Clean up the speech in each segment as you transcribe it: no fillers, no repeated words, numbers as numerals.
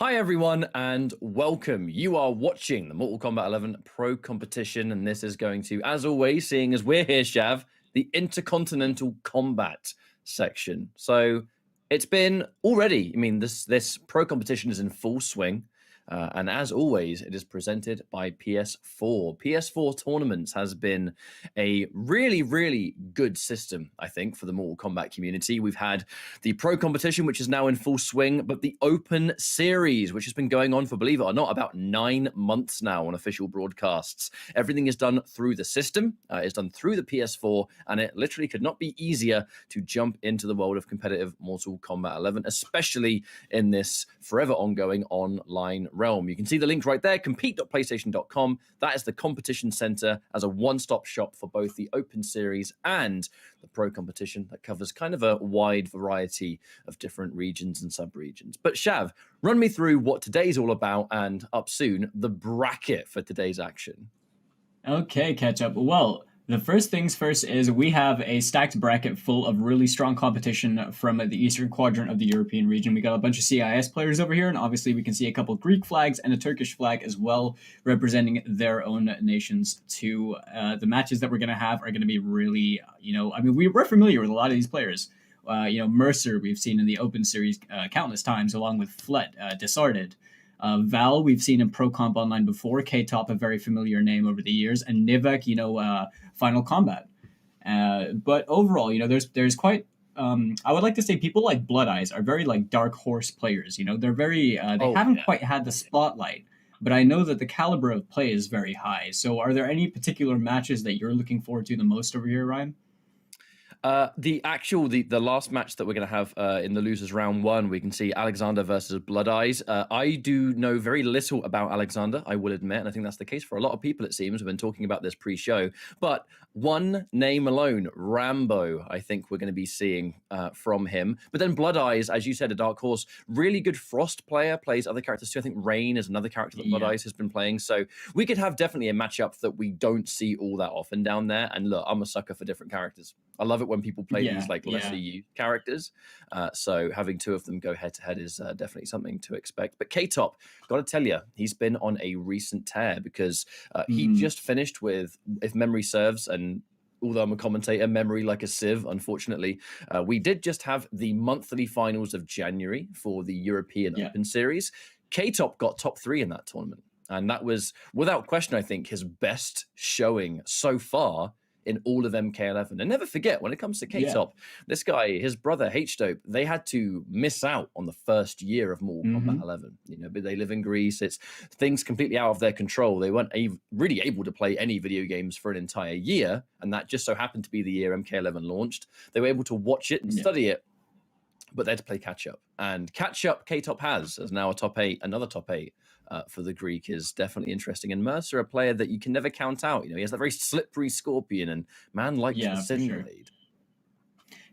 Hi everyone and welcome. You are watching the Mortal Kombat 11 Pro Competition and this is going to, as always, seeing as we're here, Shav, the Intercontinental Combat section. So it's been already, this Pro Competition is in full swing. And as always, it is presented by PS4. PS4 Tournaments has been a really, really good system, I think, for the Mortal Kombat community. We've had the Pro Competition, which is now in full swing, but the Open Series, which has been going on for, believe it or not, about 9 months now on official broadcasts. Everything is done through the system, it's done through the PS4, and it literally could not be easier to jump into the world of competitive Mortal Kombat 11, especially in this forever ongoing online realm. You can see the link right there, compete.playstation.com. That is the competition center as a one-stop shop for both the Open Series and the Pro Competition that covers kind of a wide variety of different regions and sub-regions. But Shav, run me through what today's all about and up soon, the bracket for today's action. Okay, Ketchup. Well, the first things first is we have a stacked bracket full of really strong competition from the eastern quadrant of the European region. We got a bunch of CIS players over here, and obviously we can see a couple Greek flags and a Turkish flag as well, representing their own nations too. The matches that we're going to have are going to be really, we're familiar with a lot of these players. Mercer we've seen in the Open Series countless times, along with Flet, Disarded. Val, we've seen in Pro Comp Online before. K-Top, a very familiar name over the years, and Nivek, Final Combat. But overall, there's quite. I would like to say people like Blood Eyes are very like dark horse players. They're very. They haven't quite had the spotlight, but I know that the caliber of play is very high. So, are there any particular matches that you're looking forward to the most over here, Ryan? The last match that we're going to have in the losers round 1, we can see Alexander versus Blood Eyes. I do know very little about Alexander, I will admit, and I think that's the case for a lot of people, it seems. We've been talking about this pre-show, but one name alone, Rambo, I think we're going to be seeing from him. But then Blood Eyes, as you said, a dark horse, really good Frost player, plays other characters too. I think Rain is another character that Blood Eyes has been playing. So we could have definitely a matchup that we don't see all that often down there. And look, I'm a sucker for different characters. I love it when people play these like lesser used characters. So having two of them go head to head is definitely something to expect. But K-Top, got to tell you, he's been on a recent tear because he just finished with, if memory serves, and although I'm a commentator, memory like a sieve, unfortunately, we did just have the monthly finals of January for the European Open Series. K-Top got top 3 in that tournament. And that was, without question, I think, his best showing so far in all of MK11. And never forget, when it comes to K-Top, this guy, his brother, H-Dope, they had to miss out on the first year of Mortal Kombat 11. But they live in Greece. It's things completely out of their control. They weren't really able to play any video games for an entire year. And that just so happened to be the year MK11 launched. They were able to watch it and study it, but they had to play catch-up. And catch-up K-Top has as now a top 8, another top 8. For the Greek is definitely interesting. And Mercer, a player that you can never count out. He has that very slippery scorpion, and man likes the Sin Blade.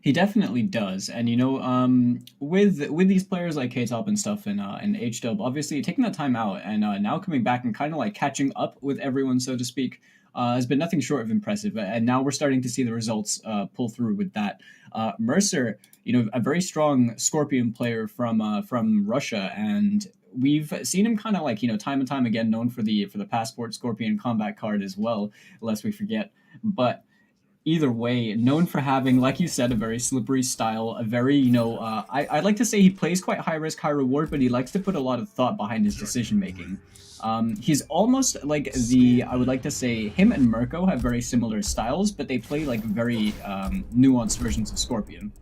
He definitely does. And, with these players like K-Top and stuff and H-Dub, obviously taking that time out and now coming back and kind of like catching up with everyone, so to speak, has been nothing short of impressive. And now we're starting to see the results pull through with that. Mercer, a very strong Scorpion player from Russia, and we've seen him kind of like, time and time again, known for the Passport Scorpion combat card as well, lest we forget. But either way, known for having, like you said, a very slippery style, a very, I'd like to say he plays quite high risk, high reward, but he likes to put a lot of thought behind his decision making. He's almost like I would like to say him and Mirko have very similar styles, but they play like very nuanced versions of Scorpion.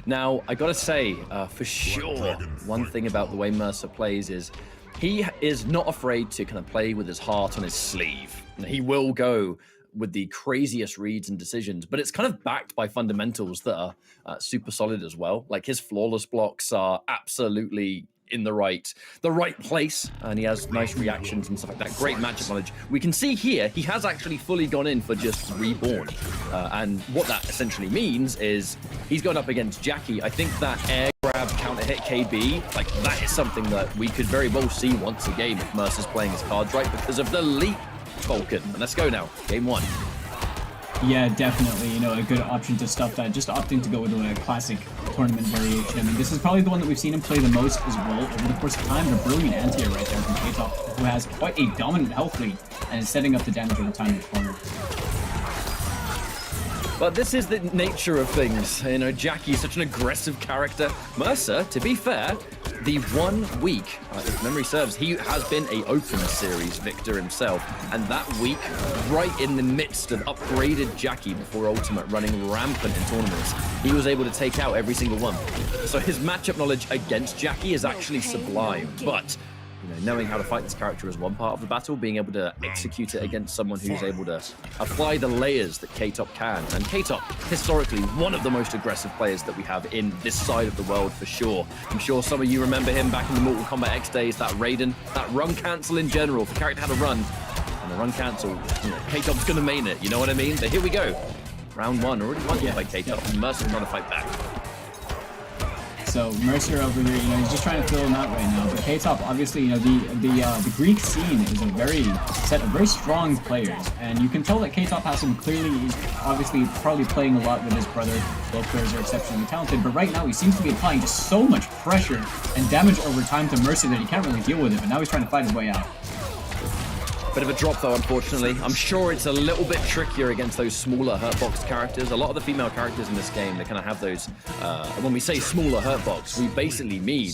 Now, I gotta say, for sure, one thing about the way Mercer plays is he is not afraid to kind of play with his heart on his sleeve. He will go with the craziest reads and decisions, but it's kind of backed by fundamentals that are super solid as well. Like his flawless blocks are absolutely in the right place, and he has nice reactions and stuff like that. Great matchup knowledge. We can see here he has actually fully gone in for just Reborn, and what that essentially means is he's gone up against Jackie. I think that air grab counter hit KB, like that is something that we could very well see once again if Mercer's playing his cards right because of the leap Falcon. And let's go now, game 1. Yeah, definitely. You know, a good option to stuff that. Just opting to go with a classic tournament variation. I mean, this is probably the one that we've seen him play the most as well over the course of time. The brilliant anti-air right there from K-Top, who has quite a dominant health lead and is setting up the damage over time in the corner. But this is the nature of things. You know, Jackie's such an aggressive character. Mercer, to be fair, the 1 week, if memory serves, he has been a open series victor himself. And that week, right in the midst of upgraded Jackie before Ultimate running rampant in tournaments, he was able to take out every single one. So his matchup knowledge against Jackie is actually sublime. But you know, knowing how to fight this character is one part of the battle, being able to execute it against someone who's able to apply the layers that K-Top can. And K-Top, historically, one of the most aggressive players that we have in this side of the world for sure. I'm sure some of you remember him back in the Mortal Kombat X days, that Raiden, that run cancel in general. If the character had a run, and the run cancel, you know, K-Top's gonna main it, you know what I mean? But here we go. Round 1, already won by K-Top, and Mercer trying to fight back. So Mercer over here, you know, he's just trying to fill him out right now. But K-Top, obviously, you know, the Greek scene is a very set of very strong players, and you can tell that K-Top has him clearly. He's obviously probably playing a lot with his brother. Both players are exceptionally talented, but right now he seems to be applying just so much pressure and damage over time to Mercer that he can't really deal with it. But now he's trying to fight his way out. Bit of a drop though, unfortunately. I'm sure it's a little bit trickier against those smaller hurtbox characters. A lot of the female characters in this game, they kind of have those, when we say smaller hurtbox, we basically mean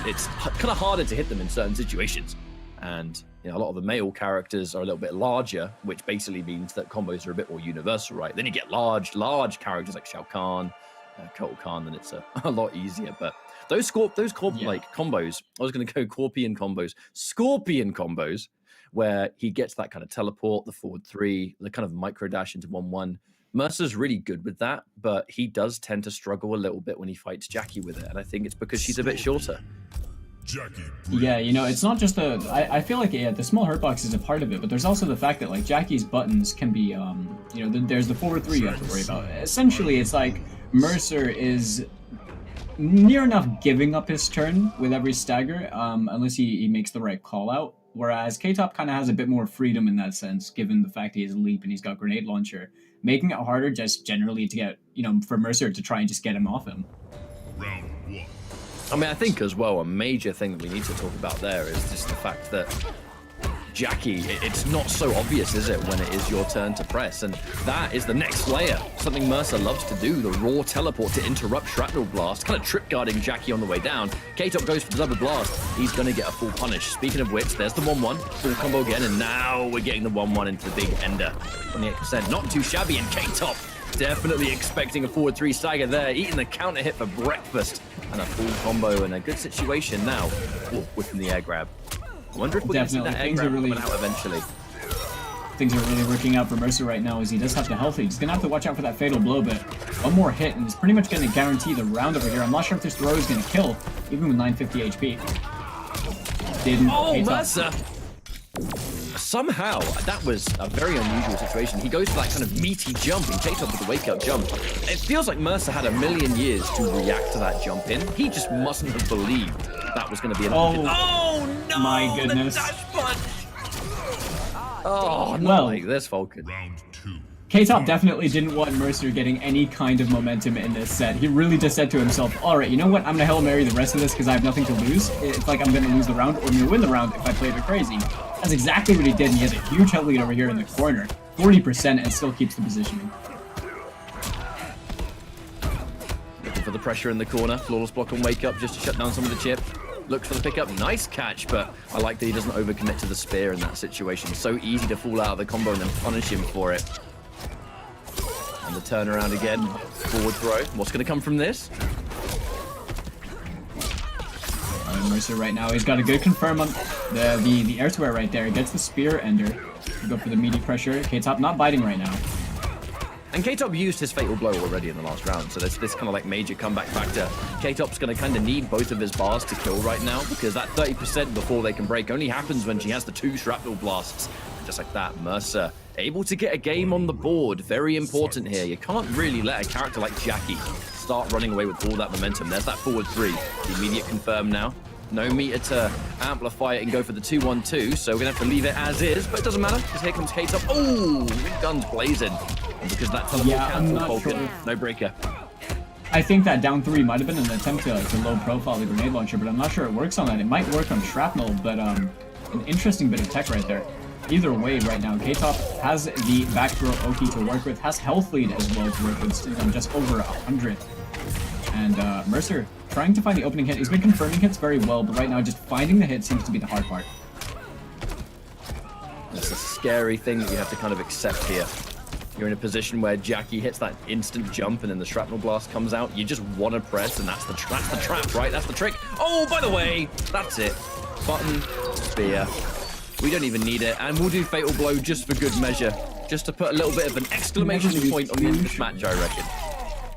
it's kind of harder to hit them in certain situations. And you know, a lot of the male characters are a little bit larger, which basically means that combos are a bit more universal, right? Then you get large characters like Shao Kahn, Kotal Kahn, then it's a lot easier. But those like combos, I was going to go Scorpion combos, where he gets that kind of teleport, the forward 3, the kind of micro dash into 1-1. Mercer's really good with that, but he does tend to struggle a little bit when he fights Jackie with it, and I think it's because she's a bit shorter. Yeah, you know, it's not just I feel like, yeah, the small hurtbox is a part of it, but there's also the fact that, like, Jackie's buttons can be, you know, there's the forward 3 you have to worry about. Essentially, it's like Mercer is near enough giving up his turn with every stagger, unless he makes the right call out. Whereas K-Top kind of has a bit more freedom in that sense, given the fact he has leap and he's got grenade launcher, making it harder just generally to get, you know, for Mercer to try and just get him off him. Round 1. I mean, I think as well, a major thing that we need to talk about there is just the fact that Jackie, it's not so obvious, is it, when it is your turn to press? And that is the next layer, something Mercer loves to do, the raw teleport to interrupt Shrapnel Blast, kind of trip guarding Jackie on the way down. K-Top goes for the double blast, he's going to get a full punish. Speaking of which, there's the 1-1, full combo again, and now we're getting the 1-1 into the big ender. 28%, not too shabby, and K-Top definitely expecting a forward 3 stagger there, eating the counter hit for breakfast, and a full combo in a good situation now. Ooh, whipping the air grab. I wonder if we're going to see that air grab coming out eventually. Things are really working out for Mercer right now, as he does have to health lead. He's going to have to watch out for that fatal blow, but one more hit, and it's pretty much going to guarantee the round over here. I'm not sure if this throw is going to kill, even with 950 HP. Didn't. Oh, Mercer! Somehow, that was a very unusual situation. He goes for that kind of meaty jump and K-Top with the wake-up jump. It feels like Mercer had a million years to react to that jump in. He just mustn't have believed that was going to be an Oh no! My goodness. The dash punch! Oh, not well, like this, Falcon. Round 2. K-Top definitely didn't want Mercer getting any kind of momentum in this set. He really just said to himself, alright, you know what, I'm going to Hail Mary the rest of this because I have nothing to lose. It's like I'm going to lose the round or I'm going to win the round if I play it crazy. That's exactly what he did, and he has a huge health lead over here in the corner. 40% and still keeps the positioning. Looking for the pressure in the corner. Flawless block and wake up just to shut down some of the chip. Looks for the pickup. Nice catch, but I like that he doesn't overcommit to the spear in that situation. So easy to fall out of the combo and then punish him for it. And the turnaround again. Forward throw. What's going to come from this? Mercer right now, he's got a good confirm on the air to air right there. Gets the spear ender. Go for the meaty pressure. K-Top not biting right now. And K-Top used his fatal blow already in the last round, so there's this kind of like major comeback factor. K-Top's going to kind of need both of his bars to kill right now, because that 30% before they can break only happens when she has the 2 shrapnel blasts. Just like that, Mercer able to get a game on the board. Very important here. You can't really let a character like Jackie start running away with all that momentum. There's that forward 3. The immediate confirm now. No meter to amplify it and go for the 2-1-2, so we're gonna have to leave it as is, but it doesn't matter, because here comes K-Top. Oh, guns blazing. And because that teleport I'm cancel, not Falcon, sure. no breaker. I think that down 3 might have been an attempt to low profile the grenade launcher, but I'm not sure it works on that. It might work on shrapnel, but an interesting bit of tech right there. Either way, right now, K-Top has the back throw Oki to work with, has health lead as well to work with, still on just over 100. And Mercer trying to find the opening hit. He's been confirming hits very well, but right now just finding the hit seems to be the hard part. It's a scary thing that you have to kind of accept here. You're in a position where Jackie hits that instant jump and then the shrapnel blast comes out. You just want to press, and that's the trap, right? That's the trick. Oh, by the way, that's it. Button, spear. We don't even need it, and we'll do Fatal Blow just for good measure. Just to put a little bit of an exclamation point on the end of this match, I reckon.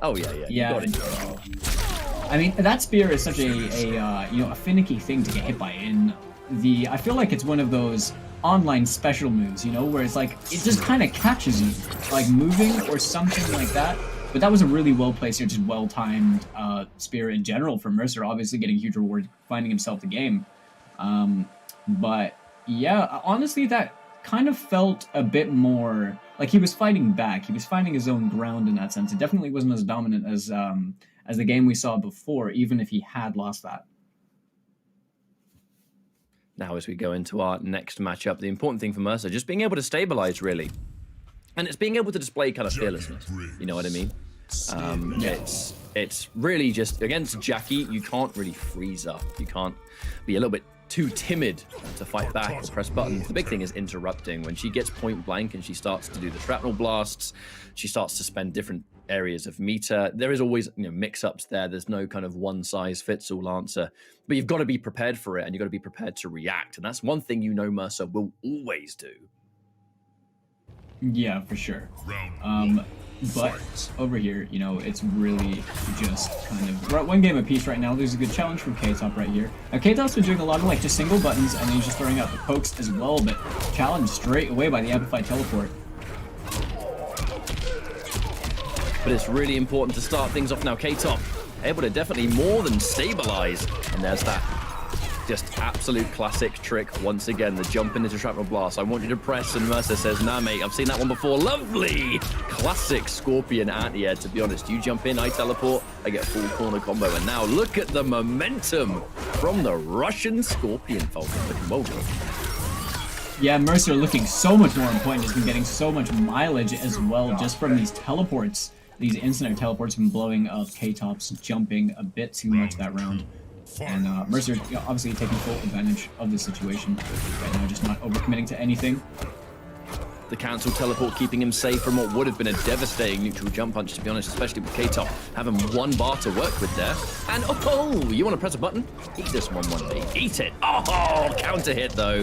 Oh, yeah. Yeah. You got it. I mean, that spear is such a finicky thing to get hit by. I feel like it's one of those online special moves, where it's like it just kind of catches you, like moving or something like that. But that was a really well placed, just well timed spear in general for Mercer. Obviously, getting a huge reward, finding himself the game. But yeah, honestly, that kind of felt a bit more like he was fighting back. He was finding his own ground in that sense. It definitely wasn't as dominant as the game we saw before, even if he had lost that. Now, as we go into our next matchup, the important thing for Mercer, just being able to stabilize, really. And it's being able to display kind of fearlessness. You know what I mean? It's really just, against Jackie, you can't really freeze up. You can't be a little bit too timid to fight back or press buttons. The big thing is interrupting. When she gets point blank and she starts to do the shrapnel blasts, she starts to spend different areas of meter. There is always mix-ups there. There's no kind of one-size-fits-all answer. But you've got to be prepared for it, and you've got to be prepared to react. And that's one thing Mercer will always do. Yeah, for sure. But over here, it's really just kind of... We're at 1 game apiece right now. There's a good challenge from K-Top right here. Now, K-Top's been doing a lot of, just single buttons, and then he's just throwing out the pokes as well, but challenged straight away by the Amplified Teleport. But it's really important to start things off now. K-Top able to definitely more than stabilize. And there's that just absolute classic trick once again, the jump into shrapnel blast. I want you to press, and Mercer says, nah, mate, I've seen that one before. Lovely! Classic Scorpion anti-air, to be honest. You jump in, I teleport, I get full corner combo. And now look at the momentum from the Russian Scorpion Falcon. Looking well good. Yeah, Mercer looking so much more on point. Has been getting so much mileage as well just from these teleports. These instant teleports have been blowing up K-Top's jumping a bit too much that round. And Mercer obviously taking full advantage of the situation right now, just not overcommitting to anything. The cancel teleport keeping him safe from what would have been a devastating neutral jump punch, to be honest, especially with K-Top having 1 bar to work with there. And oh, you want to press a button? Eat this 1-1-B. Eat it. Oh, counter hit though.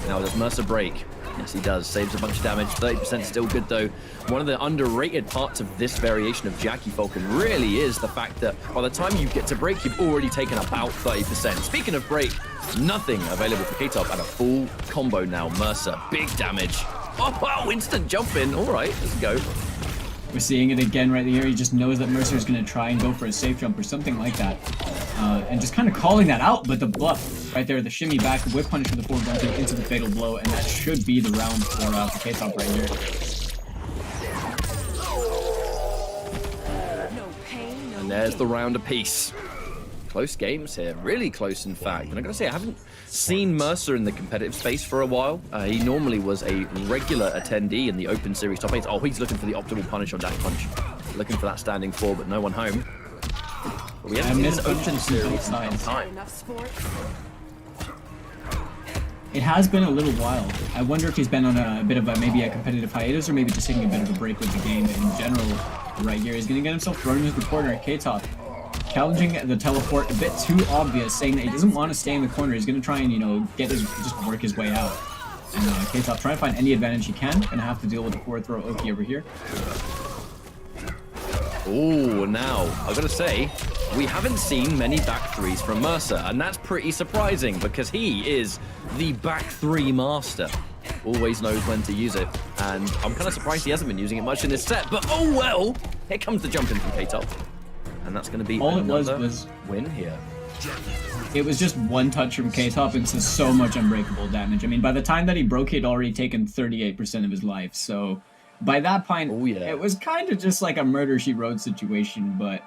Now does Mercer break? Yes, he does. Saves a bunch of damage. 30% still good, though. One of the underrated parts of this variation of Jackie Falcon really is the fact that by the time you get to break, you've already taken about 30%. Speaking of break, nothing available for K-Top and a full combo now. Mercer, big damage. Oh, wow, instant jump in. All right, let's go. We're seeing it again right here. He just knows that Mercer is going to try and go for a safe jump or something like that. And just kind of calling that out, but the bluff right there, the shimmy back, whip punish for the forward jump into the fatal blow, and that should be the round for K-Top right here. And there's the round apiece. Close games here, really close in fact. And I gotta say, I haven't seen Mercer in the competitive space for a while. He normally was a regular attendee in the Open Series top 8. Oh, he's looking for the optimal punish on dash punch. Looking for that standing 4, but no one home. But we haven't seen an Open Series in a long time. It has been a little while. I wonder if he's been on a bit of maybe a competitive hiatus, or maybe just taking a bit of a break with the game in general. Right here, he's gonna get himself thrown into the corner at K-Top. Challenging the teleport a bit too obvious, saying that he doesn't want to stay in the corner. He's going to try and, just work his way out. And K-Top trying to find any advantage he can. Going to have to deal with the forward throw Oki over here. Oh, now, I've got to say, we haven't seen many back threes from Mercer, and that's pretty surprising because he is the back 3 master. Always knows when to use it, and I'm kind of surprised he hasn't been using it much in this set, but oh well! Here comes the jump in from K-Top. And that's going to be all it another was win here. it was just one touch from K-Top into so much unbreakable damage. I mean, by the time that he broke, he'd already taken 38% of his life. So by that point, it was kind of just like a Murder She Wrote situation. But,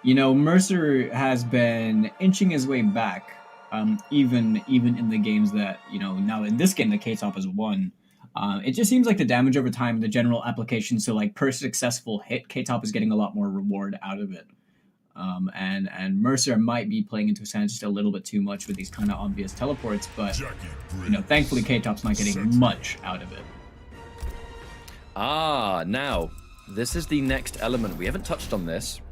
you know, Mercer has been inching his way back, even in the games that, you know, now in this game that K-Top has won. It just seems like the damage over time, the general application, so like per successful hit, K-Top is getting a lot more reward out of it. And Mercer might be playing into his hands just a little bit too much with these kind of obvious teleports, but you know, thankfully K-Top's not getting much out of it. Now this is the next element. We haven't touched on this.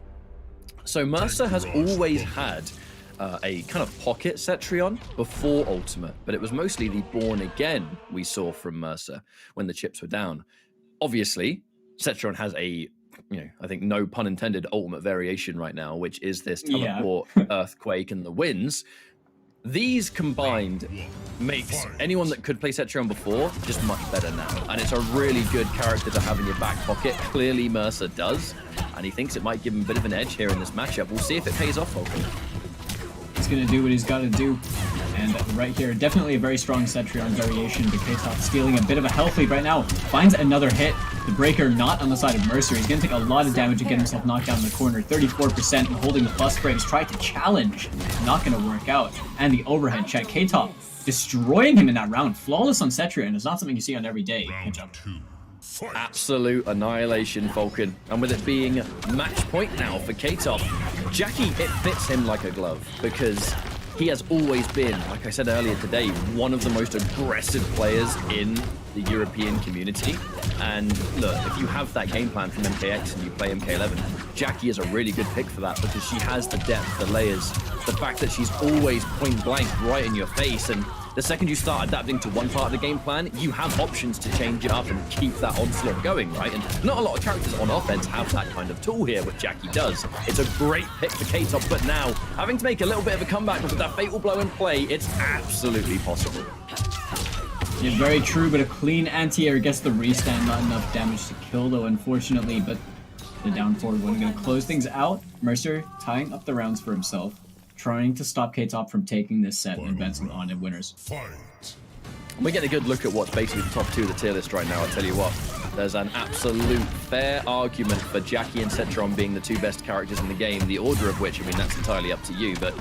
So Mercer has always had a kind of pocket Cetrion before Ultimate, but it was mostly the Born Again we saw from Mercer when the chips were down. Obviously, Cetrion has a, you know, I think no pun intended, ultimate variation right now, which is this teleport, earthquake, and the winds. These combined makes anyone that could play Cetrion before just much better now. And it's a really good character to have in your back pocket. Clearly Mercer does, and he thinks it might give him a bit of an edge here in this matchup. We'll see if it pays off, Falcon. He's going to do what he's got to do. And right here, definitely a very strong Cetrion variation, but K-Top stealing a bit of a health lead right now. Finds another hit. The breaker not on the side of Mercer. He's going to take a lot of damage to get himself knocked down in the corner. 34% holding the bus frames. Tried to challenge. Not going to work out. And the overhead check. K-Top destroying him in that round. Flawless on Cetrion is not something you see on every day. Absolute annihilation, Falcon. And with it being match point now for K-Top, Jackie, it fits him like a glove because he has always been, like I said earlier today, one of the most aggressive players in the European community. And look, if you have that game plan from MKX and you play MK11, Jackie is a really good pick for that because she has the depth, the layers, the fact that she's always point blank right in your face. And the second you start adapting to one part of the game plan, you have options to change it up and keep that onslaught going, right? And not a lot of characters on offense have that kind of tool here, but Jackie does. It's a great pick for K-Top, but now, having to make a little bit of a comeback with that fatal blow in play, it's absolutely possible. Yeah, very true, but a clean anti-air gets the restand, not enough damage to kill though, unfortunately, but the down forward one going to close things out. Mercer tying up the rounds for himself, trying to stop K-Top from taking this set and advancing on in winners. We're getting a good look at what's basically the top two of the tier list right now. I'll tell you what, there's an absolute fair argument for Jackie and Cetron being the two best characters in the game. The order of which, I mean, that's entirely up to you, but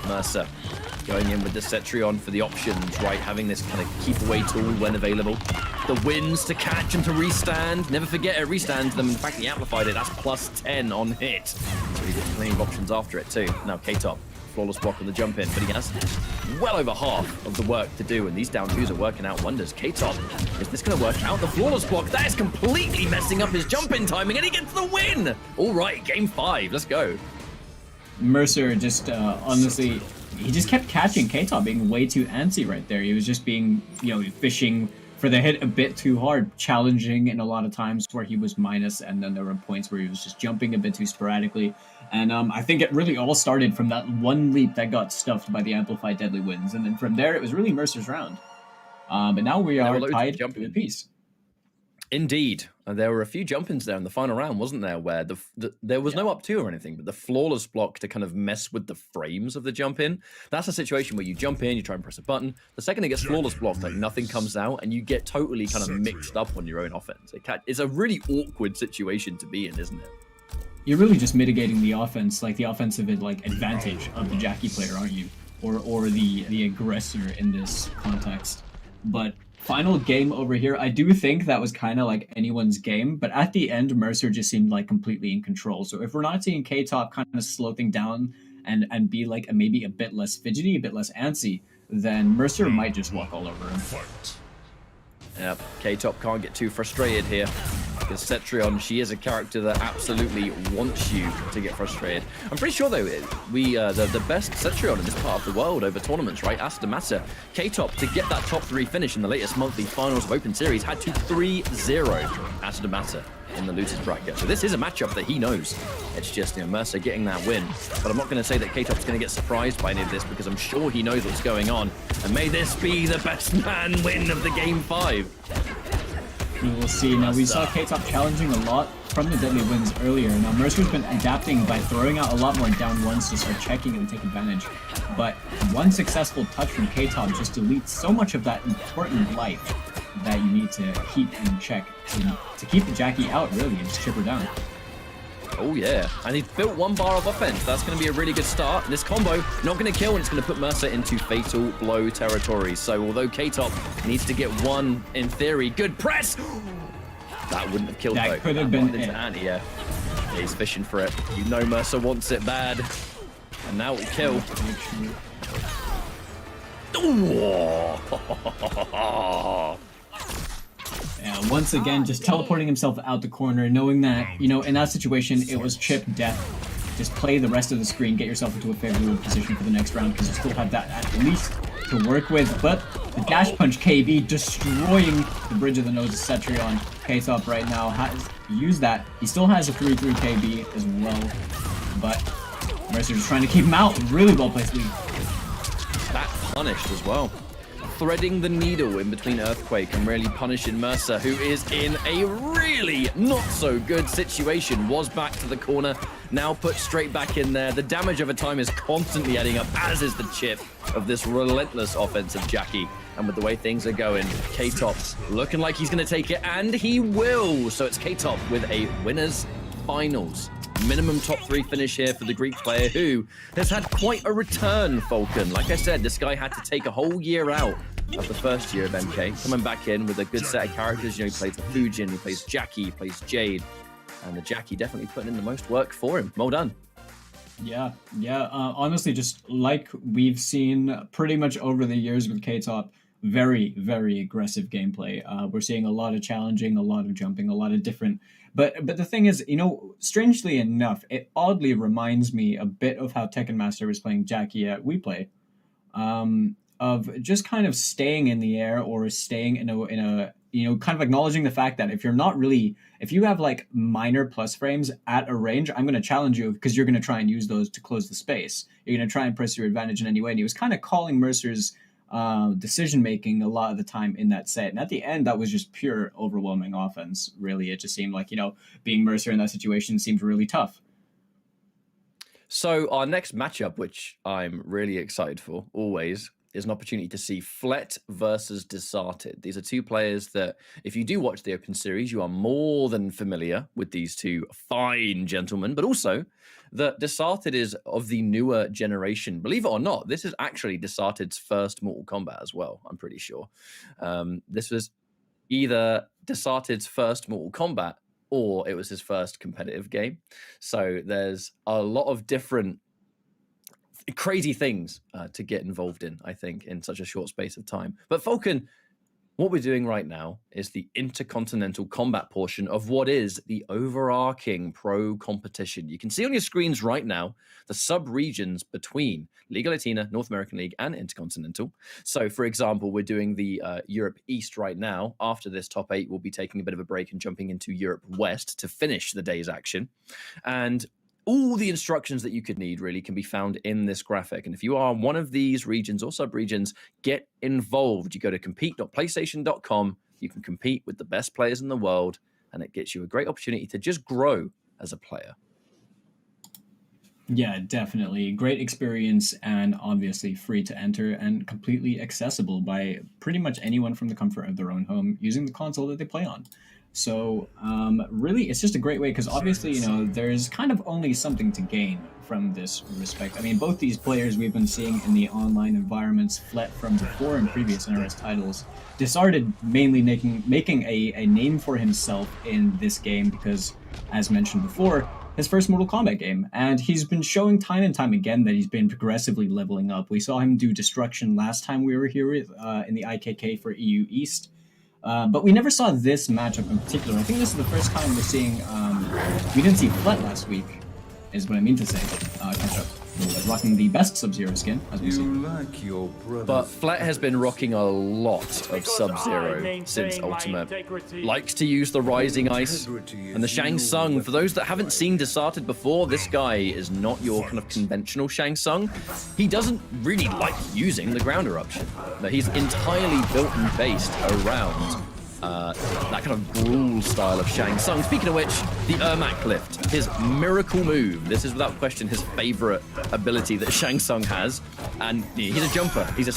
Mercer going in with the Cetrion for the options, right? Having this kind of keep away tool when available. The wins to catch and to restand. Never forget it restands them. In fact, he amplified it. That's plus 10 on hit. So he gets plenty of options after it too. Now K-Top, flawless block on the jump in, but he has well over half of the work to do, and these down twos are working out wonders. K-Top, is this going to work out? The flawless block, that is completely messing up his jump in timing, and he gets the win! All right, game 5, let's go. Mercer just, honestly, he just kept catching K-Top, being way too antsy right there. He was just being, you know, fishing for the hit a bit too hard, challenging in a lot of times where he was minus, and then there were points where he was just jumping a bit too sporadically. And I think it really all started from that one leap that got stuffed by the Amplified Deadly Winds. And then from there, it was really Mercer's round. But now we are tied to the piece. Indeed. There were a few jump-ins there in the final round, wasn't there, where there was no up 2 or anything, but the flawless block to kind of mess with the frames of the jump-in. That's a situation where you jump in, you try and press a button. The second it gets flawless blocked, like nothing comes out, and you get totally kind of mixed up on your own offense. It's a really awkward situation to be in, isn't it? You're really just mitigating the offense, like the offensive advantage of the Jackie player, aren't you? Or the aggressor in this context. But final game over here, I do think that was kind of like anyone's game, but at the end, Mercer just seemed like completely in control. So if we're not seeing K-Top kind of slow things down and be like maybe a bit less fidgety, a bit less antsy, then Mercer might just walk all over him. Yep, K-Top can't get too frustrated here. Because Cetrion, she is a character that absolutely wants you to get frustrated. I'm pretty sure, though, the best Cetrion in this part of the world over tournaments, right? Astamata, K-Top, to get that top 3 finish in the latest monthly finals of Open Series, had to 3-0 Astamata in the losers bracket. So this is a matchup that he knows. It's just, you know, Mercer getting that win. But I'm not going to say that K-Top's going to get surprised by any of this because I'm sure he knows what's going on. And may this be the best man win of the game 5. We will see. Now, we saw K-Top challenging a lot from the deadly wins earlier. Now, Mercer's been adapting by throwing out a lot more down ones to start checking and take advantage. But one successful touch from K-Top just deletes so much of that important life that you need to keep in check to keep the Jackie out, really, and just chip her down. Oh yeah, and he's built one bar of offense. That's going to be a really good start. This combo not going to kill, and it's going to put Mercer into fatal blow territory. So although K-Top needs to get one, in theory, good press, that wouldn't have killed. That could have been it. Yeah, he's fishing for it. You know Mercer wants it bad, and now it'll kill. Yeah, once again, just teleporting himself out the corner, knowing that, you know, in that situation, it was chip death. Just play the rest of the screen, get yourself into a favorable position for the next round, because you still have that at least to work with. But the dash punch KB destroying the bridge of the nose of Cetrion. K-Top right now has used that. He still has a 3-3 KB as well, but Mercer just trying to keep him out. Really well placed lead. That punished as well. Threading the needle in between Earthquake and really punishing Mercer, who is in a really not so good situation. Was back to the corner, now put straight back in there. The damage over time is constantly adding up, as is the chip of this relentless offensive Jackie. And with the way things are going, K-Top looking like he's going to take it, and he will. So it's K-Top with a winners finals. Minimum top 3 finish here for the Greek player, who has had quite a return, Falcon. Like I said, this guy had to take a whole year out of the first year of MK, coming back in with a good set of characters. You know, he plays the Fujin, he plays Jackie, he plays Jade, and the Jackie definitely putting in the most work for him. Well done. Yeah. Honestly, just like we've seen pretty much over the years with K-Top, very, very aggressive gameplay. We're seeing a lot of challenging, a lot of jumping, a lot of different. But the thing is, you know, strangely enough, it oddly reminds me a bit of how Tekken Master was playing Jackie at WePlay, of just kind of staying in the air or staying in a you know, kind of acknowledging the fact that if you have like minor plus frames at a range, I'm going to challenge you because you're going to try and use those to close the space. You're going to try and press your advantage in any way. And he was kind of calling Mercer's decision-making a lot of the time in that set. And at the end, that was just pure overwhelming offense, really. It just seemed like, you know, being Mercer in that situation seemed really tough. So our next matchup, which I'm really excited for, always, is an opportunity to see Flet versus Desarted. These are two players that, if you do watch the Open Series, you are more than familiar with these two fine gentlemen, but also that Desarted is of the newer generation. Believe it or not, this is actually Desarted's first Mortal Kombat as well, I'm pretty sure. This was either Desarted's first Mortal Kombat or it was his first competitive game. So there's a lot of different crazy things to get involved in, I think, in such a short space of time. But Falcon, what we're doing right now is the intercontinental combat portion of what is the overarching pro competition. You can see on your screens right now the sub-regions between Liga Latina, North American League, and Intercontinental. So, for example, we're doing the Europe East right now. After this top 8, we'll be taking a bit of a break and jumping into Europe West to finish the day's action. And all the instructions that you could need really can be found in this graphic. And if you are one of these regions or sub-regions, get involved. You go to compete.playstation.com. You can compete with the best players in the world, and it gets you a great opportunity to just grow as a player. Yeah, definitely. Great experience, and obviously free to enter and completely accessible by pretty much anyone from the comfort of their own home using the console that they play on. So really, it's just a great way because obviously, you know, there's kind of only something to gain from this respect. I mean, both these players we've been seeing in the online environments, Flet from before in previous NRS titles, Desarted mainly making a name for himself in this game because, as mentioned before, his first Mortal Kombat game. And he's been showing time and time again that he's been progressively leveling up. We saw him do Destruction last time we were here in the IKK for EU East. But we never saw this matchup in particular. I think this is the first time we're seeing... we didn't see Flet last week, is what I mean to say. Catch up. Rocking the best Sub-Zero skin, as we see. Like your but Flet has been rocking a lot of Sub-Zero since Ultimate. Likes to use the Rising Ice and the Shang Tsung. For those that haven't seen Desarted before, this guy is not your kind of conventional Shang Tsung. He doesn't really like using the ground eruption. But he's entirely built and based around that kind of brawl style of Shang Tsung. Speaking of which, the Ermac lift, his miracle move. This is without question his favorite ability that Shang Tsung has. And he's a jumper. He's a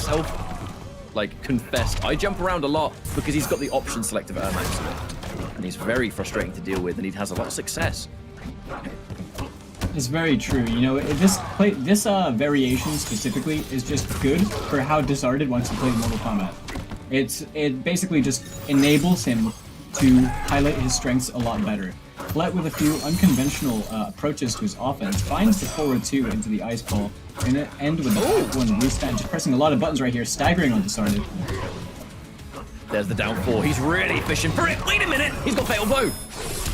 confessed. I jump around a lot because he's got the option select of Ermac select. And he's very frustrating to deal with, and he has a lot of success. It's very true. You know, this variation specifically is just good for how Disarded wants to play Mortal Kombat. It basically just enables him to highlight his strengths a lot better. Flet, with a few unconventional approaches to his offense, finds the forward 2 into the ice ball, and it end with the back 1 restand, just pressing a lot of buttons right here, staggering on Disarded. There's the down 4. He's really fishing for it. Wait a minute. He's got Fatal Blow.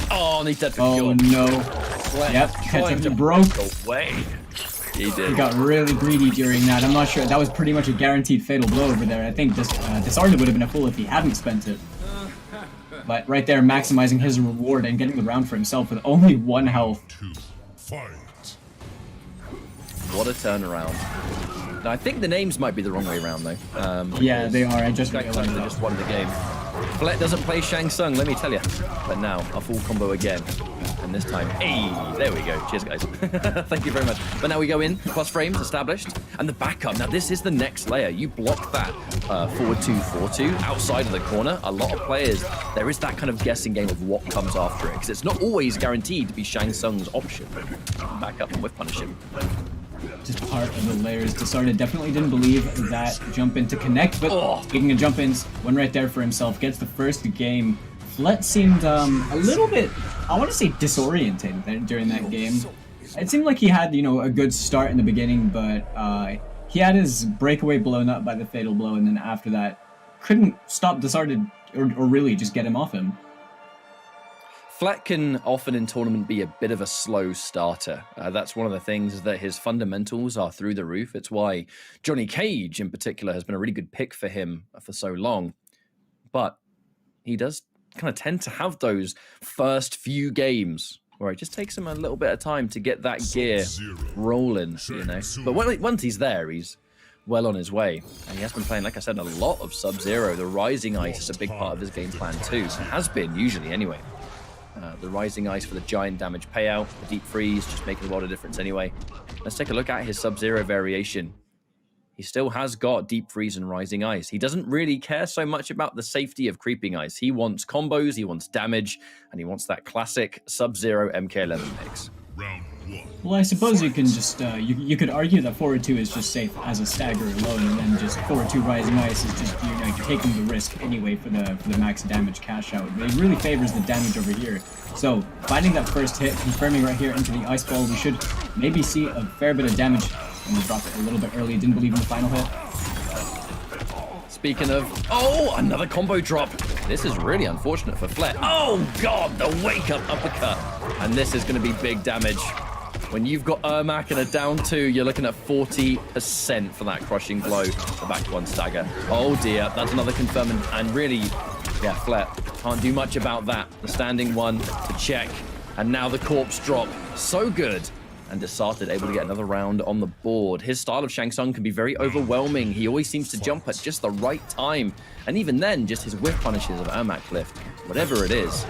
Oh, and he's dead for sure. Oh, no. Yep, ketchup broke. Away. He did. He got really greedy during that. I'm not sure. That was pretty much a guaranteed fatal blow over there. I think Disarded would have been a fool if he hadn't spent it. But right there, maximizing his reward and getting the round for himself with only 1 health. What a turnaround. Now, I think the names might be the wrong way around, though. Yeah, they are. I just Shang realized Tsung that. just won the game. Flet doesn't play Shang Tsung, let me tell you. But now, a full combo again. And this time, hey, there we go. Cheers, guys. Thank you very much. But now we go in, plus frames established, and the backup. Now, this is the next layer. You block that forward 2, 4-2 outside of the corner. A lot of players, there is that kind of guessing game of what comes after it, because it's not always guaranteed to be Shang Tsung's option. Back up and whiff punish him. Just part of the layers. Disarded definitely didn't believe that jump in to connect, but speaking of jump ins, one right there for himself, gets the first game. Flet seemed a little bit, I want to say, disoriented during that game. It seemed like he had, you know, a good start in the beginning, but he had his breakaway blown up by the fatal blow, and then after that, couldn't stop Disarded or really just get him off him. Flet can often in tournament be a bit of a slow starter. That's one of the things, is that his fundamentals are through the roof. It's why Johnny Cage in particular has been a really good pick for him for so long. But he does kind of tend to have those first few games where it just takes him a little bit of time to get that gear rolling, you know. But once he's there, he's well on his way. And he has been playing, like I said, a lot of Sub-Zero. The Rising Ice is a big part of his game plan too. So it has been, usually anyway. The Rising Ice for the giant damage payout, the Deep Freeze, just making a lot of difference anyway. Let's take a look at his Sub-Zero variation. He still has got Deep Freeze and Rising Ice. He doesn't really care so much about the safety of Creeping Ice. He wants combos, he wants damage, and he wants that classic Sub-Zero MK11 mix. Well, I suppose you can just, you could argue that forward 2 is just safe as a stagger alone, and then just forward 2 Rising Ice is just, you know, taking the risk anyway for the max damage cash out. But it really favors the damage over here. So, finding that first hit, confirming right here into the Ice Ball, we should maybe see a fair bit of damage. And we dropped it a little bit early, didn't believe in the final hit. Speaking of, another combo drop. This is really unfortunate for Flet. Oh god, the wake up uppercut. And this is going to be big damage. When you've got Ermac and a down 2, you're looking at 40% for that crushing blow. The back 1 stagger. Oh dear, that's another confirmation. And really, yeah, Flet can't do much about that. The standing 1 to check. And now the corpse drop. So good. And Disarded able to get another round on the board. His style of Shang Tsung can be very overwhelming. He always seems to jump at just the right time. And even then, just his whiff punishes of Ermac lift, whatever it is,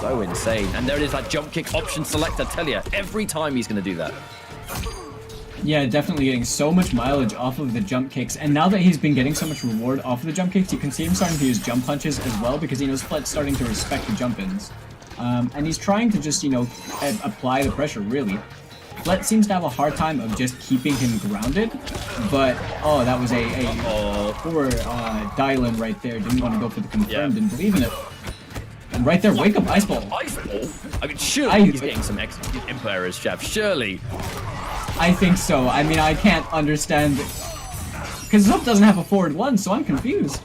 so insane. And there it is, that jump kick option select, I tell you, every time he's going to do that. Yeah, definitely getting so much mileage off of the jump kicks. And now that he's been getting so much reward off of the jump kicks, you can see him starting to use jump punches as well, because he knows Flet's starting to respect the jump ins. And he's trying to just, you know, apply the pressure, really. Flet seems to have a hard time of just keeping him grounded, but that was a poor dial-in right there. Didn't want to go for the confirm, didn't believe in it. And right there, wake up Ice Ball. Ice Ball? I mean, surely he's getting some extra input errors, Chef. Surely. I think so. I mean, I can't understand, because Zup doesn't have a forward 1, so I'm confused.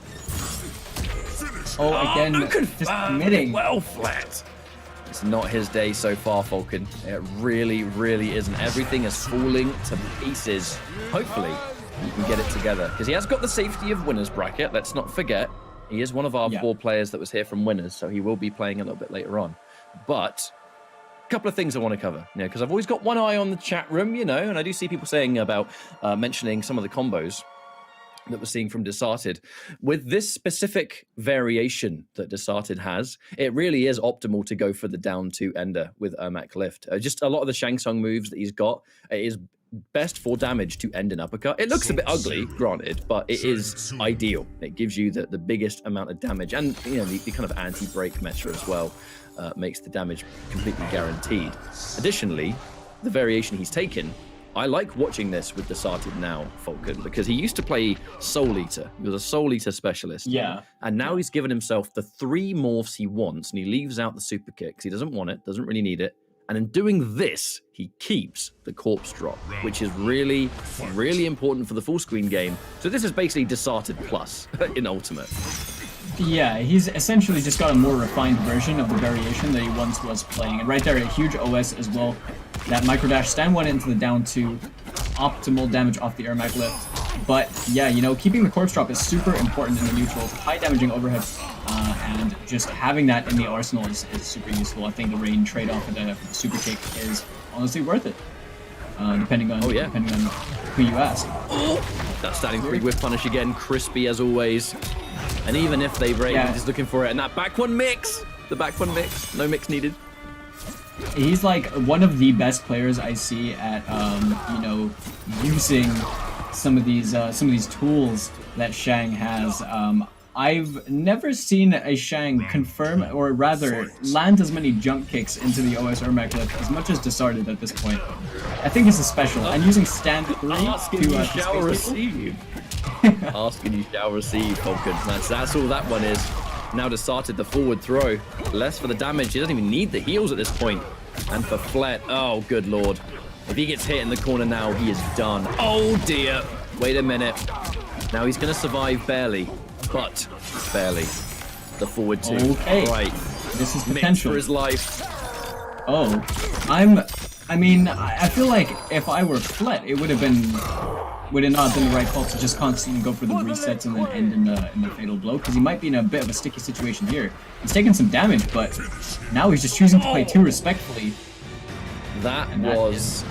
Again, just committing. Well, Flet. It's not his day so far, Falcon. It really, really isn't. Everything is falling to pieces. Hopefully, he can get it together. Because he has got the safety of winners bracket. Let's not forget. He is one of our 4 players that was here from winners, so he will be playing a little bit later on. But a couple of things I want to cover. You know, because I've always got one eye on the chat room, you know, and I do see people saying about mentioning some of the combos. that we're seeing from Desarted. With this specific variation that Desarted has, it really is optimal to go for the down 2 ender with Ermac Lift. Just a lot of the Shang Tsung moves that he's got is best for damage to end an uppercut. It looks a bit ugly, granted, but it is ideal. It gives you the biggest amount of damage, and the kind of anti-break measure as well makes the damage completely guaranteed. Additionally, the variation he's taken, I like watching this with Desarted now, Falcon, because he used to play Soul Eater. He was a Soul Eater specialist. Yeah. And now he's given himself the 3 morphs he wants, and he leaves out the super kick because he doesn't want it, doesn't really need it. And in doing this, he keeps the corpse drop, which is really, really important for the full screen game. So this is basically Desarted Plus in Ultimate. Yeah, he's essentially just got a more refined version of the variation that he once was playing. And right there, a huge OS as well. That microdash stand 1 into the down 2, optimal damage off the Ermac Lift. But yeah, keeping the corpse drop is super important in the neutral. High damaging overhead, and just having that in the arsenal is super useful. I think the rain trade-off of the super kick is honestly worth it, depending on who you ask. That standing 3 whiff punish again, crispy as always. And even if they break, he's just looking for it. And that back one mix, no mix needed. He's like one of the best players I see at using some of these tools that Shang has. I've never seen a Shang confirm, or rather land as many jump kicks into the OS Ermac Lift as much as Desarted at this point. I think this is special. And using stand 3 Asking you shall receive. Asking you shall receive, Falcon. That's all that one is. Now Desarted the forward throw. Less for the damage. He doesn't even need the heals at this point. And for Flet, oh good lord. If he gets hit in the corner now, he is done. Oh dear. Wait a minute. Now he's going to survive barely. But barely. The forward 2. Okay. Right. This is Mix potential. for his life. Oh. I feel like if I were Flet, it would it not have been the right call to just constantly go for the resets and then end in the fatal blow, because he might be in a bit of a sticky situation here. He's taking some damage, but now he's just choosing to play too respectfully. That was,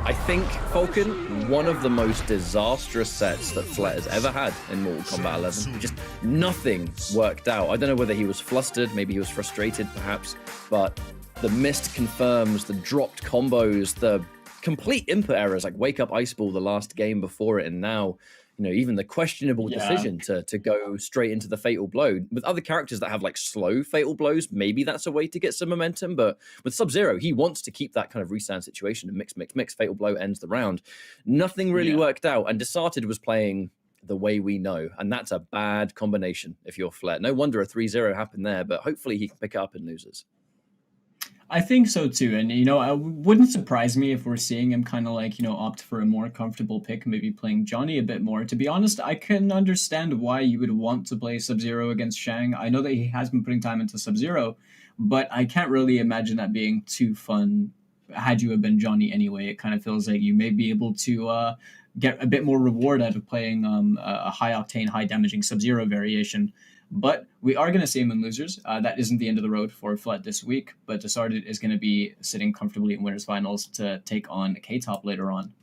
I think, Falcon, one of the most disastrous sets that Flet has ever had in Mortal Kombat 11. Just nothing worked out. I don't know whether he was flustered, maybe he was frustrated perhaps, but the mist confirms, the dropped combos, the complete input errors, like Wake Up Ice Ball the last game before it, and now, even the questionable decision to go straight into the fatal blow. With other characters that have like slow fatal blows, maybe that's a way to get some momentum, but with Sub-Zero, he wants to keep that kind of restand situation and mix, fatal blow ends the round. Nothing really worked out, and Desarted was playing the way we know, and that's a bad combination if you're Flet. No wonder a 3-0 happened there, but hopefully he can pick it up in losers. I think so too, and it wouldn't surprise me if we're seeing him kind of like opt for a more comfortable pick, maybe playing Johnny a bit more. To be honest, I can understand why you would want to play Sub-Zero against Shang. I know that he has been putting time into Sub-Zero, but I can't really imagine that being too fun had you have been Johnny anyway. It kind of feels like you may be able to get a bit more reward out of playing a high octane, high damaging Sub-Zero variation. But we are going to see him in losers. That isn't the end of the road for Flet this week, but Desarted is going to be sitting comfortably in winners finals to take on K-Top later on.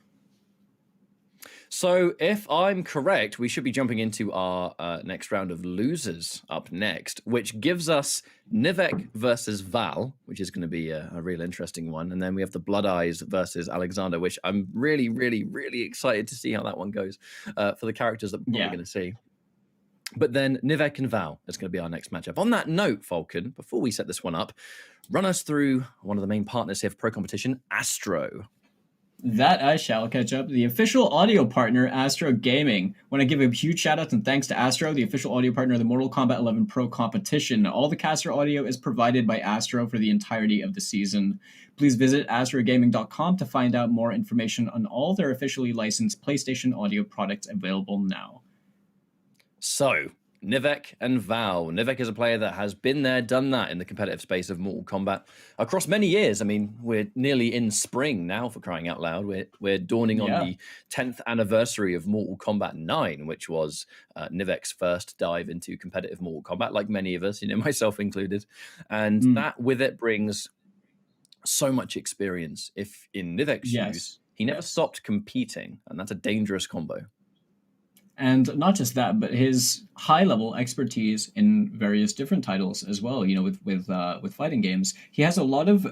So if I'm correct, we should be jumping into our next round of losers up next, which gives us Nivek versus Val, which is going to be a real interesting one. And then we have the Blood Eyes versus Alexander, which I'm really, really, really excited to see how that one goes for the characters that we're going to see. But then Nivek and Val is going to be our next matchup. On that note, Falcon, before we set this one up, run us through one of the main partners here for Pro Competition, Astro. That I shall catch up. The official audio partner, Astro Gaming. Want to give a huge shout out and thanks to Astro, the official audio partner of the Mortal Kombat 11 Pro Competition. All the caster audio is provided by Astro for the entirety of the season. Please visit astrogaming.com to find out more information on all their officially licensed PlayStation audio products available now. So, Nivek and Val. Nivek is a player that has been there, done that in the competitive space of Mortal Kombat across many years. I mean, we're nearly in spring now, for crying out loud. We're dawning on the 10th anniversary of Mortal Kombat 9, which was Nivek's first dive into competitive Mortal Kombat, like many of us, myself included. And that with it brings so much experience. If in Nivek's shoes, he never stopped competing, and that's a dangerous combo. And not just that, but his high-level expertise in various different titles as well. You know, with fighting games, he has a lot of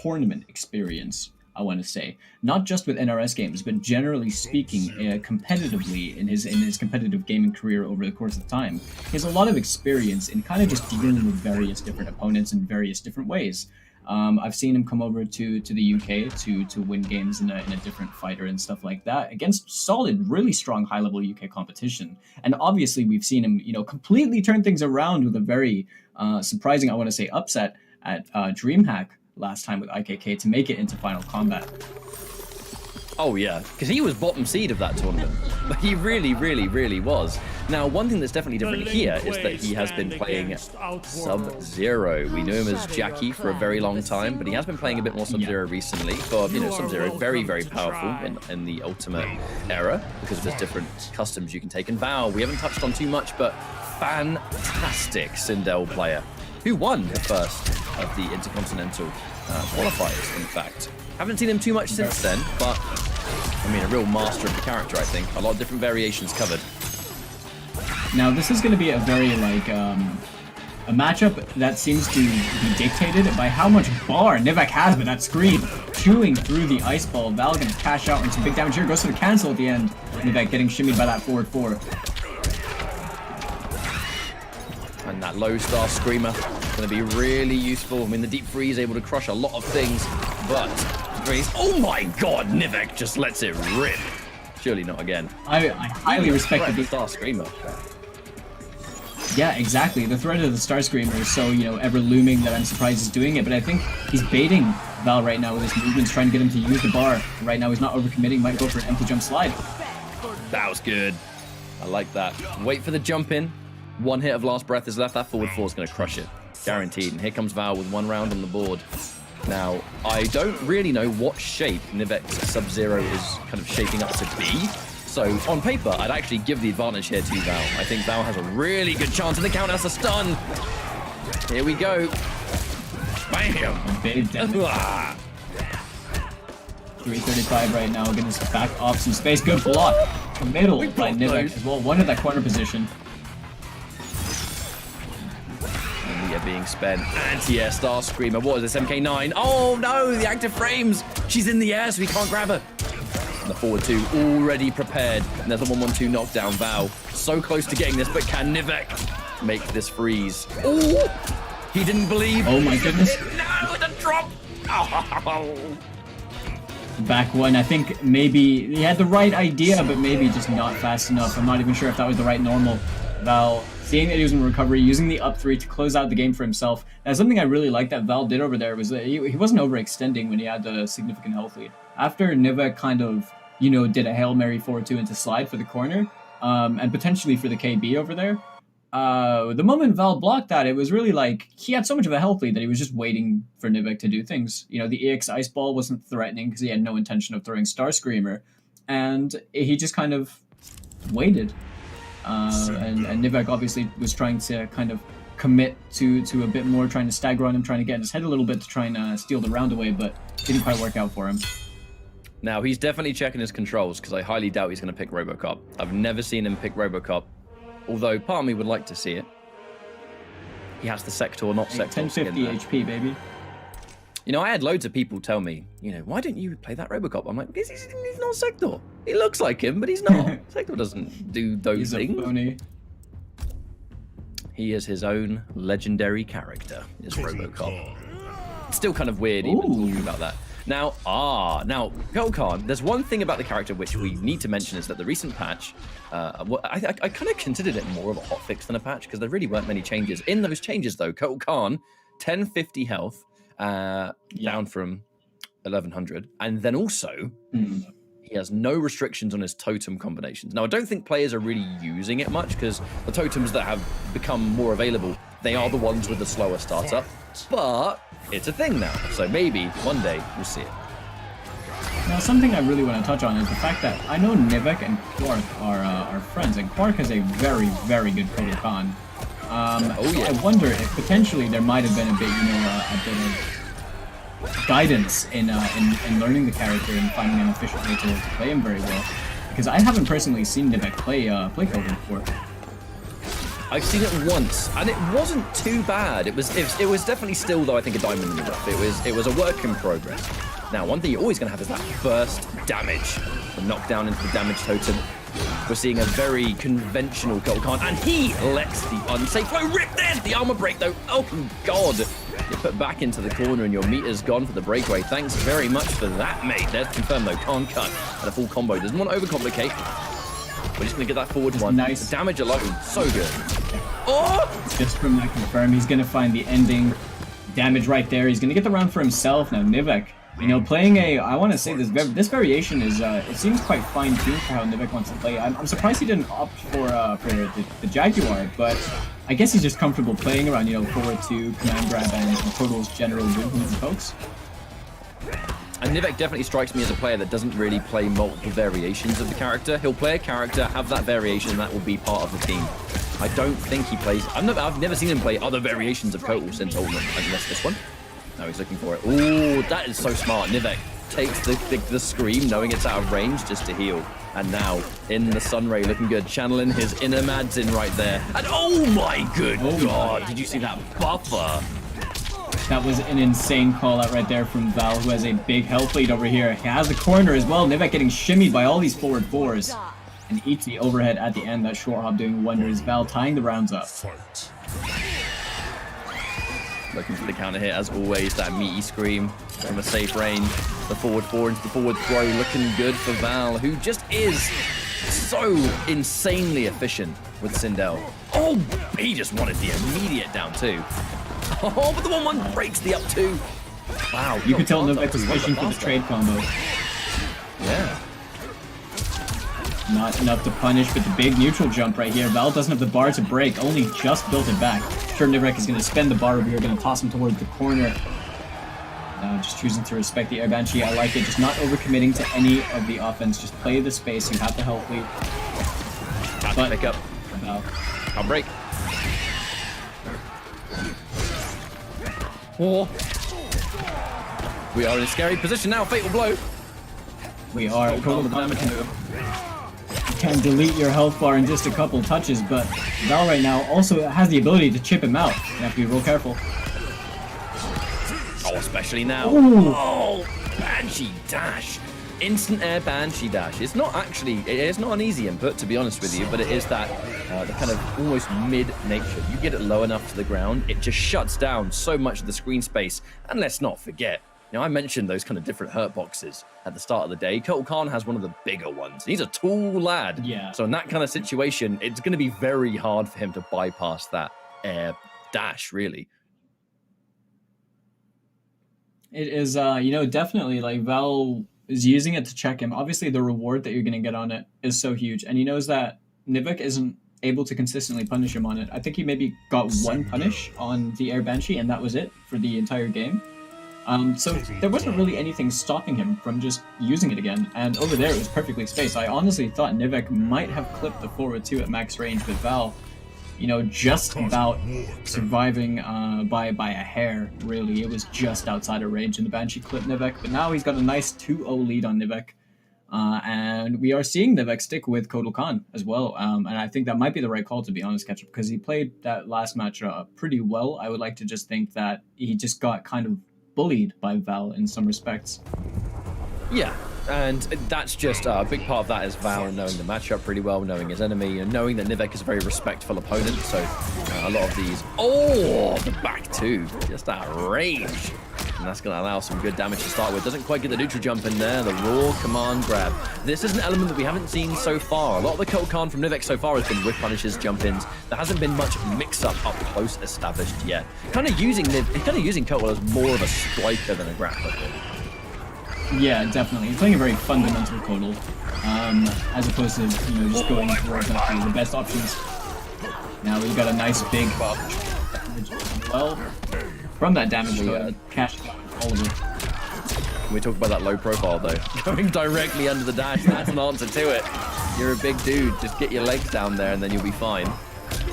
tournament experience. I want to say, not just with NRS games, but generally speaking, competitively in his competitive gaming career over the course of time, he has a lot of experience in kind of just dealing with various different opponents in various different ways. I've seen him come over to the UK to win games in a different fighter and stuff like that against solid, really strong high-level UK competition. And obviously, we've seen him, completely turn things around with a very surprising, I want to say, upset at DreamHack last time with IKK to make it into Final Combat. Oh yeah, because he was bottom seed of that tournament. But he really, really, really was. Now, one thing that's definitely different here is that he has been playing Sub-Zero. We knew him as Jackie for a very long time, but he has been playing a bit more Sub-Zero recently. For Sub-Zero, very, very powerful in the Ultimate era because of his different customs you can take. And Val, we haven't touched on too much, but fantastic Sindel player who won the first of the Intercontinental qualifiers, in fact. Haven't seen him too much since then, but I mean, a real master of the character, I think. A lot of different variations covered. Now, this is going to be a very, a matchup that seems to be dictated by how much bar Nivek has with that screen. Chewing through the ice ball. Val going to cash out and some big damage here. Goes for the cancel at the end. Nivek getting shimmied by that forward 4. And that low star screamer going to be really useful. I mean, the deep freeze able to crush a lot of things, but oh my god, Nivek just lets it rip. Surely not again. I highly respect the star screamer. Yeah, exactly. The threat of the Star Screamer is so, ever looming that I'm surprised he's doing it. But I think he's baiting Val right now with his movements, trying to get him to use the bar. Right now he's not overcommitting, might go for an empty jump slide. That was good. I like that. Wait for the jump in. One hit of last breath is left. That forward 4 is going to crush it. Guaranteed. And here comes Val with 1 round on the board. Now, I don't really know what shape Nivek's Sub-Zero is kind of shaping up to be. So, on paper, I'd actually give the advantage here to Val. I think Val has a really good chance, and the count has a stun. Here we go. Bam! 335 right now, getting us back off some space. Good block. Middle by Nivek as well. One in that corner position. Being spent. Anti-air Star Screamer. What is this? MK9. Oh no, the active frames. She's in the air, so we can't grab her. And the forward 2 already prepared. And there's a 1-1-2 knockdown. Val so close to getting this, but can Nivek make this freeze? Oh, he didn't believe. Oh my goodness. No, the drop. Oh. Back one. I think maybe he had the right idea, but maybe just not fast enough. I'm not even sure if that was the right normal. Val seeing that he was in recovery, using the up 3 to close out the game for himself. That's something I really liked that Val did over there, was that he wasn't overextending when he had a significant health lead. After Nivek kind of, did a Hail Mary forward 2 into slide for the corner, and potentially for the KB over there, the moment Val blocked that, it was really like, he had so much of a health lead that he was just waiting for Nivek to do things. The EX Ice Ball wasn't threatening because he had no intention of throwing Star Screamer, and he just kind of waited. And Nivek obviously was trying to kind of commit to a bit more, trying to stagger on him, trying to get in his head a little bit to try and steal the round away, but didn't quite work out for him. Now, he's definitely checking his controls, because I highly doubt he's going to pick Robocop. I've never seen him pick Robocop, although part of me would like to see it. He has the Sector, not Sector. 1050 HP, baby. I had loads of people tell me, why don't you play that Robocop? I'm like, because he's not Sector. He looks like him, but he's not. Sector doesn't do those things. He's a phony. He is his own legendary character, is Robocop. It's still kind of weird even talking about that. Now, Khan, there's one thing about the character which we need to mention is that the recent patch, I kind of considered it more of a hotfix than a patch, because there really weren't many changes. In those changes, though, Khan, 1050 health, down from 1100, and then also he has no restrictions on his totem combinations. Now, I don't think players are really using it much, because the totems that have become more available, they are the ones with the slower startup, but it's a thing now, so maybe one day we'll see it. Now, something I really want to touch on is the fact that I know Nivek and Quark are friends, and Quark has a very, very good Kodo Khan. I wonder if potentially there might have been a bit, a bit of guidance in learning the character and finding an efficient way to play him very well. because I haven't personally seen Nivek play Kombat before. I've seen it once, and it wasn't too bad. It was definitely still, though, I think, a diamond in the rough. It was a work in progress. Now, one thing you're always going to have is that burst damage, the knockdown into the damage totem. We're seeing a very conventional Khan, and he lets the unsafe flow rip. There's the armor break, though. Oh, God. You're put back into the corner, and your meter's gone for the breakaway. Thanks very much for that, mate. There's confirmed, though. Can't cut. And a full combo. Doesn't want to overcomplicate. We're just going to get that forward one. Nice. The damage alone, so good. Oh! Just from that confirm, he's going to find the ending damage right there. He's going to get the round for himself. Now, Nivek, you know, playing I want to say this variation is, it seems quite fine-tuned for how Nivek wants to play. I'm surprised he didn't opt for the Jaguar, but I guess he's just comfortable playing around, you know, forward 2, command grab, and Total's general movement and folks. And Nivek definitely strikes me as a player that doesn't really play multiple variations of the character. He'll play a character, have that variation, and that will be part of the team. I don't think he plays... I've never seen him play other variations of Kotal since Ultimate, unless this one. Now he's looking for it. Ooh, that is so smart. Nivek takes the scream, knowing it's out of range, just to heal. And now, in the Sunray, looking good. Channeling his inner Mads in right there. And oh my good God, did you see that buffer? That was an insane call out right there from Val, who has a big health lead over here. He has the corner as well. Nivek getting shimmied by all these forward 4s. And eats the overhead at the end. That short hop doing wonders. Val tying the rounds up. Fight. Looking for the counter hit, as always. That meaty scream from a safe range. The forward 4 into the forward throw. Looking good for Val, who just is so insanely efficient with Sindel. Oh, he just wanted the immediate down 2. Oh, but the 1-1 breaks the up 2. Wow. You could tell Nivek was fishing for the trade combo. Yeah. Not enough to punish, but the big neutral jump right here. Val doesn't have the bar to break, only just built it back. Sure, Nivek is going to spend the bar over here, going to toss him towards the corner. Just choosing to respect the Air Banshee. I like it, just not overcommitting to any of the offense. Just play the space and have the health lead. But pick up. Val. I'll break. Oh. We are in a scary position now. Fatal blow. We are. You can delete your health bar in just a couple touches, but Val right now also has the ability to chip him out. You have to be real careful. Oh, especially now. Ooh. Oh, Banshee dash. Instant air Banshee dash. It's not an easy input, to be honest with you, but it is that the kind of almost mid-nature. You get it low enough to the ground, it just shuts down so much of the screen space. And let's not forget, you know, I mentioned those kind of different hurt boxes at the start of the day. Kotal Khan has one of the bigger ones. He's a tall lad. Yeah. So in that kind of situation, it's going to be very hard for him to bypass that air dash, really. It is, you know, definitely, like, Val is using it to check him. Obviously, the reward that you're going to get on it is so huge. And he knows that Nivek isn't able to consistently punish him on it. I think he maybe got one punish on the Air Banshee, and that was it for the entire game. So there wasn't really anything stopping him from just using it again. And over there, it was perfectly spaced. I honestly thought Nivek might have clipped the forward 2 at max range, but Val, you know, just about surviving by a hair, really. It was just outside of range, and the Banshee clipped Nivek. But now he's got a nice 2-0 lead on Nivek. And we are seeing Nivek stick with Kotal Khan as well. And I think that might be the right call, to be honest, Ketchup, because he played that last match pretty well. I would like to just think that he just got kind of bullied by Val in some respects. Yeah, and that's just a big part of that is Val knowing the matchup pretty well, knowing his enemy, and knowing that Nivek is a very respectful opponent. So a lot of these, the back 2, just that range, and that's going to allow some good damage to start with. Doesn't quite get the neutral jump in there. The raw command grab. This is an element that we haven't seen so far. A lot of the Kotal Khan from Nivek so far has been whip punishes, jump-ins. There hasn't been much mix-up up close established yet. Kind of using Kotal as more of a striker than a grappler. Yeah, definitely. He's playing a very fundamental Kotal, as opposed to, you know, just going towards the best options. Now we've got a nice big buff. Well, from that damage, cash all of it. We talk about that low profile though. Going directly under the dash, that's an answer to it. You're a big dude, just get your legs down there and then you'll be fine.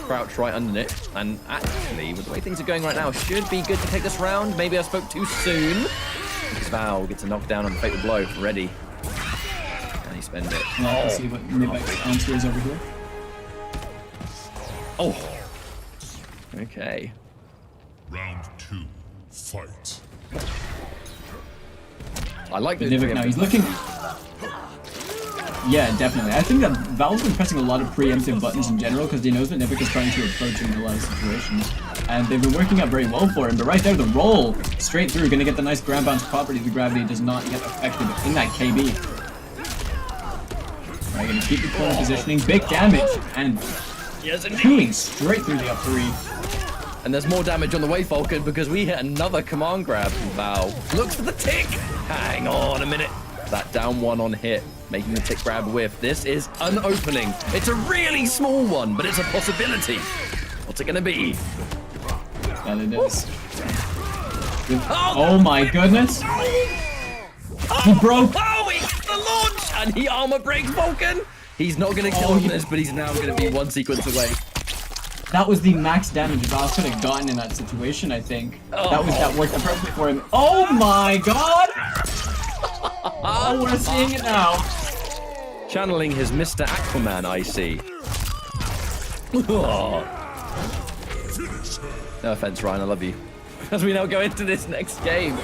Crouch right under it, and actually, with the way things are going right now, should be good to take this round. Maybe I spoke too soon. Val gets a knockdown on the fatal blow, ready. And he's spend it. Let's see what Nivek's answer is over here. Oh. Okay. Round 2. Fight. I like the Nivek now, he's looking... Yeah, definitely. I think that Valve's been pressing a lot of preemptive buttons in general because he knows that Nivek is trying to approach him in a lot of situations. And they've been working out very well for him, but right there, the roll straight through, gonna get the nice ground bounce property. The gravity does not get affected in that KB. Right, gonna keep the corner positioning, big damage, and chewing straight through the up 3. And there's more damage on the way, Falcon, because we hit another command grab from Val. Looks for the tick. Hang on a minute. That down 1 on hit, making the tick grab whiff. This is an opening. It's a really small one, but it's a possibility. What's it gonna be? And it is. Oh my goodness! He broke! Oh, he hit the launch! And he armor breaks Falcon! He's not gonna kill him this, but he's now gonna be 1 sequence away. That was the max damage Val could have gotten in that situation, I think. That worked perfectly for him. Oh my god! Oh, we're seeing it now. Channeling his Mr. Aquaman, I see. Oh. No offense, Ryan, I love you. As we now go into this next game.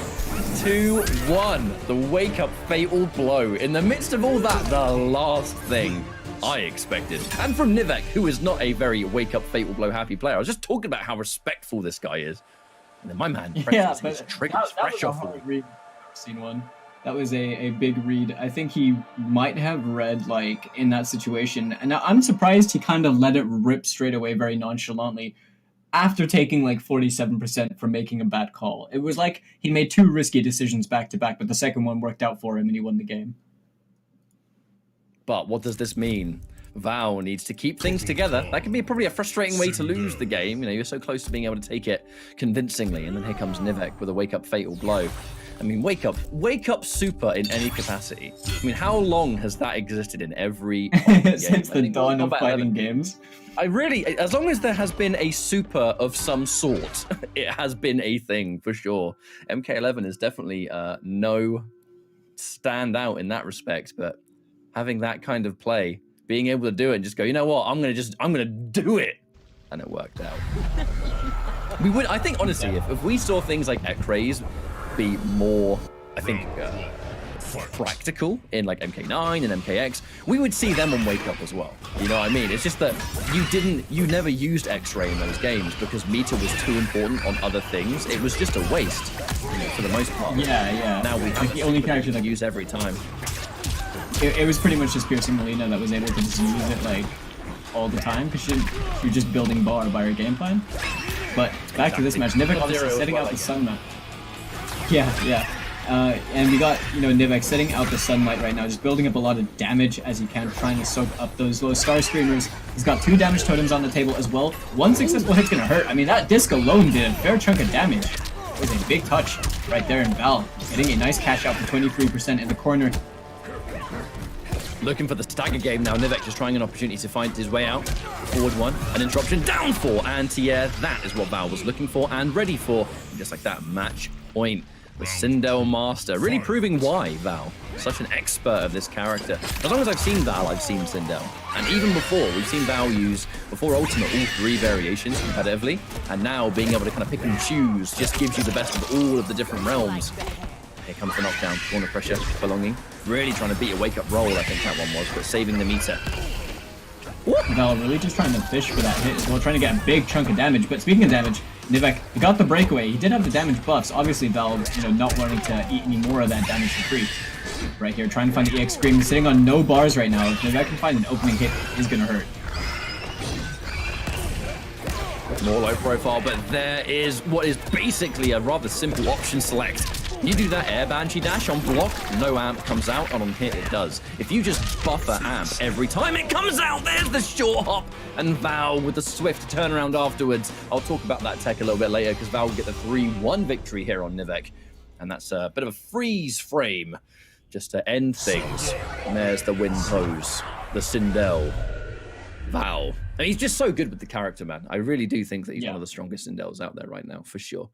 2-1. The wake-up fatal blow. In the midst of all that, the last thing I expected. And from Nivek, who is not a very wake-up fatal blow happy player. I was just talking about how respectful this guy is. And then my man presses his triggers fresh off the read. Seen one. That was a big read. I think he might have read, like, in that situation. And now I'm surprised he kind of let it rip straight away very nonchalantly after taking, like, 47% for making a bad call. It was like he made 2 risky decisions back-to-back, but the second one worked out for him and he won the game. But what does this mean? Val needs to keep things together. That can be probably a frustrating way to lose the game. You know, you're so close to being able to take it convincingly. And then here comes Nivek with a wake-up fatal blow. I mean, wake up super in any capacity. I mean, how long has that existed in every since the dawn of fighting games? As long as there has been a super of some sort, it has been a thing for sure. MK11 is definitely no standout in that respect, but having that kind of play, being able to do it and just go, you know what, I'm gonna do it, and it worked out. I think honestly, if we saw things like X-rays be more, I think, practical in like MK9 and MKX, we would see them on Wake Up as well. You know what I mean? It's just that you never used X-ray in those games because meter was too important on other things. It was just a waste, you know, for the most part. Yeah. Now we have the only character that use every time. It was pretty much just Piercing Melina that was able to just use it like all the time because she was just building bar by her game plan. But back to this match, Nivek obviously setting out the sun map. Yeah. And we got, Nivek setting out the sunlight right now, just building up a lot of damage as he can, trying to soak up those low star screamers. He's got 2 damage totems on the table as well. 1 successful hit's gonna hurt. I mean, that disc alone did a fair chunk of damage. It was a big touch right there in Val, getting a nice cash out for 23% in the corner. Looking for the stagger game now. Nivek just trying an opportunity to find his way out. Forward 1, an interruption, down 4, anti-air. That is what Val was looking for and ready for. And just like that, match point. The Sindel Master, really proving why Val, such an expert of this character. As long as I've seen Val, I've seen Sindel. And even before, we've seen Val use, before Ultimate, all 3 variations competitively. And now being able to kind of pick and choose just gives you the best of all of the different realms. Here comes the knockdown, corner pressure, belonging. Really trying to beat a wake-up roll, I think that one was, but saving the meter. Val really just trying to fish for that hit as well, trying to get a big chunk of damage. But speaking of damage, Nivek got the breakaway. He did have the damage buffs. Obviously, Val, not wanting to eat any more of that damage for free. Right here, trying to find the EX Scream. He's sitting on no bars right now. If Nivek can find an opening hit, it's going to hurt. More low profile, but there is what is basically a rather simple option select. You do that air banshee dash on block, no amp comes out, and on hit it does. If you just buffer amp every time it comes out, there's the short hop, and Val with the swift turnaround afterwards. I'll talk about that tech a little bit later because Val will get the 3-1 victory here on Nivek, and that's a bit of a freeze frame just to end things. And there's the win pose, the Sindel. Val. And he's just so good with the character, man. I really do think that he's one of the strongest Sindels out there right now, for sure.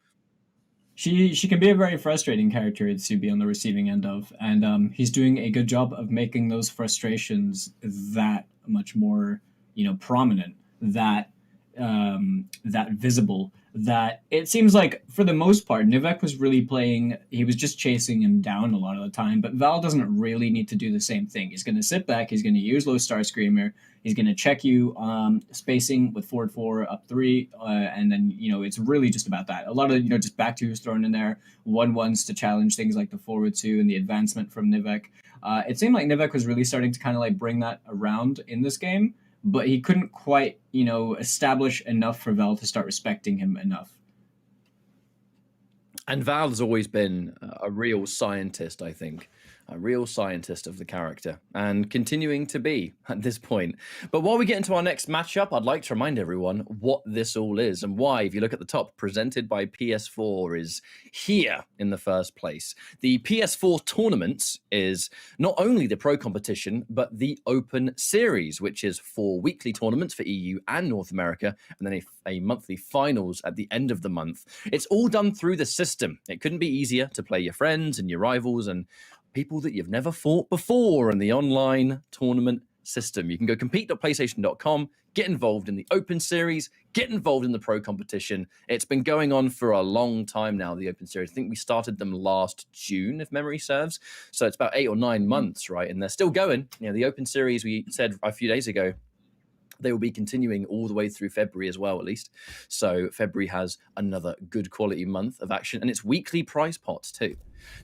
She can be a very frustrating character to be on the receiving end of, and he's doing a good job of making those frustrations that much more, prominent, that visible. That it seems like for the most part, Nivek was really playing. He was just chasing him down a lot of the time, but Val doesn't really need to do the same thing. He's going to sit back. He's going to use low star screamer. He's going to check you spacing with forward 4 up 3, and then it's really just about that. A lot of just back 2s thrown in there, 1-1s to challenge things like the forward 2 and the advancement from Nivek. It seemed like Nivek was really starting to kind of like bring that around in this game, but he couldn't quite establish enough for Val to start respecting him enough. And Val has always been a real scientist, I think. A real scientist of the character, and continuing to be at this point. But while we get into our next matchup, I'd like to remind everyone what this all is and why, if you look at the top, presented by PS4 is here in the first place. The PS4 tournaments is not only the pro competition, but the open series, which is 4 weekly tournaments for EU and North America, and then a monthly finals at the end of the month. It's all done through the system. It couldn't be easier to play your friends and your rivals and people that you've never fought before in the online tournament system. You can go compete.playstation.com, get involved in the open series, get involved in the pro competition. It's been going on for a long time now, the open series. I think we started them last June, if memory serves. So it's about 8 or 9 months, right? And they're still going. The open series, we said a few days ago, they will be continuing all the way through February as well, at least. So February has another good quality month of action, and it's weekly prize pots too.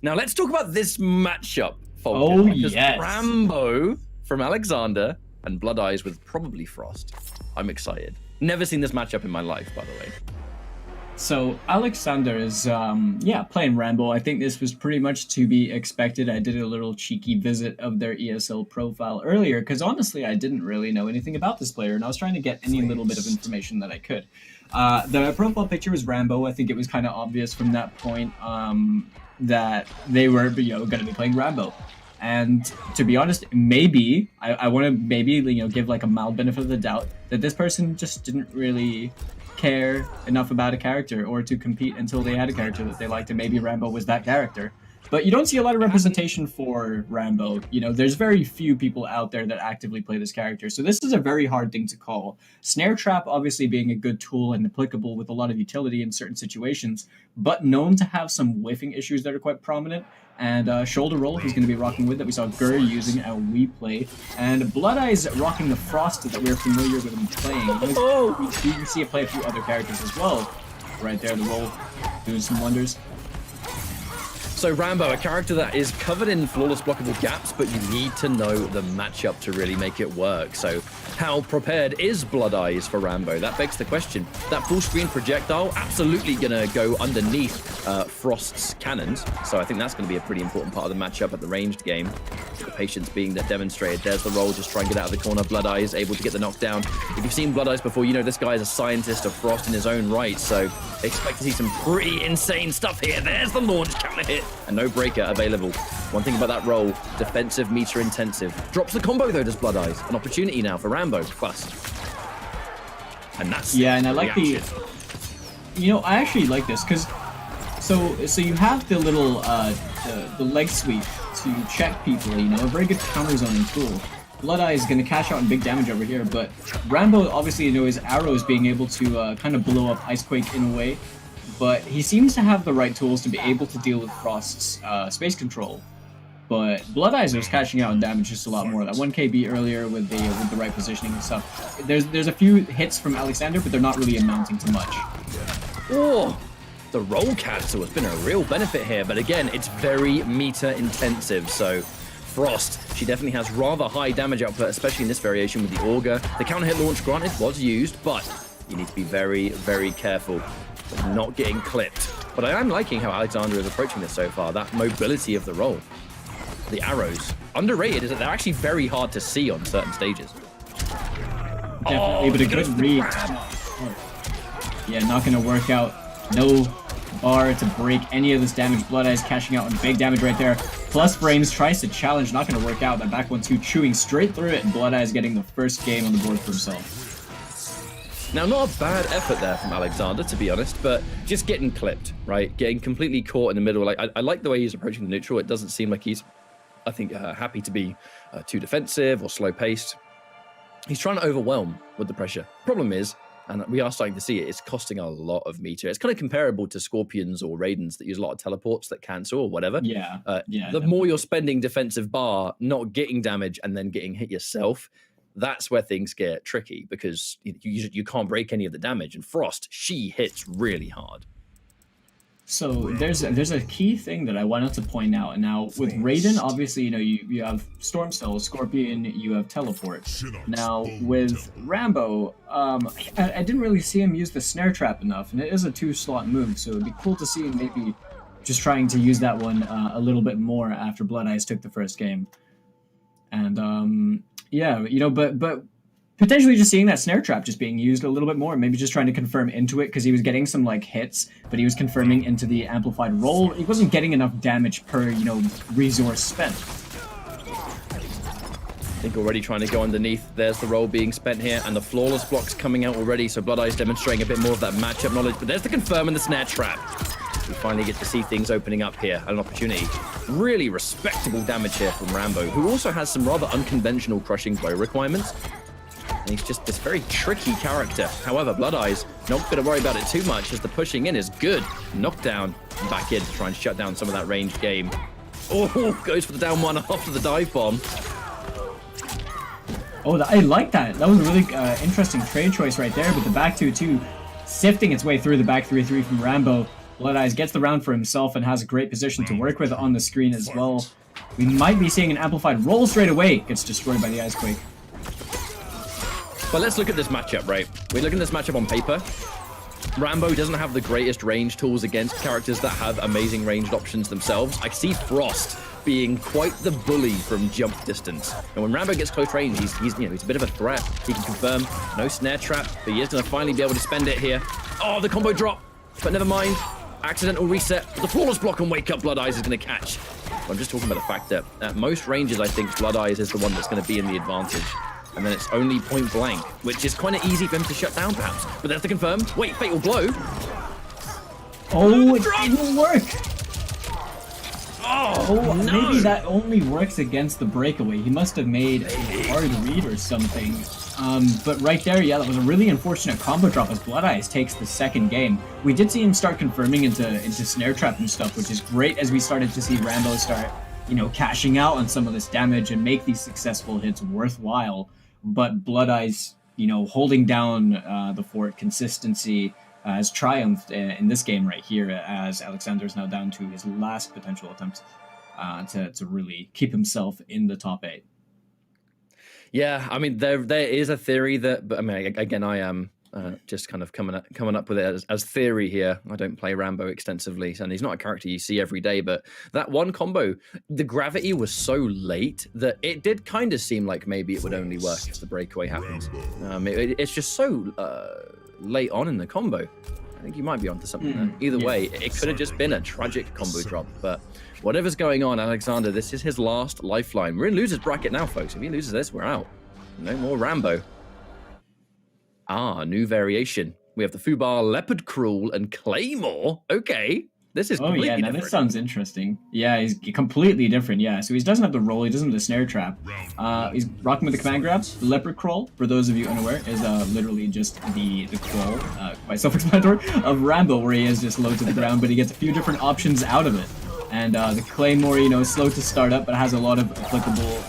Now let's talk about this matchup, Falcon. Yes. Rambo from Alexander and Blood Eyes with probably Frost. I'm excited. Never seen this matchup in my life, by the way. So Alexander is, playing Rambo. I think this was pretty much to be expected. I did a little cheeky visit of their ESL profile earlier because honestly, I didn't really know anything about this player, and I was trying to get any little bit of information that I could. The profile picture was Rambo. I think it was kind of obvious from that point that they were, going to be playing Rambo. And to be honest, maybe I want to give like a mild benefit of the doubt that this person just didn't really care enough about a character or to compete until they had a character that they liked, and maybe Rambo was that character. But you don't see a lot of representation for Rambo. There's very few people out there that actively play this character, so this is a very hard thing to call. Snare Trap obviously being a good tool and applicable with a lot of utility in certain situations, but known to have some whiffing issues that are quite prominent. And Shoulder Roll, he's going to be rocking with that we saw Gur using at WePlay. And Blood Eyes rocking the Frost that we're familiar with him playing. We do see it play a few other characters as well. Right there, the roll doing some wonders. So Rambo, a character that is covered in flawless blockable gaps, but you need to know the matchup to really make it work. So how prepared is Blood Eyes for Rambo? That begs the question. That full screen projectile absolutely going to go underneath Frost's cannons. So I think that's going to be a pretty important part of the matchup at the ranged game. The patience being demonstrated. There's the roll, just try and get out of the corner. Blood Eyes able to get the knockdown. If you've seen Blood Eyes before, you know this guy is a scientist of Frost in his own right. So expect to see some pretty insane stuff here. There's the launch counter hit. And no breaker available. One thing about that roll, defensive meter intensive. Drops the combo though, does Blood Eyes. An opportunity now for Rambo plus. And that's and I like the I actually like this because so you have the little the leg sweep to check people, a very good counter zoning tool. Blood Eye is going to cash out in big damage over here, but Rambo obviously his arrows being able to kind of blow up Ice Quake in a way. But he seems to have the right tools to be able to deal with Frost's space control. But Blood Eyes was cashing out in damage just a lot more. That 1KB earlier with the right positioning and stuff. There's a few hits from Alexander, but they're not really amounting to much. Oh, the roll cancel has been a real benefit here. But again, it's very meter intensive. So Frost, she definitely has rather high damage output, especially in this variation with the Augur. The counter hit launch, granted, was used, but you need to be very, very careful. Not getting clipped. But I am liking how Alexander is approaching this so far. That mobility of the roll. The arrows. Underrated is that they're actually very hard to see on certain stages. Definitely, but a good read. Yeah, not going to work out. No bar to break any of this damage. Blood Eyes cashing out on big damage right there. Plus frames, tries to challenge, not going to work out. That back 1-2 chewing straight through it, and Blood Eyes getting the first game on the board for himself. Now, not a bad effort there from Alexander, to be honest, but just getting clipped, right? Getting completely caught in the middle. Like, I like the way he's approaching the neutral. It doesn't seem like he's, I think, happy to be too defensive or slow-paced. He's trying to overwhelm with the pressure. Problem is, and we are starting to see it, it's costing a lot of meter. It's kind of comparable to Scorpions or Raidens that use a lot of teleports that cancel or whatever. Yeah. The Definitely. more you're spending defensive bar, not getting damage and then getting hit yourself, that's where things get tricky because you can't break any of the damage. And Frost, she hits really hard. So there's a key thing that I wanted to point out. Now with Raiden, obviously, you have Storm Cell, Scorpion, you have Teleport. Now with Rambo, I didn't really see him use the Snare Trap enough, and it is a 2-slot move, so it'd be cool to see him maybe just trying to use that one a little bit more after Blood Eyes took the first game. And yeah, but potentially just seeing that Snare Trap just being used a little bit more, maybe just trying to confirm into it, because he was getting some like hits, but he was confirming into the amplified roll. He wasn't getting enough damage per, resource spent. I think already trying to go underneath. There's the roll being spent here, and the flawless blocks coming out already, so Blood Eyes demonstrating a bit more of that matchup knowledge, but there's the confirm and the Snare Trap. We finally get to see things opening up here, an opportunity. Really respectable damage here from Rambo, who also has some rather unconventional crushing blow requirements. And he's just this very tricky character. However, Blood Eyes not going to worry about it too much as the pushing in is good. Knockdown back in to try and shut down some of that ranged game. Oh, goes for the down one after the dive bomb. Oh, I like that. That was a really interesting trade choice right there, but the back 2-2 sifting its way through the back 3-3 from Rambo. Blood Eyes gets the round for himself and has a great position to work with on the screen as well. We might be seeing an amplified roll straight away. Gets destroyed by the Ice Quake. But let's look at this matchup, right? We look at this matchup on paper. Rambo doesn't have the greatest range tools against characters that have amazing ranged options themselves. I see Frost being quite the bully from jump distance. And when Rambo gets close range, he's a bit of a threat. He can confirm no Snare Trap, but he is going to finally be able to spend it here. Oh, the combo drop, but never mind. Accidental reset. The flawless block and wake up Blood Eyes is going to catch. I'm just talking about the fact that at most ranges, I think Blood Eyes is the one that's going to be in the advantage. And then it's only point blank, which is kind of easy for him to shut down, perhaps. But that's to confirm. Wait, fatal blow. Oh, it didn't work. Oh, no. Maybe that only works against the breakaway. He must have made a hard read or something. But right there, yeah, that was a really unfortunate combo drop as Blood Eyes takes the second game. We did see him start confirming into Snare Trap and stuff, which is great as we started to see Rambo start, cashing out on some of this damage and make these successful hits worthwhile. But Blood Eyes, holding down the fort consistency has triumphed in this game right here, as Alexander is now down to his last potential attempt to really keep himself in the top 8. Yeah, I mean, there is a theory that, but I mean, again, I am just kind of coming up with it as theory here. I don't play Rambo extensively, and he's not a character you see every day, but that one combo, the gravity was so late that it did kind of seem like maybe it would only work if the breakaway happened. It's just so late on in the combo. I think you might be onto something there. Either way, it could have just been a tragic combo drop, but whatever's going on, Alexander, this is his last lifeline. We're in loser's bracket now, folks. If he loses this, we're out. No more Rambo. New variation. We have the Fubar, Leopard Cruel, and Claymore. Okay. This is completely different. This sounds interesting. Yeah, he's completely different, yeah. So he doesn't have the roll, he doesn't have the Snare Trap. He's rocking with the command grab. The Leopard Crawl, for those of you unaware, is literally just the crawl, quite self-explanatory, of Rambo, where he is just low to the ground, but he gets a few different options out of it. And the Claymore, slow to start up, but has a lot of applicable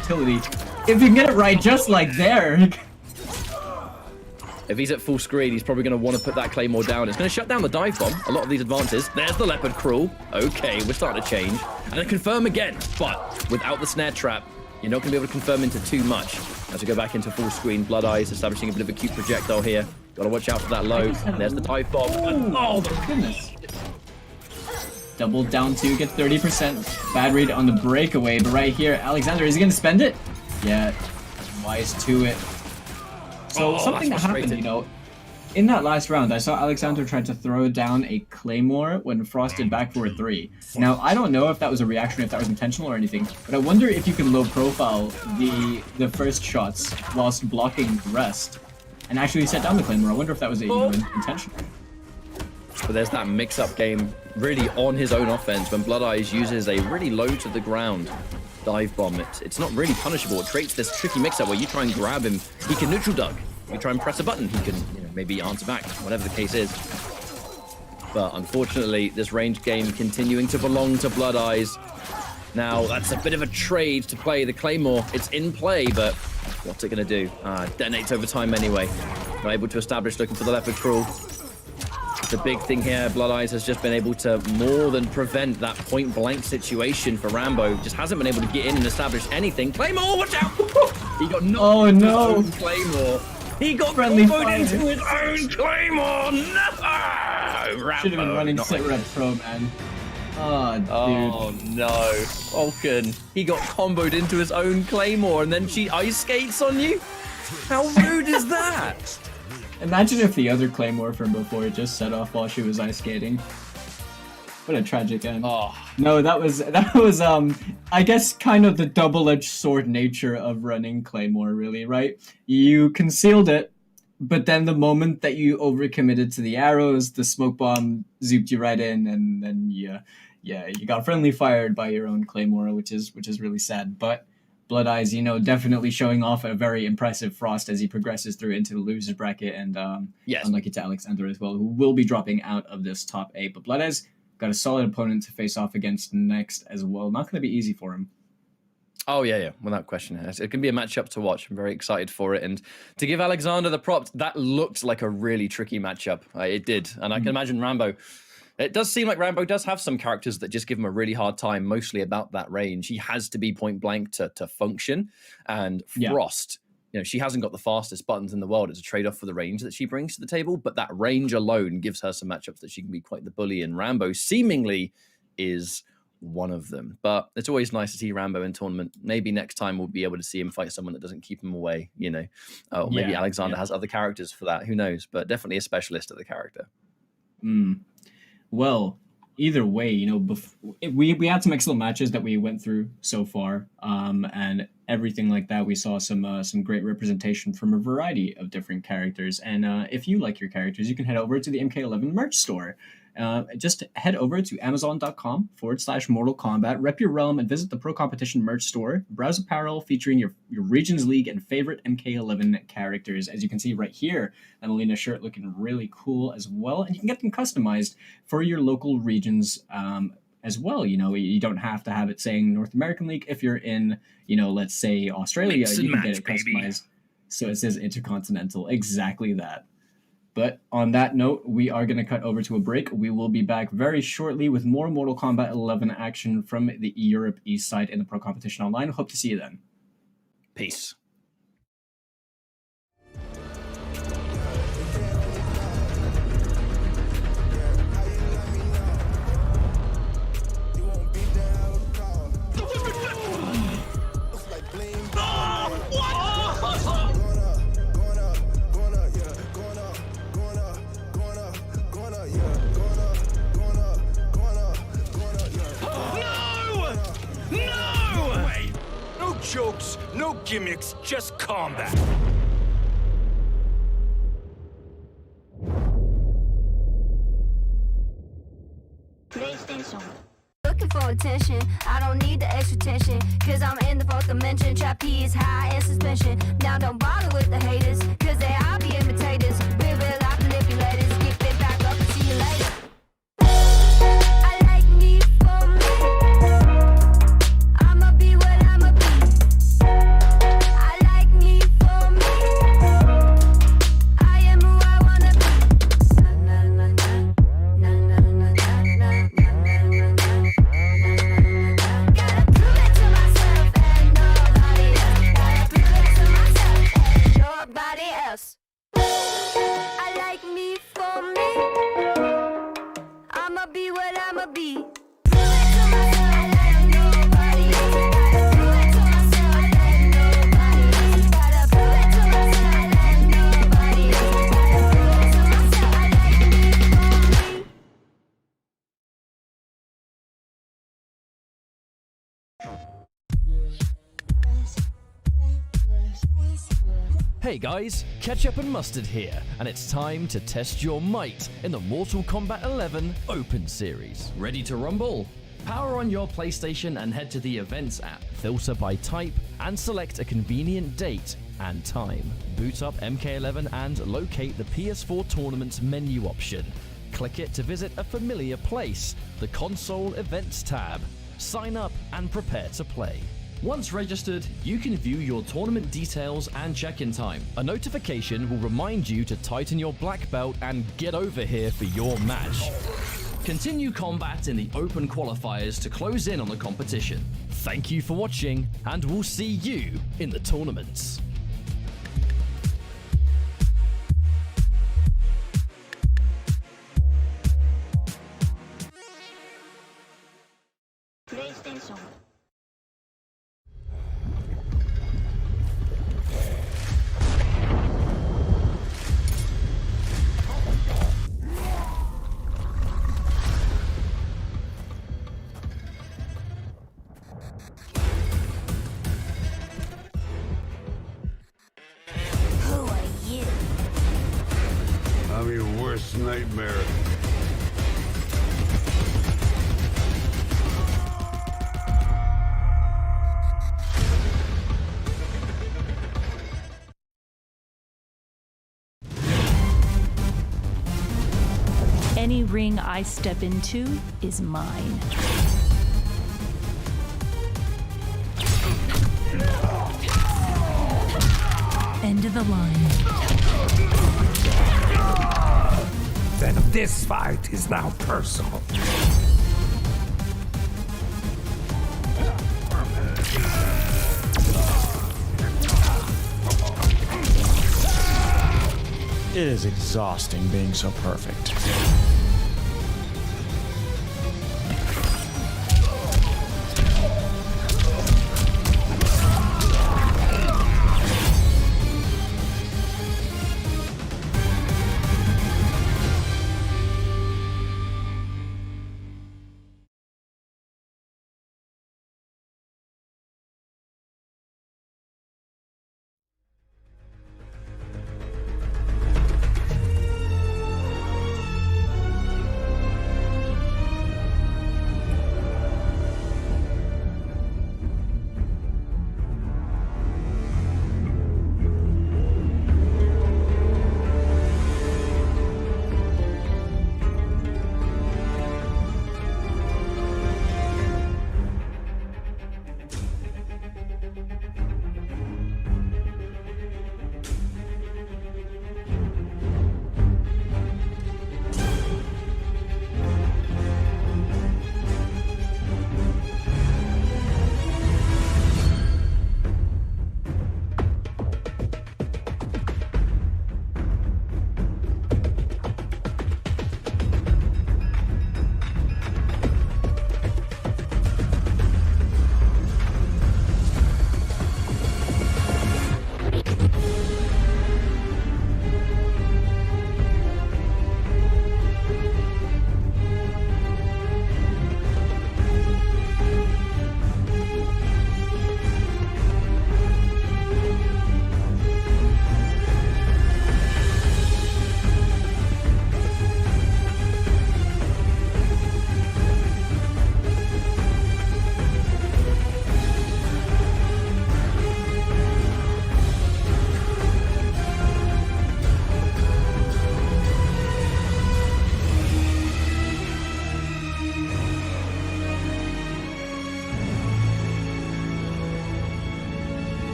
utility. If you can get it right just like there... If he's at full screen, he's probably going to want to put that Claymore down. It's going to shut down the dive bomb. A lot of these advances. There's the Leopard Crawl. Okay, we're starting to change. And then confirm again. But without the Snare Trap, you're not going to be able to confirm into too much. As we go back into full screen, Blood Eyes establishing a bit of a cute projectile here. Got to watch out for that low. There's the dive bomb. Oh, my goodness. Double down 2, gets 30%. Bad read on the breakaway. But right here, Alexander, is he going to spend it? Yeah, wise to it. So something that happened, in that last round, I saw Alexander try to throw down a Claymore when Frost did back forward 3. Now, I don't know if that was a reaction, if that was intentional or anything, but I wonder if you can low profile the first shots whilst blocking the rest. and actually set down the Claymore. I wonder if that was intentional. But there's that mix-up game really on his own offense when Blood Eyes uses a really low to the ground dive bomb. It's not really punishable. It creates this tricky mix-up where you try and grab him, he can neutral duck. You try and press a button, he can maybe answer back, whatever the case is. But unfortunately, this range game continuing to belong to Blood Eyes. Now, that's a bit of a trade to play the Claymore. It's in play, but what's it going to do? Detonates over time anyway. Not able to establish, looking for the leopard crawl. The big thing here, Blood Eyes has just been able to more than prevent that point-blank situation for Rambo. Just hasn't been able to get in and establish anything. Claymore, watch out! He got knocked into his own Claymore. He got comboed into his own Claymore! No! Rambo, should have been running sit rep pro, man. Oh, dude. Oh, no. Falcon. He got comboed into his own Claymore, and then she ice skates on you? How rude is that? Imagine if the other Claymore from before just set off while she was ice skating. What a tragic end. Oh. No, that was I guess kind of the double-edged sword nature of running Claymore, really, right? You concealed it, but then the moment that you overcommitted to the arrows, the smoke bomb zooped you right in, and then you got friendly fired by your own Claymore, which is really sad. But Blood Eyes, definitely showing off a very impressive Frost as he progresses through into the losers bracket, and unlucky to Alexander as well, who will be dropping out of this top 8. But Blood Eyes got a solid opponent to face off against next as well. Not going to be easy for him. Oh, yeah, without question. It can be a matchup to watch. I'm very excited for it. And to give Alexander the props, that looked like a really tricky matchup. It did. And I can imagine Rambo. It does seem like Rambo does have some characters that just give him a really hard time, mostly about that range. He has to be point blank to function. And Frost, she hasn't got the fastest buttons in the world. It's a trade-off for the range that she brings to the table. But that range alone gives her some matchups that she can be quite the bully. And Rambo seemingly is one of them. But it's always nice to see Rambo in tournament. Maybe next time we'll be able to see him fight someone that doesn't keep him away, Or maybe Alexander has other characters for that. Who knows? But definitely a specialist at the character. Well, either way, we had some excellent matches that we went through so far, and everything like that. We saw some great representation from a variety of different characters. And if you like your characters, you can head over to the MK11 merch store. Just head over to amazon.com/Mortal Kombat, rep your realm, and visit the Pro Competition merch store. Browse apparel featuring your region's league and favorite MK11 characters. As you can see right here, the Melina shirt looking really cool as well. And you can get them customized for your local regions as well. You don't have to have it saying North American League. If you're in, let's say Australia, you can get it customized. So it says Intercontinental. Exactly that. But on that note, we are going to cut over to a break. We will be back very shortly with more Mortal Kombat 11 action from the Europe East side in the Pro Competition Online. Hope to see you then. Peace. Jokes, no gimmicks, just combat. PlayStation. Looking for attention, I don't need the extra tension, cause I'm in the fourth dimension. Trap P is high in suspension. Now don't bother with the haters, cause they all be imitators. We're real life manipulators. Get it back up and see you later. I like me for me. I'ma be what I'ma be. I like me for me. I am who I wanna be. Na na na na na na na na na na. Gotta prove it to myself and nobody else. Gotta prove it to myself and nobody else. I like me for me. I'ma be what I'ma be. Prove it to myself and nobody else. Gotta prove it to myself and nobody else. Gotta prove it to myself and nobody else. Gotta prove it to myself. I like me for me. Hey guys, Ketchup and Mustard here, and it's time to test your might in the Mortal Kombat 11 Open Series. Ready to rumble? Power on your PlayStation and head to the Events app. Filter by type and select a convenient date and time. Boot up MK11 and locate the PS4 Tournaments menu option. Click it to visit a familiar place, the Console Events tab. Sign up and prepare to play. Once registered, you can view your tournament details and check-in time. A notification will remind you to tighten your black belt and get over here for your match. Continue combat in the open qualifiers to close in on the competition. Thank you for watching, and we'll see you in the tournaments. PlayStation. Who are you? I'm your worst nightmare. Any ring I step into is mine. End of the line. Then this fight is now personal. It is exhausting being so perfect.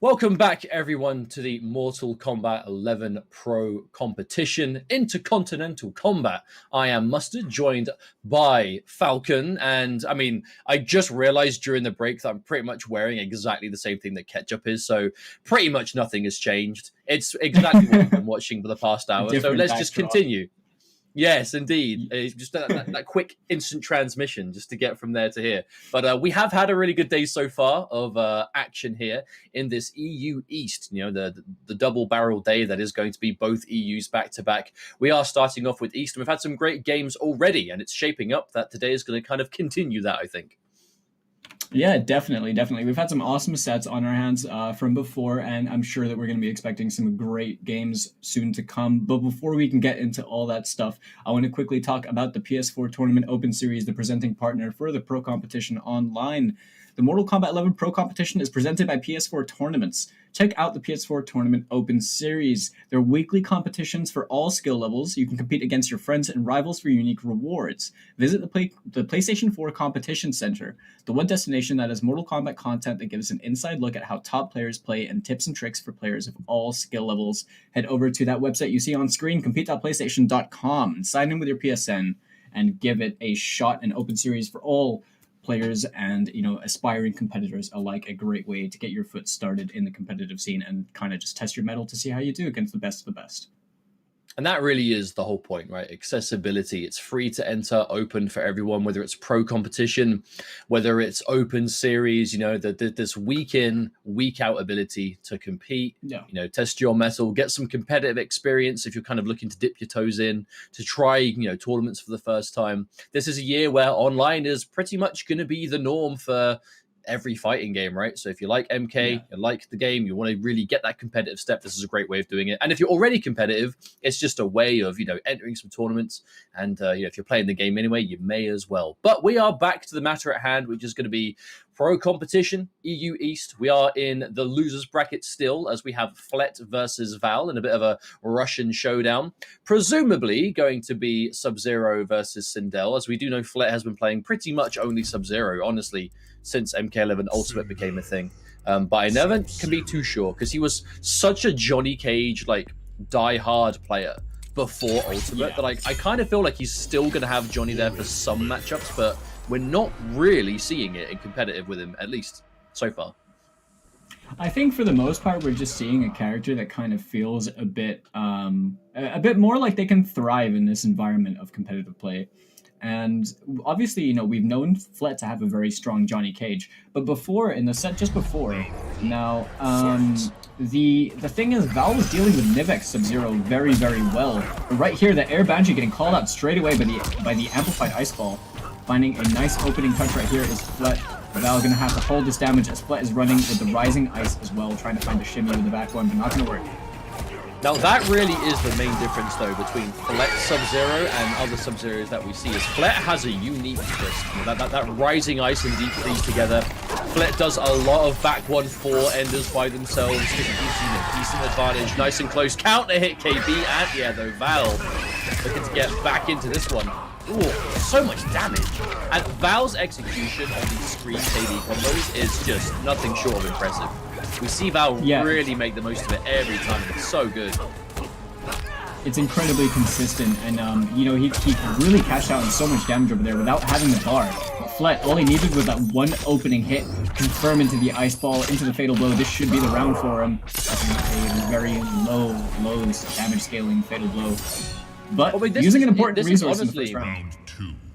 Welcome back, everyone, to the Mortal Kombat 11 Pro Competition Intercontinental Combat. I am Mustard, joined by Falcon, and I mean, I just realized during the break that I'm pretty much wearing exactly the same thing that Ketchup is, so pretty much nothing has changed. It's exactly what we've been watching for the past hour, so let's just continue. Yes, indeed. It's just that quick instant transmission just to get from there to here. But we have had a really good day so far of action here in this EU East, you know, the double barrel day that is going to be both EUs back to back. We are starting off with East, and we've had some great games already, and it's shaping up that today is going to kind of continue that, I think. Yeah, definitely. We've had some awesome sets on our hands from before, and I'm sure that we're going to be expecting some great games soon to come. But before we can get into all that stuff, I want to quickly talk about the PS4 Tournament Open Series, the presenting partner for the Pro Competition Online. The Mortal Kombat 11 Pro Competition is presented by PS4 Tournaments. Check out the PS4 Tournament Open Series. They're weekly competitions for all skill levels. You can compete against your friends and rivals for unique rewards. Visit the PlayStation 4 Competition Center, the one destination that has Mortal Kombat content that gives an inside look at how top players play and tips and tricks for players of all skill levels. Head over to that website you see on screen, compete.playstation.com, and sign in with your PSN and give it a shot. An open series for all players and, you know, aspiring competitors alike, a great way to get your foot started in the competitive scene and kind of just test your mettle to see how you do against the best of the best. And that really is the whole point, right? Accessibility. It's free to enter, open for everyone, whether it's pro competition, whether it's open series, you know, this week in, week out ability to compete, you know, test your mettle, get some competitive experience if you're kind of looking to dip your toes in, to try, you know, tournaments for the first time. This is a year where online is pretty much going to be the norm for every fighting game, right? So if you like MK, you like the game, you want to really get that competitive step, this is a great way of doing it. And if you're already competitive, it's just a way of, you know, entering some tournaments. And you know, if you're playing the game anyway, you may as well. But we are back to the matter at hand, which is going to be Pro Competition, EU East. We are in the losers bracket still, as we have Flet versus Val in a bit of a Russian showdown. Presumably going to be Sub-Zero versus Sindel, as we do know Flet has been playing pretty much only Sub-Zero, honestly, since MK11 Ultimate became a thing. But I never can be too sure, because he was such a Johnny Cage, like, die-hard player before Ultimate that I kind of feel like he's still going to have Johnny there for some matchups, but we're not really seeing it in competitive with him, at least so far. I think for the most part, we're just seeing a character that kind of feels a bit more like they can thrive in this environment of competitive play. And obviously, you know, we've known Flet to have a very strong Johnny Cage, but before, in the set just before, now, the thing is, Val was dealing with Nivex Sub-Zero very, very well. But right here, the Air Banshee getting called out straight away by the Amplified Ice Ball. Finding a nice opening touch right here is Flet. Val gonna have to hold this damage as Flet is running with the Rising Ice as well, trying to find the shimmy with the back one, but not gonna work. Now that really is the main difference though between Flet Sub-Zero and other Sub-Zeros that we see, is Flet has a unique twist. You know, that Rising Ice and Deep Freeze together. Flet does a lot of back 1-4 enders by themselves, gives you a decent advantage, nice and close, counter hit KB, and yeah though, Val looking to get back into this one. Ooh, so much damage. And Val's execution on these screen KB combos is just nothing short of impressive. We see Val really make the most of it every time, and it's so good. It's incredibly consistent, and you know, he really cashed out on so much damage over there without having the bar. But Flet, all he needed was that one opening hit, confirm into the Ice Ball, into the Fatal Blow. This should be the round for him. A very low damage scaling Fatal Blow. But using an important resource in the first round.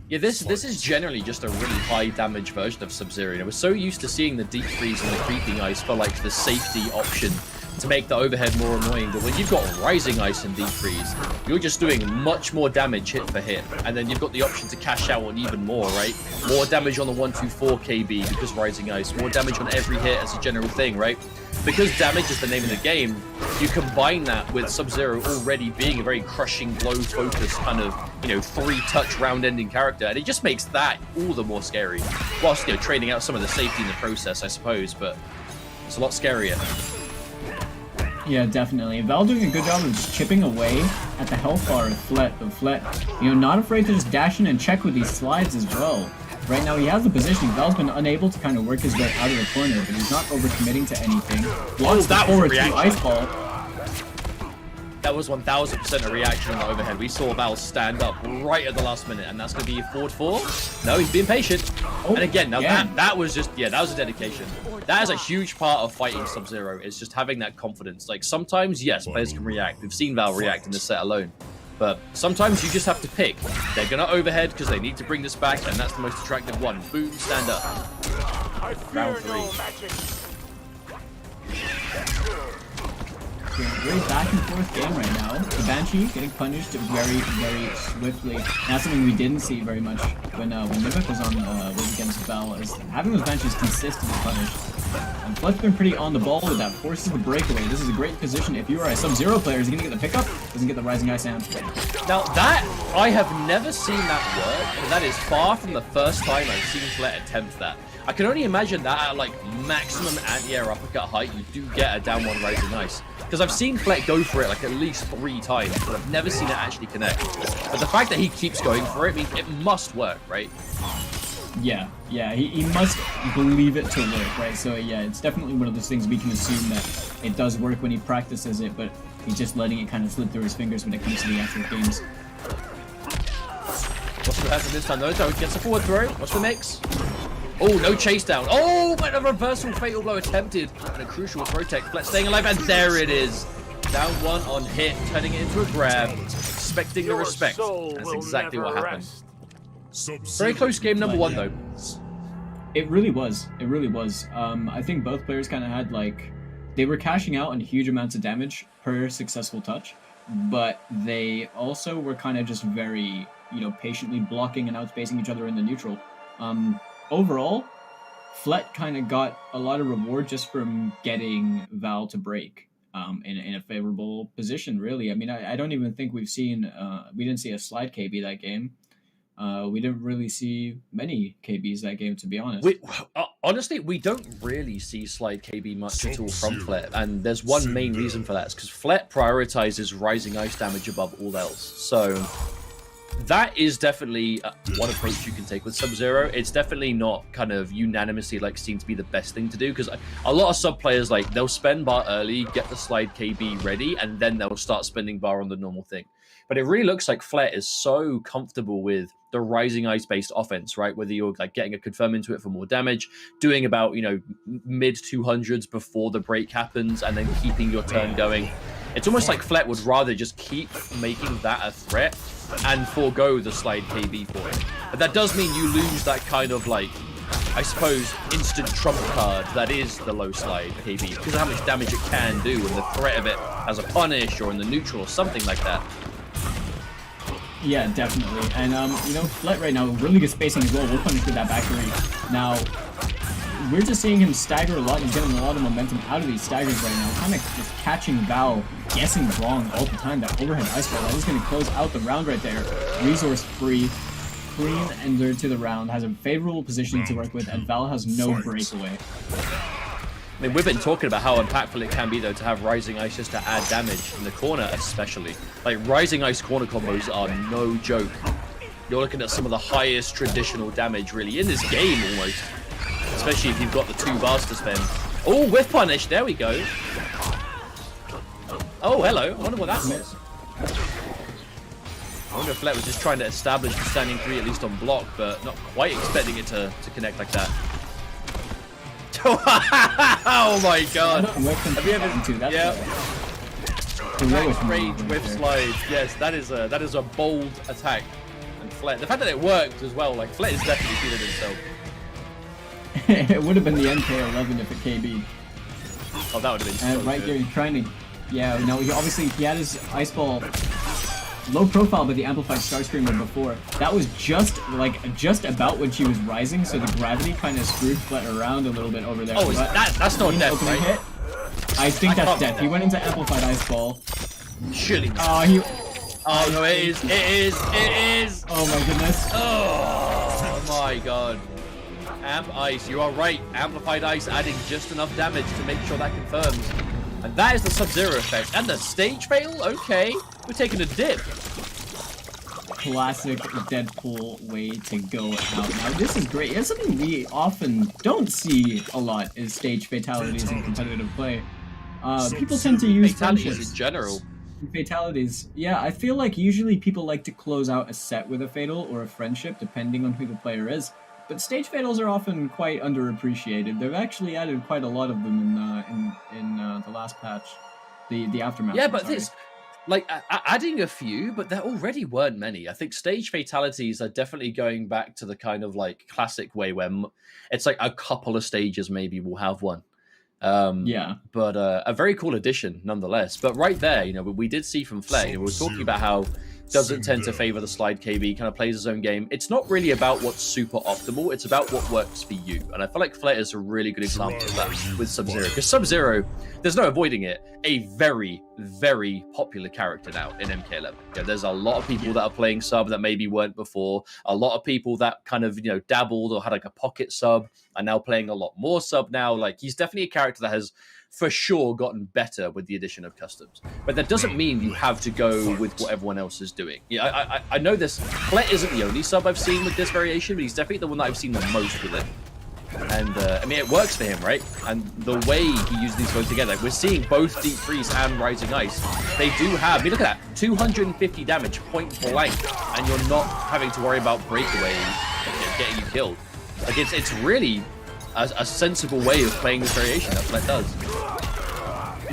Yeah, this is generally just a really high damage version of Sub-Zero. You know, we're so used to seeing the Deep Freeze and the Creeping Ice for like the safety option to make the overhead more annoying, but when you've got Rising Ice and Deep Freeze, you're just doing much more damage hit for hit, and then you've got the option to cash out on even more, right? More damage on the 1-2-4 KB because Rising Ice, more damage on every hit as a general thing, right? Because damage is the name of the game, you combine that with Sub-Zero already being a very crushing blow-focused kind of, you know, 3-touch round-ending character, and it just makes that all the more scary. Whilst, you know, trading out some of the safety in the process, I suppose, but it's a lot scarier. Yeah, definitely. Val doing a good job of just chipping away at the health bar of Flet. But Flet, you know, not afraid to just dash in and check with these slides as well. Right now he has the positioning. Val's been unable to kind of work his way out of the corner, but he's not overcommitting to anything. Blocks the forward to Ice Ball. That was 1000% a reaction on the overhead. We saw Val stand up right at the last minute, and that's going to be a forward 4. No, he's being patient. And again, now that was just, that was a dedication. That is a huge part of fighting Sub-Zero, is just having that confidence. Like, sometimes, yes, players can react. We've seen Val react in this set alone. But sometimes you just have to pick. They're going to overhead because they need to bring this back, and that's the most attractive one. Boom, stand up. Round 3. Very back and forth game right now. The Banshee getting punished very, very swiftly. That's something we didn't see very much when Mimic was on was against Val, is having those Banshees consistently punished. And Flet's been pretty on the ball with that, forces the breakaway. This is a great position. If you are a Sub-Zero player, is he gonna get the pickup? Doesn't get the Rising Ice Hand. Now that, I have never seen that work, and that is far from the first time I've seen Flet attempt that. I can only imagine that at like maximum anti-air uppercut height, you do get a down 1 Rising Ice. Because I've seen Flet go for it like at least 3 times, but I've never seen it actually connect. But the fact that he keeps going for it means it must work, right? Yeah, he must believe it to work, right? So yeah, it's definitely one of those things we can assume that it does work when he practices it, but he's just letting it kind of slip through his fingers when it comes to the actual games. What's the happen this time though? So he gets a forward throw. What's the mix? Oh, no chase down. Oh, but a reversal fatal blow attempted. And a crucial protect. Flet staying alive, and there it is. Down 1 on hit, turning it into a grab. Expecting the respect. That's exactly what happened. Very close game number 1 though. It really was. It really was. I think both players kind of had like, they were cashing out on huge amounts of damage per successful touch, but they also were kind of just very, patiently blocking and outspacing each other in the neutral. Overall, Flet kind of got a lot of reward just from getting Val to break in a favorable position, really. I mean, I don't even think we didn't see a slide KB that game. We didn't really see many KBs that game, to be honest. Honestly, we don't really see slide KB much at all from Flet, and there's one main reason for that. It's because Flet prioritizes Rising Ice damage above all else. So that is definitely one approach you can take with Sub-Zero. It's definitely not kind of unanimously seen to be the best thing to do, because a lot of sub players, they'll spend bar early, get the slide KB ready, and then they'll start spending bar on the normal thing. But it really looks like Flet is so comfortable with the Rising Ice based offense, right? Whether you're getting a confirm into it for more damage, doing about mid 200s before the break happens, and then keeping your turn going. It's almost like Flet would rather just keep making that a threat and forego the slide KB for it. But that does mean you lose that kind of I suppose, instant trump card that is the low slide KB, because of how much damage it can do and the threat of it as a punish or in the neutral or something like that. Yeah, definitely. And, Flet right now, really good spacing as well. We'll punish with that back three. Now, we're just seeing him stagger a lot and getting a lot of momentum out of these staggers right now. Kind of just catching Val guessing wrong all the time. That overhead ice ball, that is going to close out the round right there. Resource free. Clean ender to the round. Has a favorable positioning to work with, and Val has no breakaway. I mean, we've been talking about how impactful it can be, though, to have Rising Ice just to add damage in the corner, especially. Rising Ice corner combos are no joke. You're looking at some of the highest traditional damage, really, in this game, almost. Especially if you've got the 2 bars to spend. Oh, whiff punish, there we go. Oh, hello, I wonder what that was. I wonder if Flet was just trying to establish the standing 3 at least on block, but not quite expecting it to connect like that. Oh my god! Have you ever? Yeah. Back range whiff slide. Yes, that is a bold attack. And Flet, the fact that it worked as well, Flet is definitely feeling himself. It would have been the MK11 if it KB'd. Oh, that would have been so right good. here, he's trying to. Yeah, no, he had his ice ball low profile by the amplified Star Screamer before. That was just about when she was rising, so the gravity kind of screwed Flet around a little bit over there. Oh, that's not death, right? Hit, I think that's death. He went into amplified ice ball. Surely. Oh no, it is. Oh my goodness. Oh my god. Amp ice, you are right. Amplified ice adding just enough damage to make sure that confirms. And that is the Sub-Zero effect. And the stage fail? Okay. We're taking a dip. classic Deadpool way to go out. Now this is great. It's something we often don't see a lot is stage fatalities in competitive play. People tend to use fatalities in general. Fatalities. Yeah, I feel like usually people like to close out a set with a fatal or a friendship, depending on who the player is. But stage fatals are often quite underappreciated. They've actually added quite a lot of them in the last patch, the aftermath. Yeah, but this, like, adding a few, but there already weren't many. I think stage fatalities are definitely going back to the kind of like classic way where it's like a couple of stages maybe will have one. Yeah, but a very cool addition nonetheless. But right there, you know, we did see from Flair, we were talking about how doesn't tend to favor the slide KB, kind of plays his own game. It's not really about what's super optimal, it's about what works for you. And I feel like Flair is a really good example of that with Sub-Zero. Because Sub-Zero, there's no avoiding it, a very, very popular character now in MK11. You know, there's a lot of people that are playing sub that maybe weren't before. A lot of people that kind of, you know, dabbled or had like a pocket sub are now playing a lot more sub now. Like, he's definitely a character that has for sure gotten better with the addition of customs. But that doesn't mean you have to go with what everyone else is doing. Yeah, I know this. Flet isn't the only sub I've seen with this variation, but he's definitely the one that I've seen the most with it. And, I mean, it works for him, right? And the way he uses these both together, we're seeing both Deep Freeze and Rising Ice. They do have, I mean, look at that, 250 damage, point blank, and you're not having to worry about breakaways getting you killed. Like, it's really a sensible way of playing this variation that Flet does.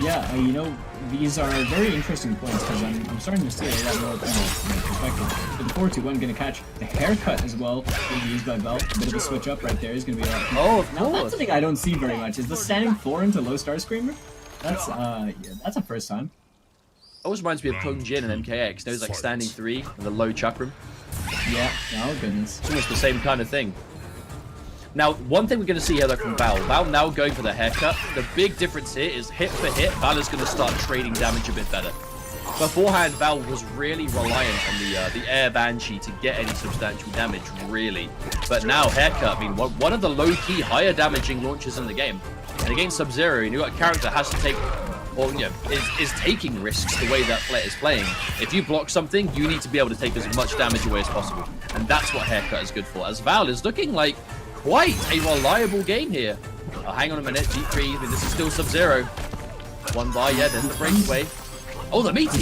Yeah, you know, these are very interesting points because I'm starting to see a lot more perspective. So the 4-2-1 going to catch the haircut as well, being used by Vel. A bit of a switch up right there is going to be a lot. Oh, of course. That's something I don't see very much. Is the standing 4 into low star screamer? That's yeah, that's a first time. Always reminds me of Kong Jin and MKX. Those like standing 3 and the low chakram. Yeah, oh goodness. It's almost the same kind of thing. Now, one thing we're going to see here though from Val. Val now going for the haircut. The big difference here is hit for hit, Val is going to start trading damage a bit better. Beforehand, Val was really reliant on the air Banshee to get any substantial damage, really. But now, haircut, I mean, one of the low-key, higher damaging launches in the game. And against Sub-Zero, you've got a character that has to take, or, you know, is taking risks the way that Flet is playing. If you block something, you need to be able to take as much damage away as possible. And that's what haircut is good for. As Val is looking like quite a reliable game here. Oh, hang on a minute, Deep Freeze, I mean, this is still Sub-Zero. One bar, yeah, then the breakaway. Oh, the meaty!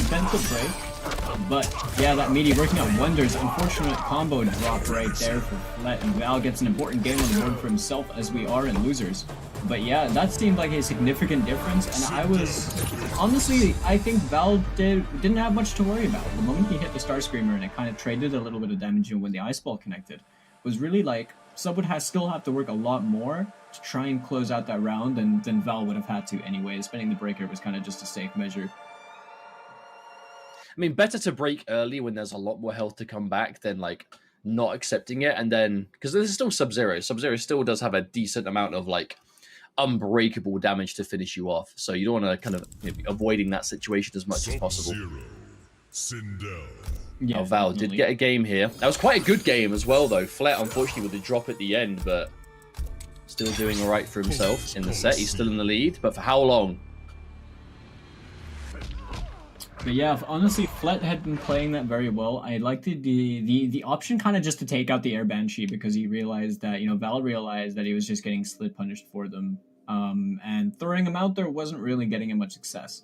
But yeah, that meaty working out wonders. Unfortunate combo drop right there for Flet, and Val gets an important game on the board for himself as we are in losers. But yeah, that seemed like a significant difference, and I was honestly, I think Val didn't have much to worry about. The moment he hit the Star Screamer and it kind of traded a little bit of damage when the Ice Ball connected, was really like Sub would still have to work a lot more to try and close out that round than Val would have had to anyway. Spending the breaker was kind of just a safe measure. I mean, better to break early when there's a lot more health to come back than, like, not accepting it. And then, because this is still Sub-Zero. Sub-Zero still does have a decent amount of, like, unbreakable damage to finish you off. So you don't want to kind of avoiding that situation as much as possible. Yeah, Val did get a game here. That was quite a good game as well, though. Flet, unfortunately, with the drop at the end, but still doing all right for himself in the set. He's still in the lead, but for how long? But yeah, honestly, Flet had been playing that very well. I liked the option kind of just to take out the Air Banshee because he realized that, you know, Val realized that he was just getting split punished for them. And throwing him out there wasn't really getting him much success.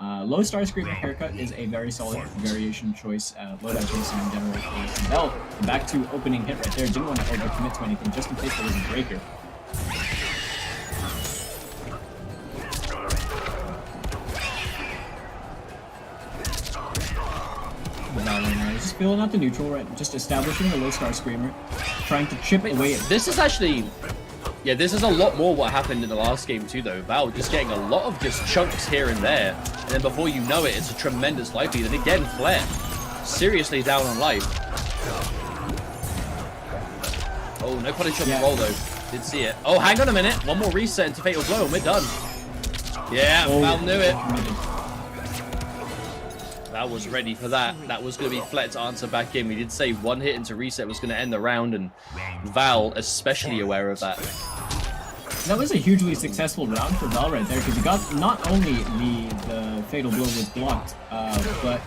Low Star Screamer haircut is a very solid variation choice. Low dive choice in general for Val. Back to opening hit right there. Didn't want to overcommit to anything just in case there was a breaker. Just filling out the neutral, right? Just establishing the low Star Screamer, trying to chip away at. This is actually, yeah, this is a lot more what happened in the last game too, though. Val just getting a lot of just chunks here and there, and then before you know it, it's a tremendous life lead. And again, Flair seriously down on life. Oh, no punish on the roll though. Did see it. Oh, hang on a minute. One more reset into Fatal Blow, and we're done. Yeah, Val knew it. Val was ready for that. That was going to be Flet's answer back in. We did say one hit into reset was going to end the round, and Val especially aware of that. That was a hugely successful round for Val right there, because he got not only the Fatal Blow was blocked, but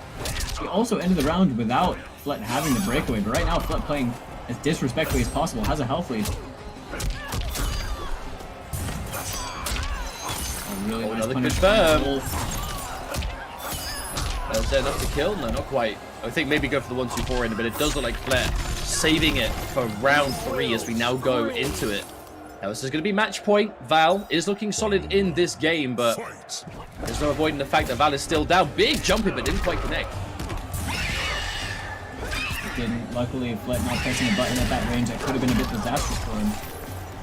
He also ended the round without Flet having the breakaway, but right now Flet playing as disrespectfully as possible, has a health lead. Really nice another punish. confirm. Is there enough to kill? No, not quite. I think maybe go for the 1-2-4 in, but it does look like Flair saving it for round 3 as we now go into it. Now this is going to be match point. Val is looking solid in this game, but there's no avoiding the fact that Val is still down. Big jumping, but didn't quite connect. Didn't. Luckily, Flet not pressing the button at that range. That could have been a bit disastrous for him.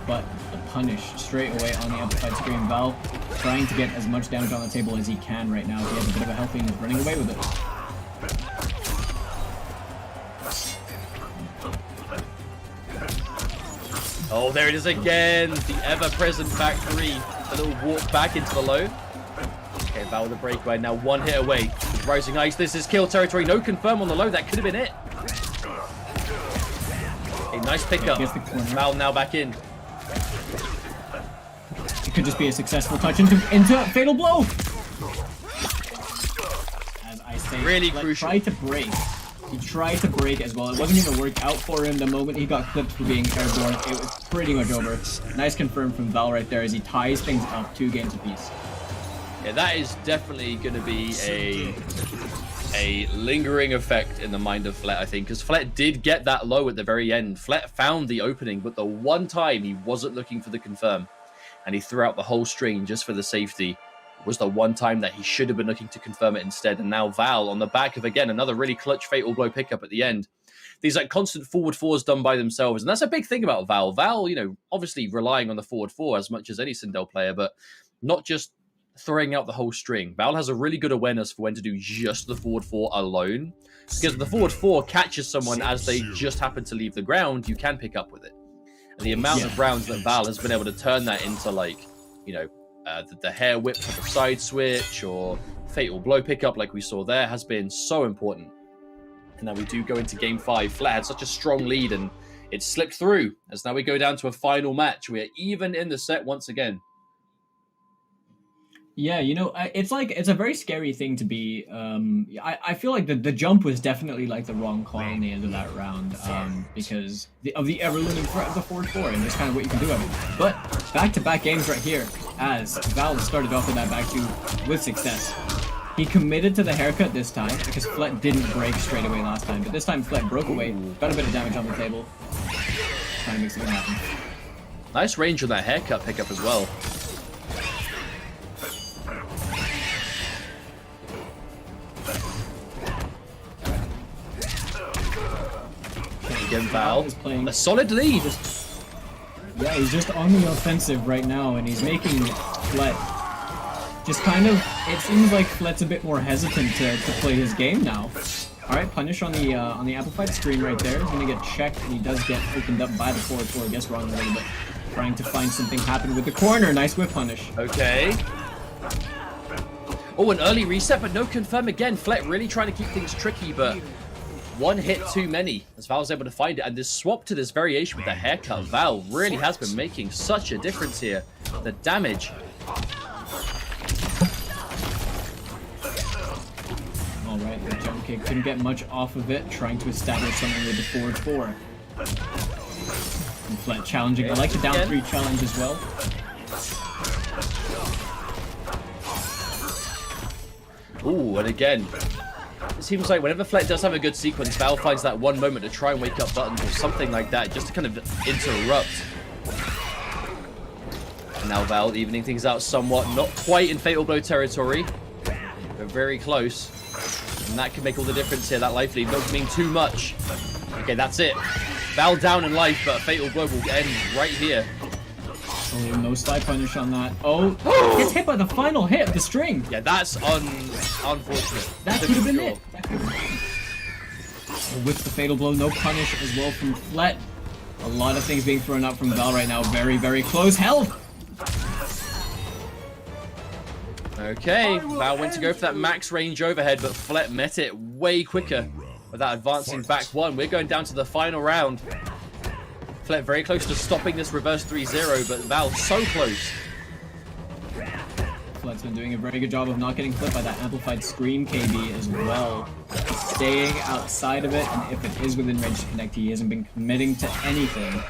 But the punish straight away on the amplified screen. Val trying to get as much damage on the table as he can right now. He has a bit of a health lead and is running away with it. Oh, there it is again. The ever-present back 3. A little walk back into the low. Okay, Val with the breakaway. Now 1 hit away. Rising Ice. This is kill territory. No confirm on the low. That could have been it. A nice pickup. Val now back in. It could just be a successful touch into Fatal Blow. As I say, really crucial. Tried to break. He tried to break as well. It wasn't going to work out for him the moment he got clipped for being airborne. It was pretty much over. Nice confirm from Val right there as he ties things up 2 games apiece. Yeah, that is definitely going to be a lingering effect in the mind of Flet, I think, because Flet did get that low at the very end. Flet found the opening, but the one time he wasn't looking for the confirm, and he threw out the whole string just for the safety, was the one time that he should have been looking to confirm it instead. And now Val on the back of, again, another really clutch Fatal Blow pickup at the end. These like constant forward 4s done by themselves, and that's a big thing about Val. Val, you know, obviously relying on the forward 4 as much as any Sindel player, but not just throwing out the whole string. Val has a really good awareness for when to do just the forward 4 alone, because if the forward 4 catches someone as they just happen to leave the ground, you can pick up with it. And the amount of rounds that Val has been able to turn that into, like, you know, the hair whip for the side switch or Fatal Blow pickup like we saw there has been so important. And now we do go into game 5. Flet had such a strong lead and it slipped through as now we go down to a final match. We are even in the set once again. Yeah, you know, it's a very scary thing to be. I feel like the jump was definitely like the wrong call in the end of that round because of the ever-looming threat of the forward 4 and just kind of what you can do of it. But back-to-back games right here as Val started off with that back 2 with success. He committed to the haircut this time because Flet didn't break straight away last time, but this time Flet broke away, got a bit of damage on the table, trying to make something happen. Nice range on that haircut pickup as well. Again, Val, a solid lead. Yeah, he's just on the offensive right now, and he's making Flet just kind of, it seems like Flet's a bit more hesitant to play his game now. Alright, punish on the amplified screen right there. He's gonna get checked, and he does get opened up by the forward 4, I guess wrong a little bit. Trying to find something happen with the corner. Nice whip punish. Okay. Oh, an early reset, but no confirm again. Flet really trying to keep things tricky, but one hit too many as Val's able to find it. And this swap to this variation with the haircut, Val really has been making such a difference here. The damage. Alright, the jump kick couldn't get much off of it, trying to establish something with the forward 4. And Flet challenging. I like the down 3 challenge as well. Ooh, and again, it seems like whenever Flet does have a good sequence, Val finds that one moment to try and wake up buttons or something like that, just to kind of interrupt. And now Val evening things out somewhat, not quite in Fatal Blow territory, but very close. And that can make all the difference here, that life lead don't mean too much. Okay, that's it. Val down in life, but Fatal Blow will end right here. Oh, no slide punish on that. Oh, gets hit by the final hit of the string. Yeah, that's unfortunate. That could have been it. With the Fatal Blow, no punish as well from Flet. A lot of things being thrown out from Val right now. Very, very close. Health! Okay, Val went to go for that max range overhead, but Flet met it way quicker without advancing back 1. We're going down to the final round. Flet very close to stopping this reverse 3-0, but Val so close. Flet's been doing a very good job of not getting clipped by that amplified Scream KB as well. Staying outside of it, and if it is within range to connect, he hasn't been committing to anything.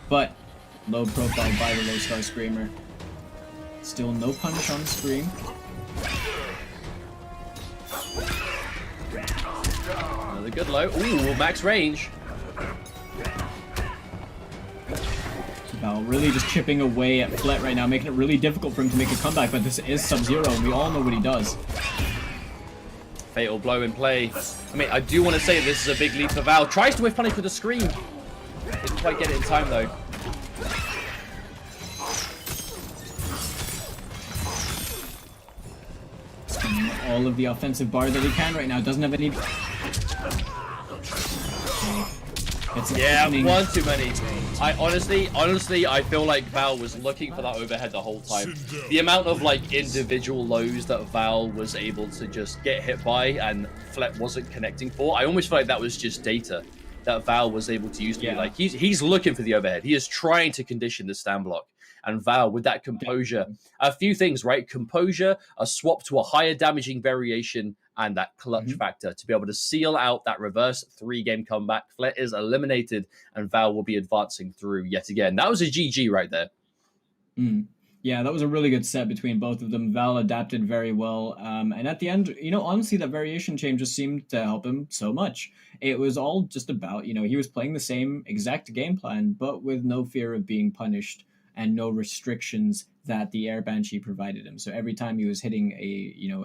But low profile by the low star Screamer. Still no punish on the Scream. Another good low. Ooh, max range. Val really just chipping away at Flet right now, making it really difficult for him to make a comeback, but this is Sub-Zero, and we all know what he does. Fatal blow in play. I mean, I do want to say this is a big leap for Val. Tries to whiff punish with a Scream. Didn't quite get it in time, though. Spending all of the offensive bar that he can right now. Doesn't have any... Yeah, one too many. I honestly, I feel like Val was looking for that overhead the whole time. The amount of like individual lows that Val was able to just get hit by and Flet wasn't connecting for, I almost feel like that was just data that Val was able to use to be like, he's looking for the overhead. He is trying to condition the stand block. And Val, with that composure, a few things, right? Composure, a swap to a higher damaging variation, and that clutch factor to be able to seal out that reverse 3-game comeback. Flet is eliminated, and Val will be advancing through yet again. That was a GG right there. Yeah, that was a really good set between both of them. Val adapted very well. And at the end, you know, honestly, that variation change just seemed to help him so much. It was all just about, you know, he was playing the same exact game plan, but with no fear of being punished and no restrictions that the Air Banshee provided him. So every time he was hitting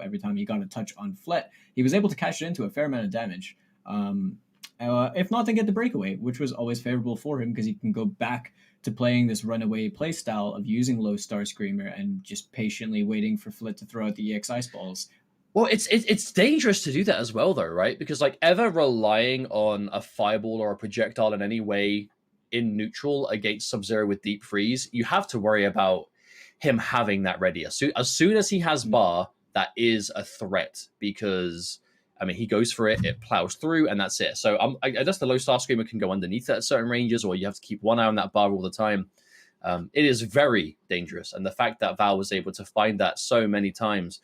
every time he got a touch on Flet, he was able to cash it into a fair amount of damage. If not, then get the breakaway, which was always favorable for him because he can go back to playing this runaway playstyle of using low star Screamer and just patiently waiting for Flet to throw out the EX ice balls. Well, it's dangerous to do that as well, though, right? Because like ever relying on a fireball or a projectile in any way in neutral against Sub-Zero with deep freeze, you have to worry about him having that ready. As soon as he has bar, that is a threat because, I mean, he goes for it, it plows through, and that's it. So I guess the low star Screamer can go underneath it at certain ranges, or you have to keep one eye on that bar all the time. It is very dangerous. And the fact that Val was able to find that so many times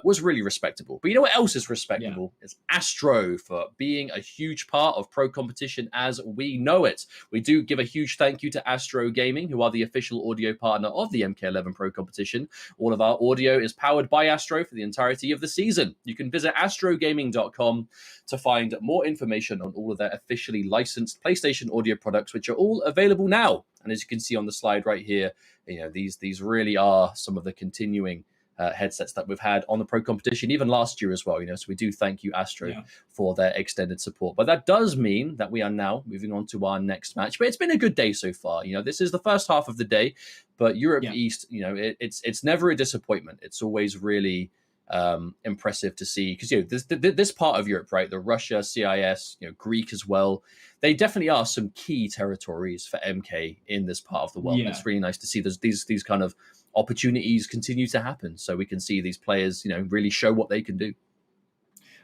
was really respectable. But you know what else is respectable? Yeah. It's Astro for being a huge part of Pro Competition as we know it. We do give a huge thank you to Astro Gaming, who are the official audio partner of the MK11 Pro Competition. All of our audio is powered by Astro for the entirety of the season. You can visit astrogaming.com to find more information on all of their officially licensed PlayStation audio products, which are all available now. And as you can see on the slide right here, you know, these really are some of the continuing headsets that we've had on the Pro Competition, even last year as well. You know, so we do thank you, Astro, for their extended support. But that does mean that we are now moving on to our next match. But it's been a good day so far. You know, this is the first half of the day, but Europe East, you know, it's never a disappointment. It's always really impressive to see because, you know, this part of Europe, right, the Russia, CIS, you know, Greek as well, they definitely are some key territories for MK in this part of the world. It's really nice to see these kind of opportunities continue to happen, so we can see these players, you know, really show what they can do.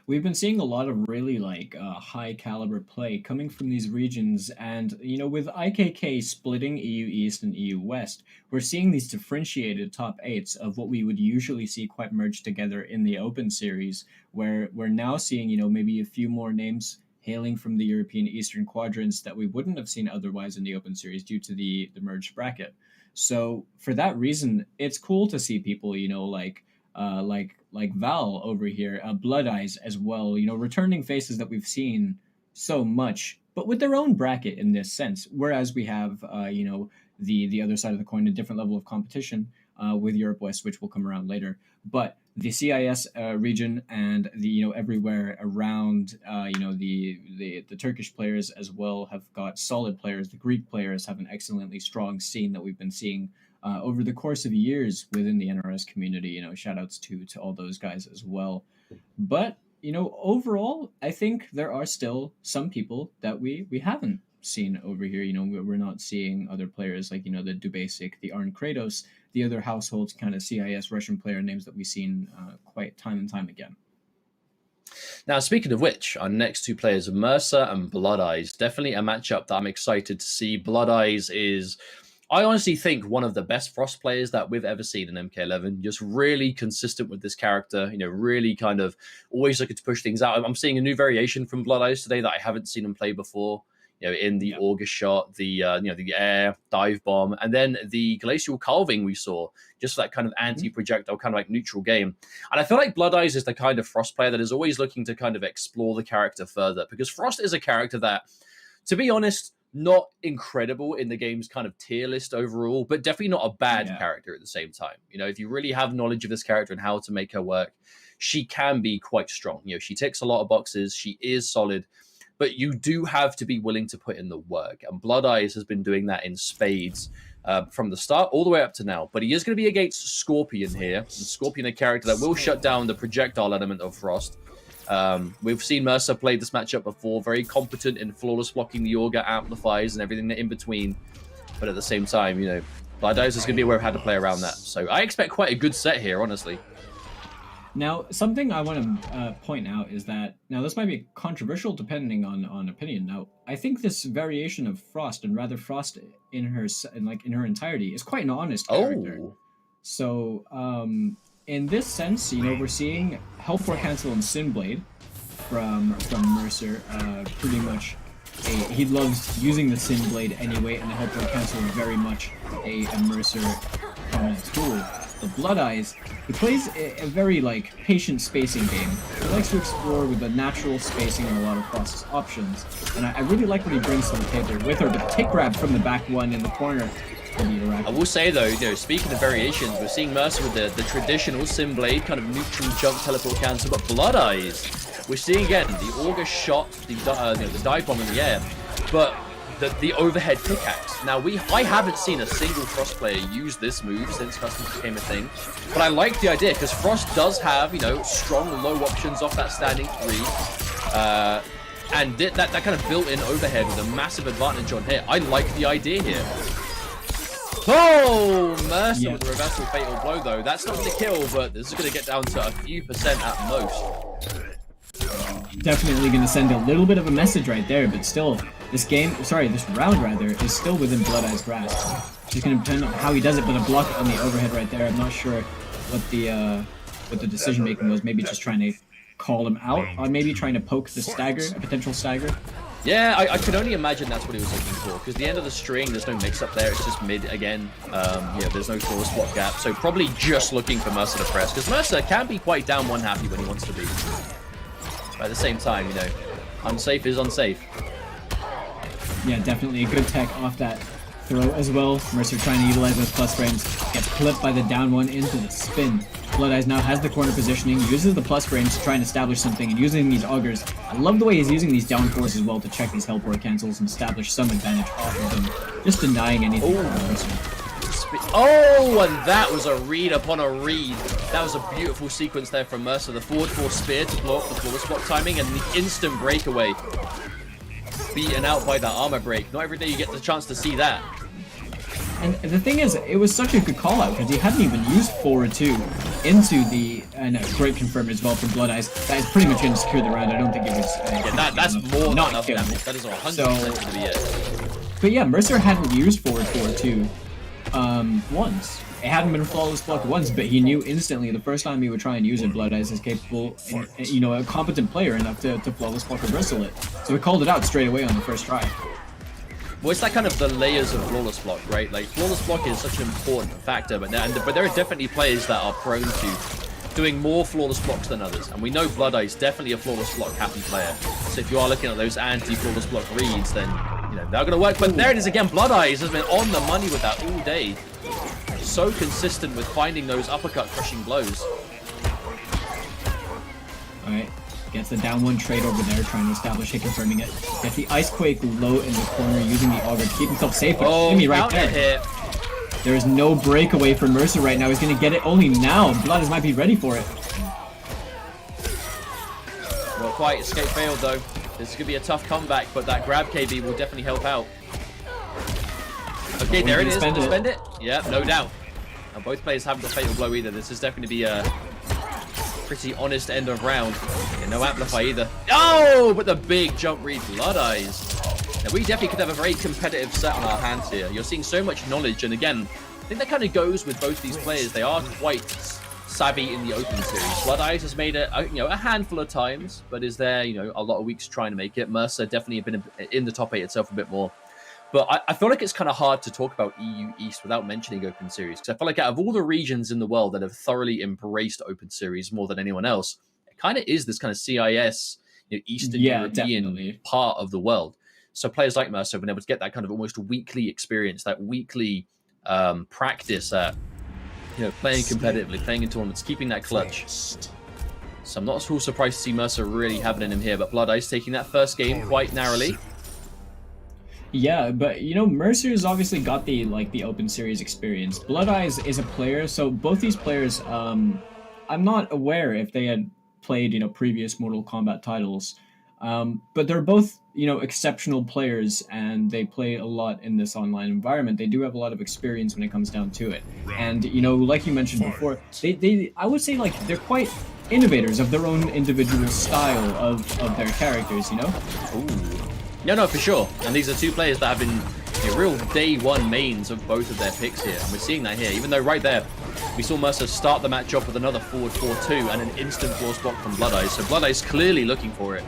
We've been seeing a lot of really high caliber play coming from these regions, and you know, with IKK splitting EU East and EU West, we're seeing these differentiated top 8s of what we would usually see quite merged together in the Open Series, where we're now seeing, you know, maybe a few more names hailing from the European Eastern quadrants that we wouldn't have seen otherwise in the Open Series due to the merged bracket. So for that reason, it's cool to see people, you know, like Val over here, Blood Eyes as well, you know, returning faces that we've seen so much, but with their own bracket in this sense. Whereas we have, you know, the other side of the coin, a different level of competition with Europe West, which will come around later. But the CIS region and the, you know, everywhere around, you know, the Turkish players as well have got solid players. The Greek players have an excellently strong scene that we've been seeing over the course of years within the NRS community. You know, shout outs to all those guys as well. But, you know, overall, I think there are still some people that we haven't seen over here. You know, we're not seeing other players like, you know, the Dubasic, the Arn Kratos, the other households kind of CIS Russian player names that we've seen quite time and time again. Now, speaking of which, our next two players are Mercer and Blood Eyes. Definitely a matchup that I'm excited to see. Blood Eyes is I honestly think one of the best Frost players that we've ever seen in MK11. Just really consistent with this character, you know, really kind of always looking to push things out. I'm seeing a new variation from Blood Eyes today that I haven't seen him play before. You know, in the August shot, the the air dive bomb, and then the glacial calving we saw, just that kind of anti-projectile, kind of like neutral game. And I feel like Blood Eyes is the kind of Frost player that is always looking to kind of explore the character further, because Frost is a character that, to be honest, not incredible in the game's kind of tier list overall, but definitely not a bad character at the same time. You know, if you really have knowledge of this character and how to make her work, she can be quite strong. You know, she ticks a lot of boxes. She is solid. But you do have to be willing to put in the work. And Blood Eyes has been doing that in spades from the start all the way up to now. But he is going to be against Scorpion here. And Scorpion, a character that will shut down the projectile element of Frost. We've seen Mercer play this matchup before. Very competent in flawless blocking the Auger, amplifiers, and everything in between. But at the same time, you know, Blood Eyes is going to be aware of how to play around that. So I expect quite a good set here, honestly. Now, something I want to point out is that, now this might be controversial depending on opinion. Now, I think this variation of Frost, and rather Frost in her entirety, is quite an honest character. So, in this sense, you know, we're seeing Hellpour Cancel and Sinblade from Mercer. Pretty much, he loves using the Sinblade anyway, and the Hellpour Cancel is very much a Mercer tool. The Blood Eyes, he plays a very like patient spacing game. He likes to explore with the natural spacing and a lot of Frost's options. And I really like what he brings to the table with her. The tick grab from the back one in the corner. I will say though, you know, speaking of variations, we're seeing Mercer with the traditional Sinblade, kind of neutral jump teleport cancel, but Blood Eyes, we're seeing again the Auger shot, the dive bomb in the air, but the overhead pickaxe. Now, I haven't seen a single Frost player use this move since custom became a thing, but I like the idea because Frost does have, you know, strong low options off that standing 3, and that kind of built-in overhead with a massive advantage on hit. I like the idea here. Oh, Mercer with the reversal fatal blow though. That's not going to kill, but this is going to get down to a few percent at most. Definitely going to send a little bit of a message right there, but still, this round rather, is still within Blood Eye's grasp. Just going to depend on how he does it, but a block on the overhead right there. I'm not sure what the decision making was. Maybe just trying to call him out, or maybe trying to poke the stagger, a potential stagger. Yeah, I could only imagine that's what he was looking for, because the end of the string, there's no mix-up there, it's just mid again. Yeah, there's no forward spot gap, so probably just looking for Mercer to press, because Mercer can be quite down one happy when he wants to be. But at the same time, you know, unsafe is unsafe. Yeah, definitely a good tech off that throw as well. Mercer trying to utilize those plus frames, gets clipped by the down one into the spin. Blood Eyes now has the corner positioning, uses the plus frames to try and establish something, and using these augers. I love the way he's using these down fours as well to check these Hellpour cancels and establish some advantage off of them, just denying anything from Mercer. Oh, and that was a read upon a read. That was a beautiful sequence there from Mercer. The forward 4 spear to blow up the forward spot timing, and the instant breakaway. Beaten out by the armor break. Not every day you get the chance to see that. And the thing is, it was such a good call out because he hadn't even used forward 2 into the great confirm as well from Blood Eyes. That is pretty much going to secure the round. I don't think it was. That's more not enough damage. That is 100% going to be it. But yeah, Mercer hadn't used forward 2 once. It hadn't been flawless blocked once, but he knew instantly the first time he would try and use it, Blood Eyes is capable, and, you know, a competent player enough to flawless block or bristle it. So he called it out straight away on the first try. Well, it's that kind of the layers of flawless block, right? Like, flawless block is such an important factor, but there are definitely players that are prone to doing more flawless blocks than others. And we know Blood Eye is definitely a flawless block happy player. So if you are looking at those anti-flawless block reads, then, you know, they're going to work. But there it is again. Blood Eyes has been on the money with that all day. So consistent with finding those uppercut crushing blows. Alright. Gets the down one trade over there, trying to establish it, confirming it. Gets the Ice Quake low in the corner, using the Auger to keep himself safe. But Jimmy right there. Hit. There is no breakaway for Mercer right now. He's going to get it only now. Blood Eyes might be ready for it. Not quite. Escape failed though. This is going to be a tough comeback, but that grab KB will definitely help out. Okay, there it is. Spend it. Yeah, no doubt. And both players haven't got fatal blow either. This is definitely be a pretty honest end of round. Yeah, no amplify either. Oh, but the big jump read, Blood Eyes. Now, we definitely could have a very competitive set on our hands here. You're seeing so much knowledge, and again, I think that kind of goes with both these players. They are quite savvy in the open series. Blood Eyes has made it, a handful of times, but is there, a lot of weeks trying to make it. Mercer definitely have been in the top 8 itself a bit more. But I feel like it's kind of hard to talk about EU East without mentioning Open Series, because I feel like out of all the regions in the world that have thoroughly embraced Open Series more than anyone else, it kind of is this kind of CIS, Eastern European part of the world. So players like Mercer have been able to get that kind of almost weekly experience, that weekly practice at playing competitively, playing in tournaments, keeping that clutch. So I'm not at all surprised to see Mercer really having it in him here, but Blood Ice taking that first game quite narrowly. Yeah, but Mercer's obviously got the Open Series experience. Blood Eyes is a player, so both these players, I'm not aware if they had played previous Mortal Kombat titles, but they're both exceptional players, and they play a lot in this online environment. They do have a lot of experience when it comes down to it, and like you mentioned before, they I would say they're quite innovators of their own individual style of their characters. Ooh. No, for sure. And these are two players that have been real day one mains of both of their picks here. And we're seeing that here, even though right there, we saw Mercer start the match off with another forward 4-2 and an instant force block from Blood Eyes. So Blood Eyes clearly looking for it.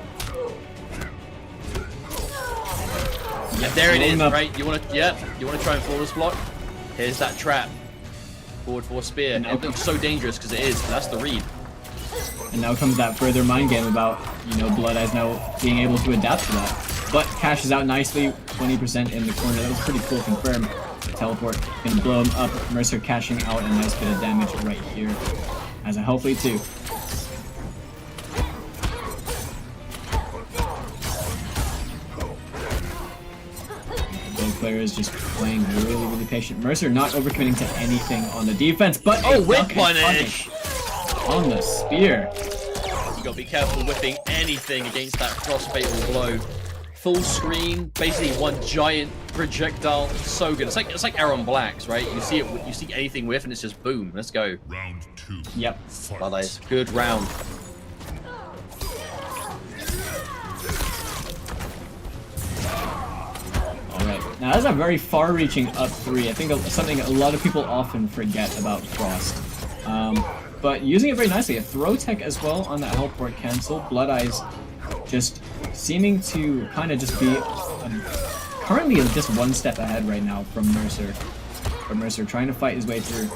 Yeah, there it is, right? You want to try and flawless block? Here's that trap. Forward 4 spear. It looks so dangerous because it is, but that's the read. And now comes that further mind game about, Blood Eyes now being able to adapt to that. But cashes out nicely, 20% in the corner. That was pretty cool. Confirm. Teleport gonna blow him up. Mercer cashing out a nice bit of damage right here. As a health lead too. Both players just playing really patient. Mercer not overcommitting to anything on the defense, but whip punish on the spear. You gotta be careful whipping anything against that frost fatal blow. Full screen, basically one giant projectile. So good. It's like Aaron Black's, right? You see anything with, and it's just boom. Let's go. Round 2. Yep. Well, that's good round. All right. Now that's a very far-reaching up 3. I think something a lot of people often forget about Frost. But using it very nicely. A throw tech as well on that helport cancel. Blood Eyes just seeming to kind of just be currently just one step ahead right now from Mercer. Mercer trying to fight his way through.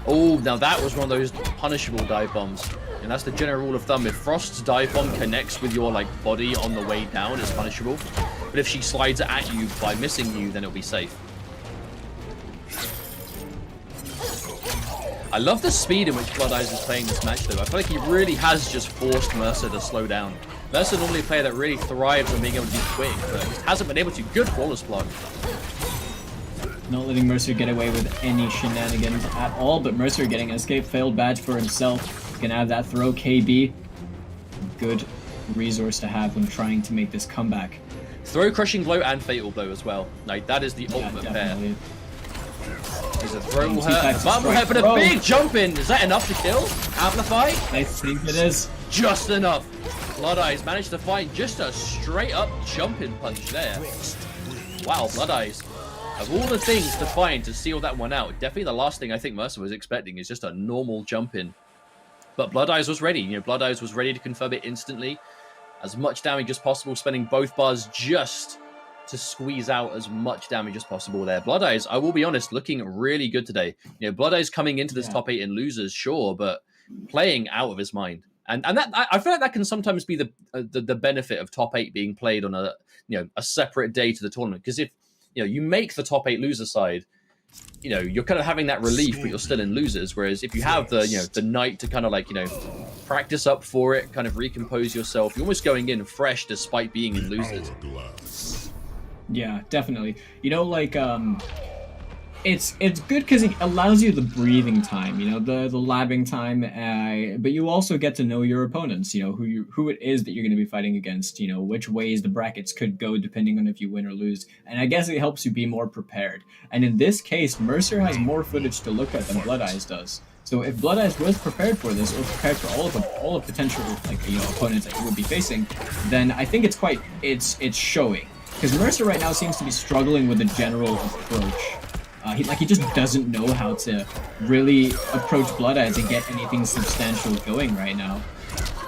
Oh, now that was one of those punishable dive bombs. And that's the general rule of thumb. If Frost's dive bomb connects with your body on the way down, it's punishable. But if she slides it at you by missing you, then it'll be safe. I love the speed in which Blood Eyes is playing this match, though. I feel like he really has just forced Mercer to slow down. Mercer normally a player that really thrives on being able to be quick, but just hasn't been able to. Good flawless block. Not letting Mercer get away with any shenanigans at all, but Mercer getting an escape failed badge for himself. Gonna have that throw KB. Good resource to have when trying to make this comeback. Throw crushing blow and fatal blow as well. Like, that is the ultimate pair. He's a throw will hurt, button will hurt, but a big jump in. Is that enough to kill? Amplify? I think it is. Just enough. Blood Eyes managed to find just a straight up jumping punch there. Wow, Blood Eyes. Of all the things to find to seal that one out, definitely the last thing I think Mercer was expecting is just a normal jump in. But Blood Eyes was ready. Blood Eyes was ready to confirm it instantly. As much damage as possible, spending both bars just to squeeze out as much damage as possible there. Blood Eyes, I will be honest, looking really good today. Blood Eyes coming into this top 8 in losers, sure, but playing out of his mind. And that, I feel like that can sometimes be the benefit of top 8 being played on a separate day to the tournament. Because if you make the top 8 loser side, you're kind of having that relief, but you're still in losers. Whereas if you have the night to kind of practice up for it, kind of recompose yourself, you're almost going in fresh despite being in losers. Yeah, definitely. It's good because it allows you the breathing time, the labbing time, but you also get to know your opponents, who it is that you're going to be fighting against, which ways the brackets could go depending on if you win or lose. And I guess it helps you be more prepared. And in this case, Mercer has more footage to look at than Blood Eyes does. So if Blood Eyes was prepared for this, or prepared for all of potential opponents that he would be facing, then I think it's showing. Because Mercer right now seems to be struggling with the general approach. He just doesn't know how to really approach Blood Eyes and get anything substantial going right now.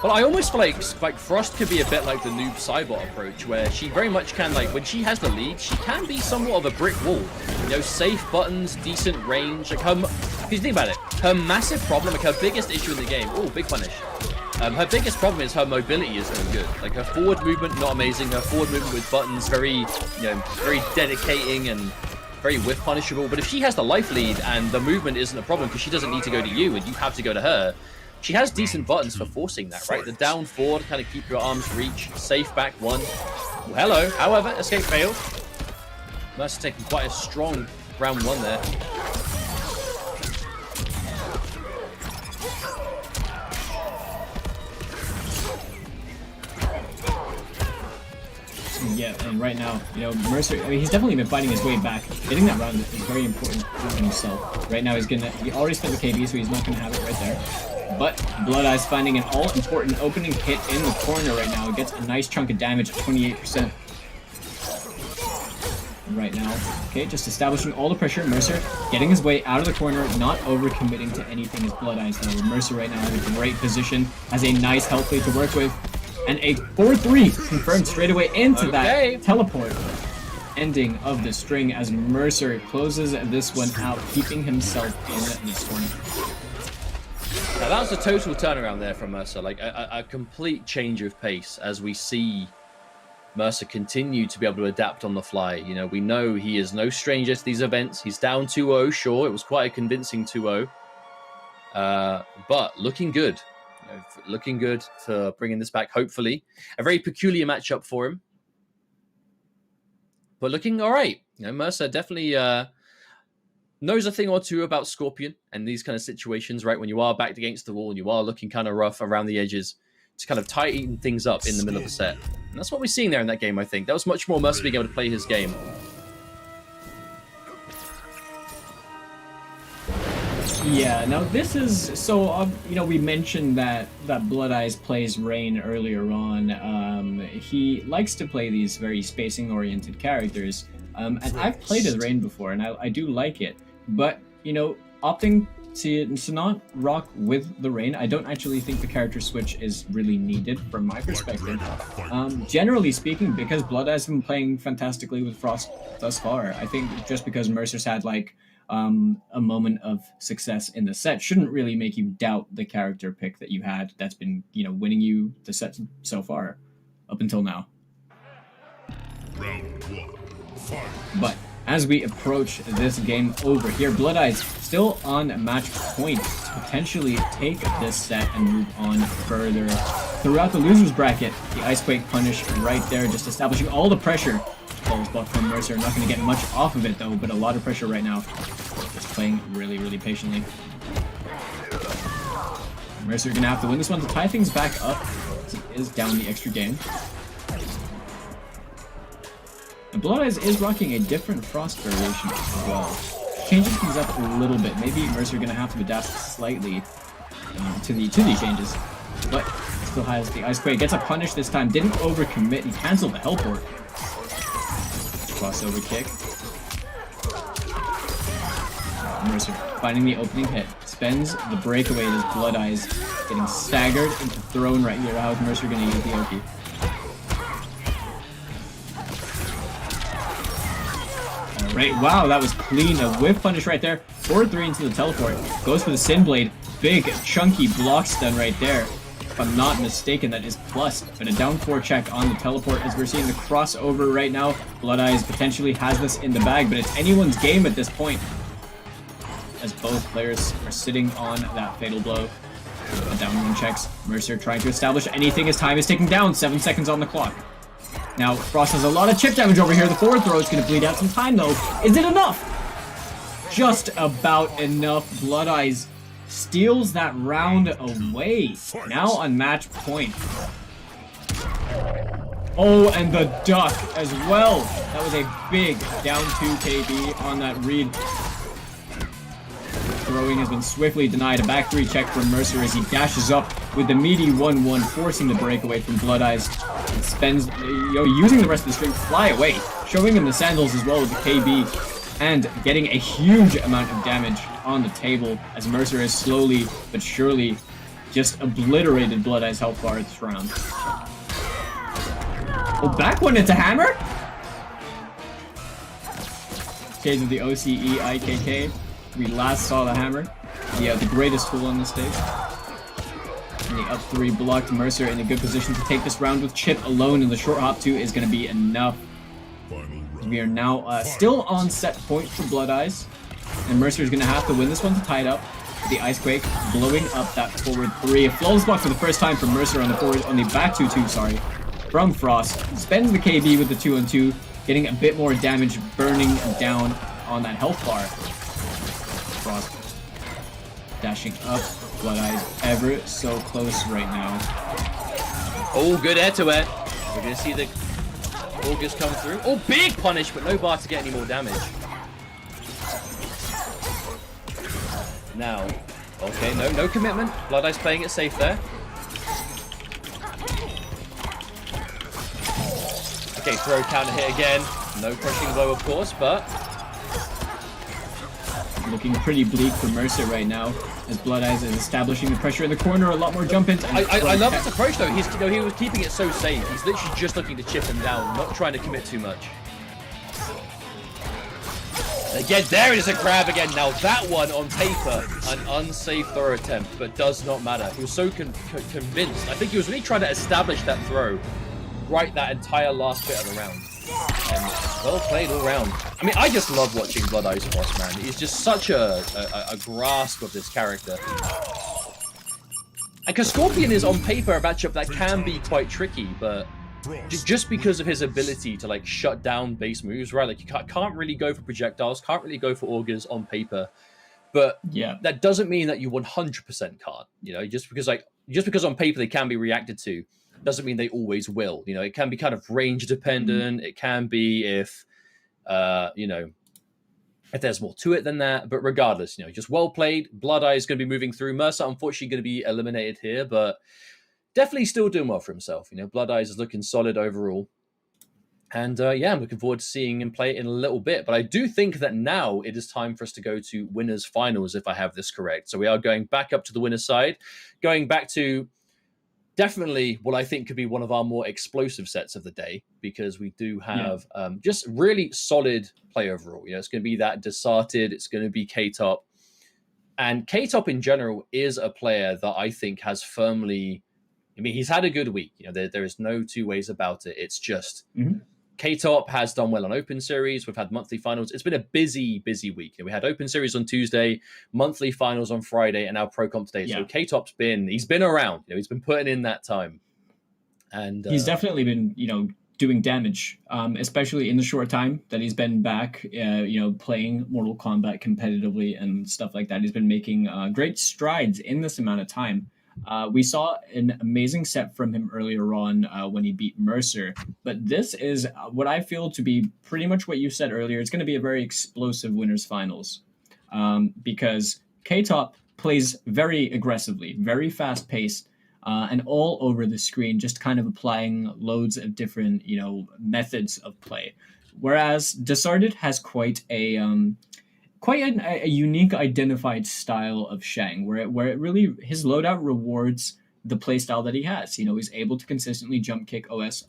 Well, I almost feel like Frost could be a bit like the noob Cybot approach, where she very much can, like, when she has the lead, she can be somewhat of a brick wall. You know, safe buttons, decent range. Like, if you think about it, her massive problem, like her biggest issue in the game, oh, big punish. Her biggest problem is her mobility is no good. Like, her forward movement, not amazing. Her forward movement with buttons, very dedicating and very whiff punishable. But if she has the life lead and the movement isn't a problem because she doesn't need to go to you and you have to go to her, she has decent buttons for forcing that, right? The down forward, kind of keep your arms reach, safe back one. Well, hello. However, escape failed. Mercer taking quite a strong round one there. Yeah, and right now, Mercer, he's definitely been fighting his way back. Getting that round is very important for himself. Right now, he already spent the KB, so he's not going to have it right there. But Blood Eyes finding an all-important opening hit in the corner right now. It gets a nice chunk of damage at 28%. Right now, okay, just establishing all the pressure. Mercer getting his way out of the corner, not overcommitting to anything as Blood Eyes though. Mercer right now in a great position, has a nice health lead to work with. And a 4-3 confirmed straight away into that teleport. Ending of the string as Mercer closes this one out, keeping himself in this one. Now that was a total turnaround there from Mercer, like a complete change of pace as we see Mercer continue to be able to adapt on the fly. You know, we know he is no stranger to these events. He's down 2-0, sure, it was quite a convincing 2-0. But looking good. Looking good for bringing this back, hopefully. A very peculiar matchup for him. But looking all right. Mercer definitely knows a thing or two about Scorpion and these kind of situations, right? When you are backed against the wall and you are looking kind of rough around the edges to kind of tighten things up in the middle of the set. And that's what we're seeing there in that game, I think. That was much more Mercer being able to play his game. Yeah, now this is, so, we mentioned that Blood Eyes plays Rain earlier on. He likes to play these very spacing-oriented characters, and I've played as Rain before, and I do like it. But, opting to not rock with the Rain, I don't actually think the character switch is really needed from my perspective. Generally speaking, because Blood Eyes has been playing fantastically with Frost thus far, I think just because Mercer's had, like, a moment of success in the set shouldn't really make you doubt the character pick that you had that's been, winning you the set so far up until now. Round 1, fight. But as we approach this game over here, Blood Eyes still on match point to potentially take this set and move on further throughout the losers bracket. The Icequake punish right there, just establishing all the pressure. Falls block from Mercer, not going to get much off of it though, but a lot of pressure right now. Just playing really, really patiently. Mercer going to have to win this one to tie things back up. He is down the extra game. And Blood Eyes is rocking a different Frost variation as well. Changing things up a little bit. Maybe Mercer going to have to adapt slightly to the changes. But still has the Icequake. Gets a punish this time. Didn't overcommit. He canceled the Hellport. Crossover kick. Mercer finding the opening hit. Spends the breakaway as Blood Eyes getting staggered into thrown right here. How's Mercer going to use the Oki? Alright, wow, that was clean. A whiff punish right there. 4-3 into the teleport. Goes for the Sin Blade. Big, chunky block stun right there. If I'm not mistaken, that is plus, but a down 4 check on the teleport as we're seeing the crossover right now. Blood Eyes potentially has this in the bag, but it's anyone's game at this point. As both players are sitting on that fatal blow. A down 1 checks. Mercer trying to establish anything as time is ticking down. 7 seconds on the clock. Now, Frost has a lot of chip damage over here. The forward throw is going to bleed out some time though. Is it enough? Just about enough. Blood Eyes steals that round away. Now on match point. Oh, and the duck as well. That was a big down 2 KB on that read. throwing has been swiftly denied. A back 3 check from Mercer as he dashes up with the meaty 1-1, forcing the breakaway from Blood Eyes. And spends, using the rest of the string to fly away, showing him the sandals as well with the KB, and getting a huge amount of damage on the table as Mercer has slowly but surely just obliterated Blood Eyes' health bar this round. Oh, back one into Hammer? Shades of the OCE IKK. We last saw the Hammer. The greatest tool on the stage. And the up 3 blocked Mercer in a good position to take this round with Chip alone, and the short hop 2 is going to be enough. We are now still on set point for Blood Eyes, and Mercer is going to have to win this one to tie it up. The Ice Quake blowing up that forward 3. A flawless block for the first time from Mercer on the back 2-2, sorry, from Frost. Spends the KB with the 2-on-2, getting a bit more damage, burning down on that health bar. Frost dashing up. Blood Eyes ever so close right now. Oh, good air to air. We're going to see the August come through. Oh, big punish, but no bar to get any more damage. Now, okay, no commitment. Blood Eyes playing it safe there. Okay, throw counter hit again. No crushing blow, of course, but looking pretty bleak for Mercer right now as Blood Eyes is establishing the pressure in the corner. A lot more jump ins. I love his approach though. He was keeping it so safe. He's literally just looking to chip him down, not trying to commit too much. Again, there it is, a grab again. Now that one on paper, an unsafe throw attempt, but does not matter. He was so convinced. I think he was really trying to establish that throw right that entire last bit of the round. And well played all round. I mean, I just love watching Blood Eyes Frost, man. He's just such a grasp of this character. And because Scorpion is on paper a matchup that can be quite tricky, but just because of his ability to like shut down base moves, right? Like you can't really go for projectiles, can't really go for augers on paper, but yeah, that doesn't mean that you 100% can't. You know, just because on paper they can be reacted to, doesn't mean they always will. You know, it can be kind of range dependent. It can be if if there's more to it than that. But regardless, just well played. Blood Eye is going to be moving through. Mercer, unfortunately, going to be eliminated here, but definitely still doing well for himself. Blood Eyes is looking solid overall. And I'm looking forward to seeing him play in a little bit. But I do think that now it is time for us to go to winners finals, if I have this correct. So we are going back up to the winner's side, going back to definitely what I think could be one of our more explosive sets of the day, because we do have just really solid play overall. It's going to be that Desarted. It's going to be K-Top. And K-Top in general is a player that I think has firmly... I mean, he's had a good week. There is no two ways about it. It's just K-Top has done well on Open Series. We've had monthly finals. It's been a busy, busy week. We had Open Series on Tuesday, monthly finals on Friday, and now Pro Comp today. So K-Top's been around. He's been putting in that time, and he's definitely been doing damage, especially in the short time that he's been back. Playing Mortal Kombat competitively and stuff like that. He's been making great strides in this amount of time. We saw an amazing set from him earlier on when he beat Mercer, but this is what I feel to be pretty much what you said earlier. It's going to be a very explosive winners finals because K-Top plays very aggressively, very fast paced, and all over the screen, just kind of applying loads of different methods of play. Whereas Desarted has quite a unique identified style of Shang, where it really, his loadout rewards the playstyle that he has. He's able to consistently jump kick OS.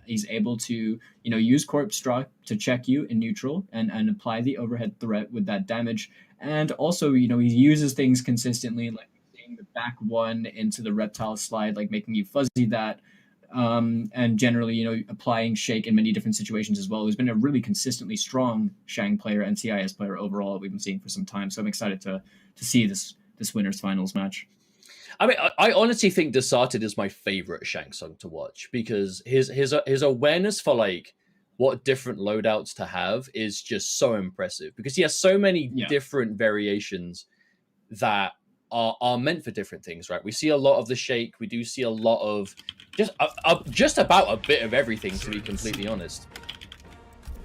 He's able to, use Corpse Draw to check you in neutral and apply the overhead threat with that damage. And also, he uses things consistently, like the back one into the reptile slide, like making you fuzzy that. And generally, applying Shake in many different situations as well. He's been a really consistently strong Shang player and CIS player overall that we've been seeing for some time. So I'm excited to see this winners finals match. I mean, I honestly think Desarted is my favorite Shang song to watch, because his awareness for like what different loadouts to have is just so impressive, because he has so many different variations that are meant for different things, right? We see a lot of the Shake. We do see a lot of just about a bit of everything, to be completely honest.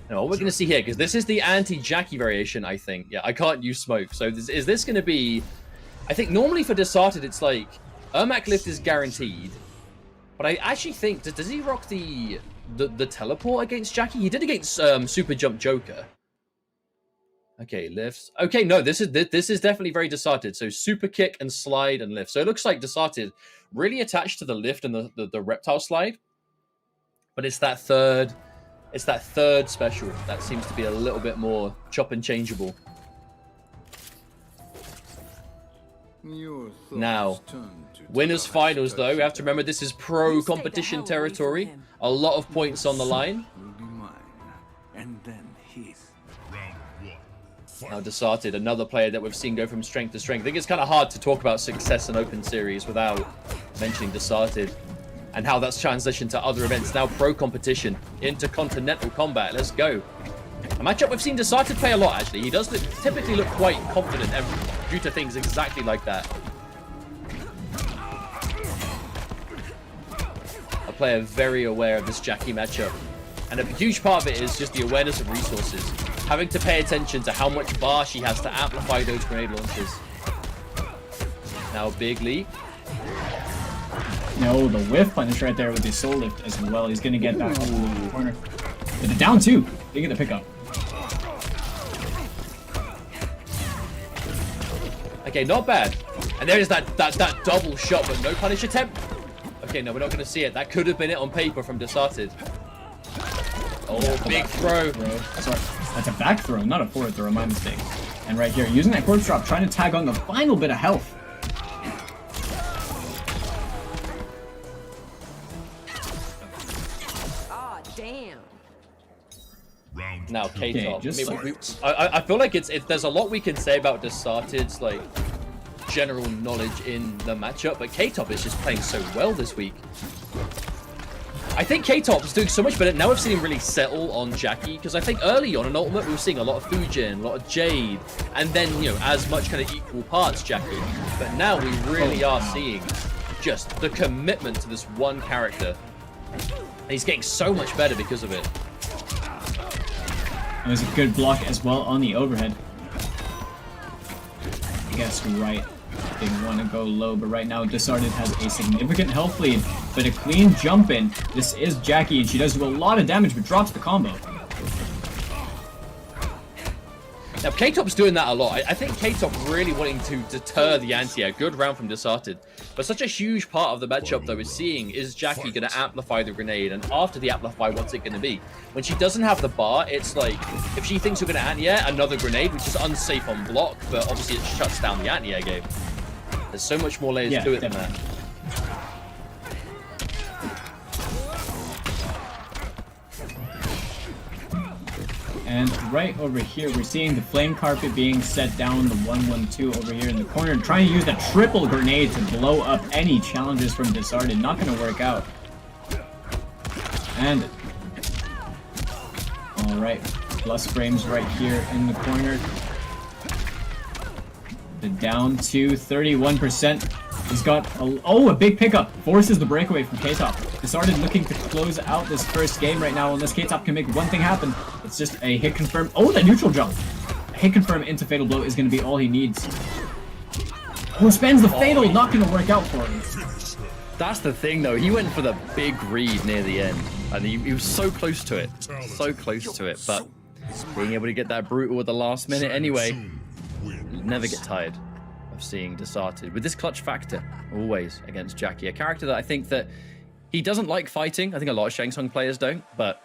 Now, what we're going to see here, because this is the anti-Jackie variation, I think. Yeah, I can't use smoke. So is this going to be... I think normally for Desarted, it's like Ermac lift is guaranteed. But I actually think... Does he rock the teleport against Jackie? He did against Super Jump Joker. Okay, lifts. Okay, no, this is definitely very Desarted. So super kick and slide and lift. So it looks like Desarted really attached to the lift and the reptile slide. But it's that third special that seems to be a little bit more chop and changeable. Now, winners finals though, we have to remember this is pro competition territory. A lot of points on the line. Now Desarted, another player that we've seen go from strength to strength. I think it's kind of hard to talk about success in Open Series without mentioning Desarted and how that's transitioned to other events. Now pro competition, intercontinental combat. Let's go. A matchup we've seen Desarted play a lot, actually. He does typically look quite confident due to things exactly like that. A player very aware of this Jackie matchup. And a huge part of it is just the awareness of resources. Having to pay attention to how much bar she has to amplify those grenade launches. Now big leap. No, the whiff punish right there with the soul lift as well. He's going to get that in the corner. With the down two. They get the pickup. Okay, not bad. And there is that double shot, but no punish attempt. Okay, no, we're not going to see it. That could have been it on paper from Desarted. Oh, yeah, big throw. Sorry, that's a back throw, not a forward throw, my mistake. And right here, using that corpse drop, trying to tag on the final bit of health. Oh, damn. Now, K-Top. Okay, I feel like there's a lot we can say about Desarted's like general knowledge in the matchup, but K-Top is just playing so well this week. I think K-Top is doing so much better. Now we've seen him really settle on Jackie, because I think early on in Ultimate we were seeing a lot of Fujin, a lot of Jade, and then, you know, as much kind of equal parts Jackie. But now we really are seeing just the commitment to this one character. And he's getting so much better because of it. There's a good block as well on the overhead. I guess right. Didn't want to go low, but right now Desarted has a significant health lead, but a clean jump in. This is Jackie, and she does do a lot of damage, but drops the combo. Now, K-Top's doing that a lot. I think K-Top really wanting to deter the anti-air. Good round from Desarted. But such a huge part of the matchup, though, is seeing, is Jackie going to amplify the grenade? And after the amplify, what's it going to be? When she doesn't have the bar, it's like, if she thinks you're going to anti-air, another grenade, which is unsafe on block, but obviously it shuts down the anti-air game. There's so much more layers to it than that. And right over here, we're seeing the flame carpet being set down, the 1-1-2 over here in the corner, trying to use that triple grenade to blow up any challenges from Desarted. Not going to work out. And all right, plus frames right here in the corner. The down to 31%. He's got a big pickup. Forces the breakaway from K-Top. Desarted looking to close out this first game right now. Unless K-Top can make one thing happen. It's just a hit confirm. Oh, the neutral jump. A hit confirm into Fatal Blow is going to be all he needs. Oh, spans the Fatal. Not going to work out for him. That's the thing, though. He went for the big read near the end. And he was so close to it. So close to it. But being able to get that brutal at the last minute anyway. Never get tired of seeing Desarted with this clutch factor always against Jackie, a character that I think that he doesn't like fighting. I think a lot of Shang Tsung players don't, but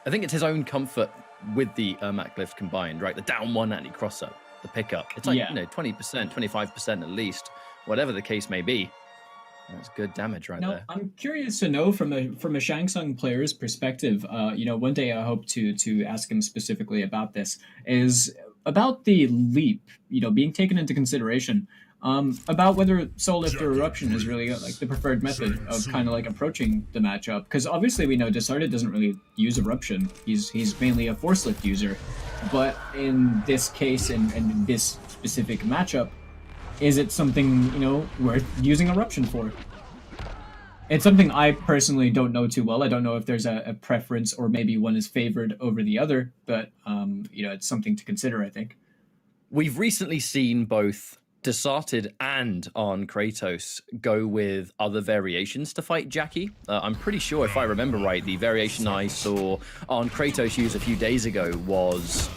I think it's his own comfort with the Ermac lift combined, right? The down one anti cross up, the pickup. It's like, you know, 20%, 25% at least, whatever the case may be. That's good damage right there. I'm curious to know from a Shang Tsung player's perspective. You know, one day I hope to ask him specifically about this. Is about the leap, you know, being taken into consideration, about whether Soul Lift or Eruption is really like the preferred method of kind of like approaching the matchup. Because obviously we know Desarted doesn't really use Eruption. He's mainly a Force Lift user. But in this case, and in this specific matchup, is it something, you know, worth using Eruption for? It's something I personally don't know too well. I don't know if there's a preference or maybe one is favored over the other, but it's something to consider, I think. We've recently seen both Desarted and on Kratos go with other variations to fight Jackie. I'm pretty sure, if I remember right, the variation I saw on Kratos use a few days ago was,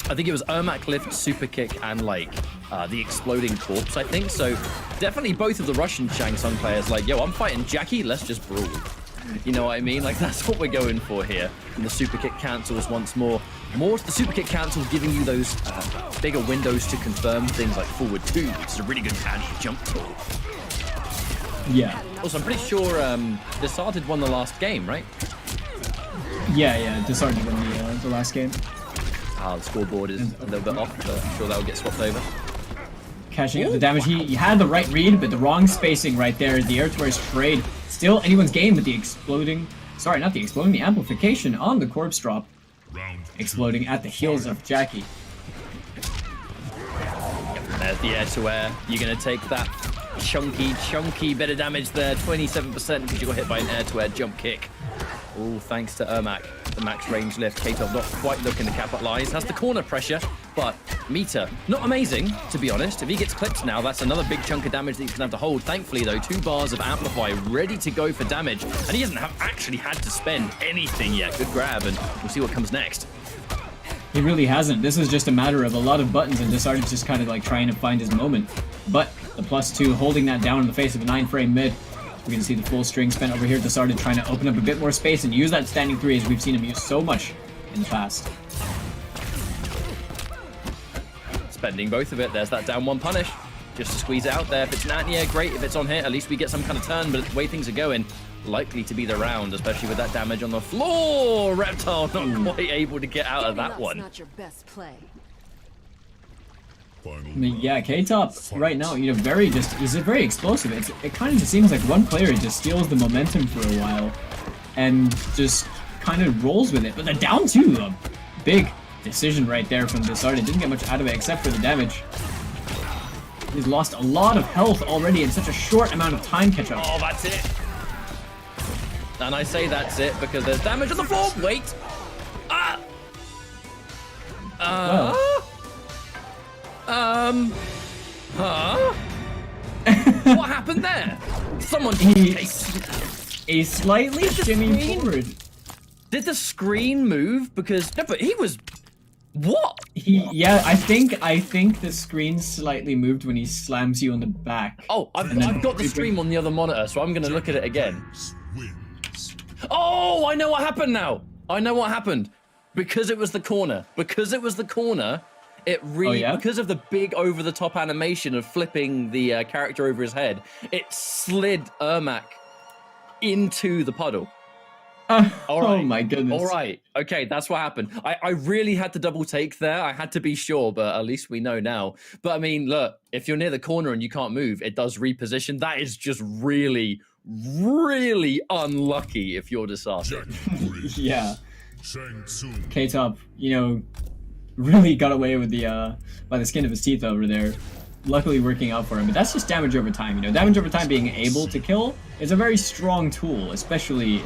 I think it was Ermac lift, super kick, and like the exploding corpse, I think. So definitely both of the Russian Shang Tsung players like, yo, I'm fighting Jackie, let's just brawl. You know what I mean? Like, that's what we're going for here. And the super kick cancels once more. The super kick cancels, giving you those bigger windows to confirm things like forward 2, which is a really good anti-jump tool. Yeah. Also, I'm pretty sure Desarted won the last game, right? Yeah, Desarted won the last game. The scoreboard is a little bit off, but I'm sure that'll get swapped over. Catching up the damage. He had the right read, but the wrong spacing right there. The air-to-air trade. Still anyone's game, but the amplification on the corpse drop. Exploding at the heels of Jackie. There's the air-to-air. You're going to take that chunky bit of damage there. 27% because you got hit by an air-to-air jump kick. All thanks to Ermac. The max range lift. K-Top not quite looking to capitalize. Has the corner pressure, but Meter, not amazing, to be honest. If he gets clipped now, that's another big chunk of damage that he's going to have to hold. Thankfully, though, 2 bars of Amplify ready to go for damage, and he hasn't actually had to spend anything yet. Good grab, and we'll see what comes next. He really hasn't. This is just a matter of a lot of buttons, and Desarted's just kind of like trying to find his moment. But the +2 holding that down in the face of a 9-frame mid. We can see the full string spent over here. Desarted trying to open up a bit more space and use that standing 3 as we've seen him use so much in the past. Spending both of it. There's that down 1 punish. Just to squeeze out there. If it's an anti-air, great. If it's on hit, at least we get some kind of turn. But the way things are going, likely to be the round, especially with that damage on the floor. Reptile not quite able to get out of that one. Not your best play. Yeah, K-Top right now, he's very explosive. It kind of just seems like one player just steals the momentum for a while and just kind of rolls with it. But the down 2, a big decision right there from Desarted. Didn't get much out of it except for the damage. He's lost a lot of health already in such a short amount of time catch-up. Oh, that's it. And I say that's it because there's damage on the floor. Wait. What happened there? Someone a slightly shimmy forward. Did the screen move? Because no, but he was what? Yeah, I think the screen slightly moved when he slams you on the back. Oh, I've got the stream on the other monitor, so I'm gonna look at it again. Oh, I know what happened now. I know what happened. Because it was the corner. Because of the big over-the-top animation of flipping the character over his head, it slid Ermac into the puddle. All right. Oh my goodness. All right. Okay, that's what happened. I really had to double take there. I had to be sure, but at least we know now. But I mean, look, if you're near the corner and you can't move, it does reposition. That is just really, really unlucky if you're Desarted. Yeah. K-Top, really got away with the by the skin of his teeth over there. Luckily working out for him, but that's just damage over time. Damage over time being able to kill is a very strong tool, especially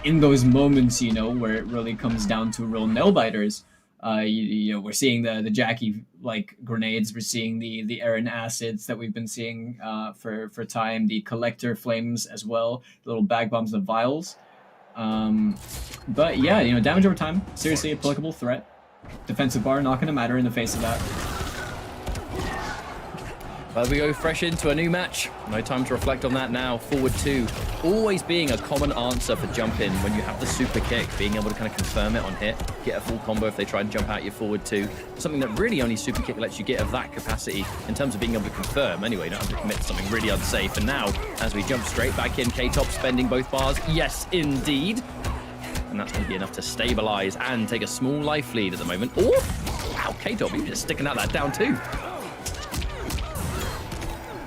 in those moments, where it really comes down to real nail biters. We're seeing the Jackie like grenades, we're seeing the Aaron acids that we've been seeing for time, the collector flames as well, the little bag bombs of vials. But yeah, damage over time, seriously applicable threat. Defensive bar not going to matter in the face of that. Well, we go fresh into a new match. No time to reflect on that now. Forward 2, always being a common answer for jump in when you have the super kick, being able to kind of confirm it on hit, get a full combo if they try and jump out your forward 2. Something that really only super kick lets you get of that capacity in terms of being able to confirm. Anyway, you don't have to commit to something really unsafe. And now, as we jump straight back in, K-Top spending both bars. Yes, indeed. And that's going to be enough to stabilize and take a small life lead at the moment. Oh, wow, K-Top, you're just sticking out that down 2.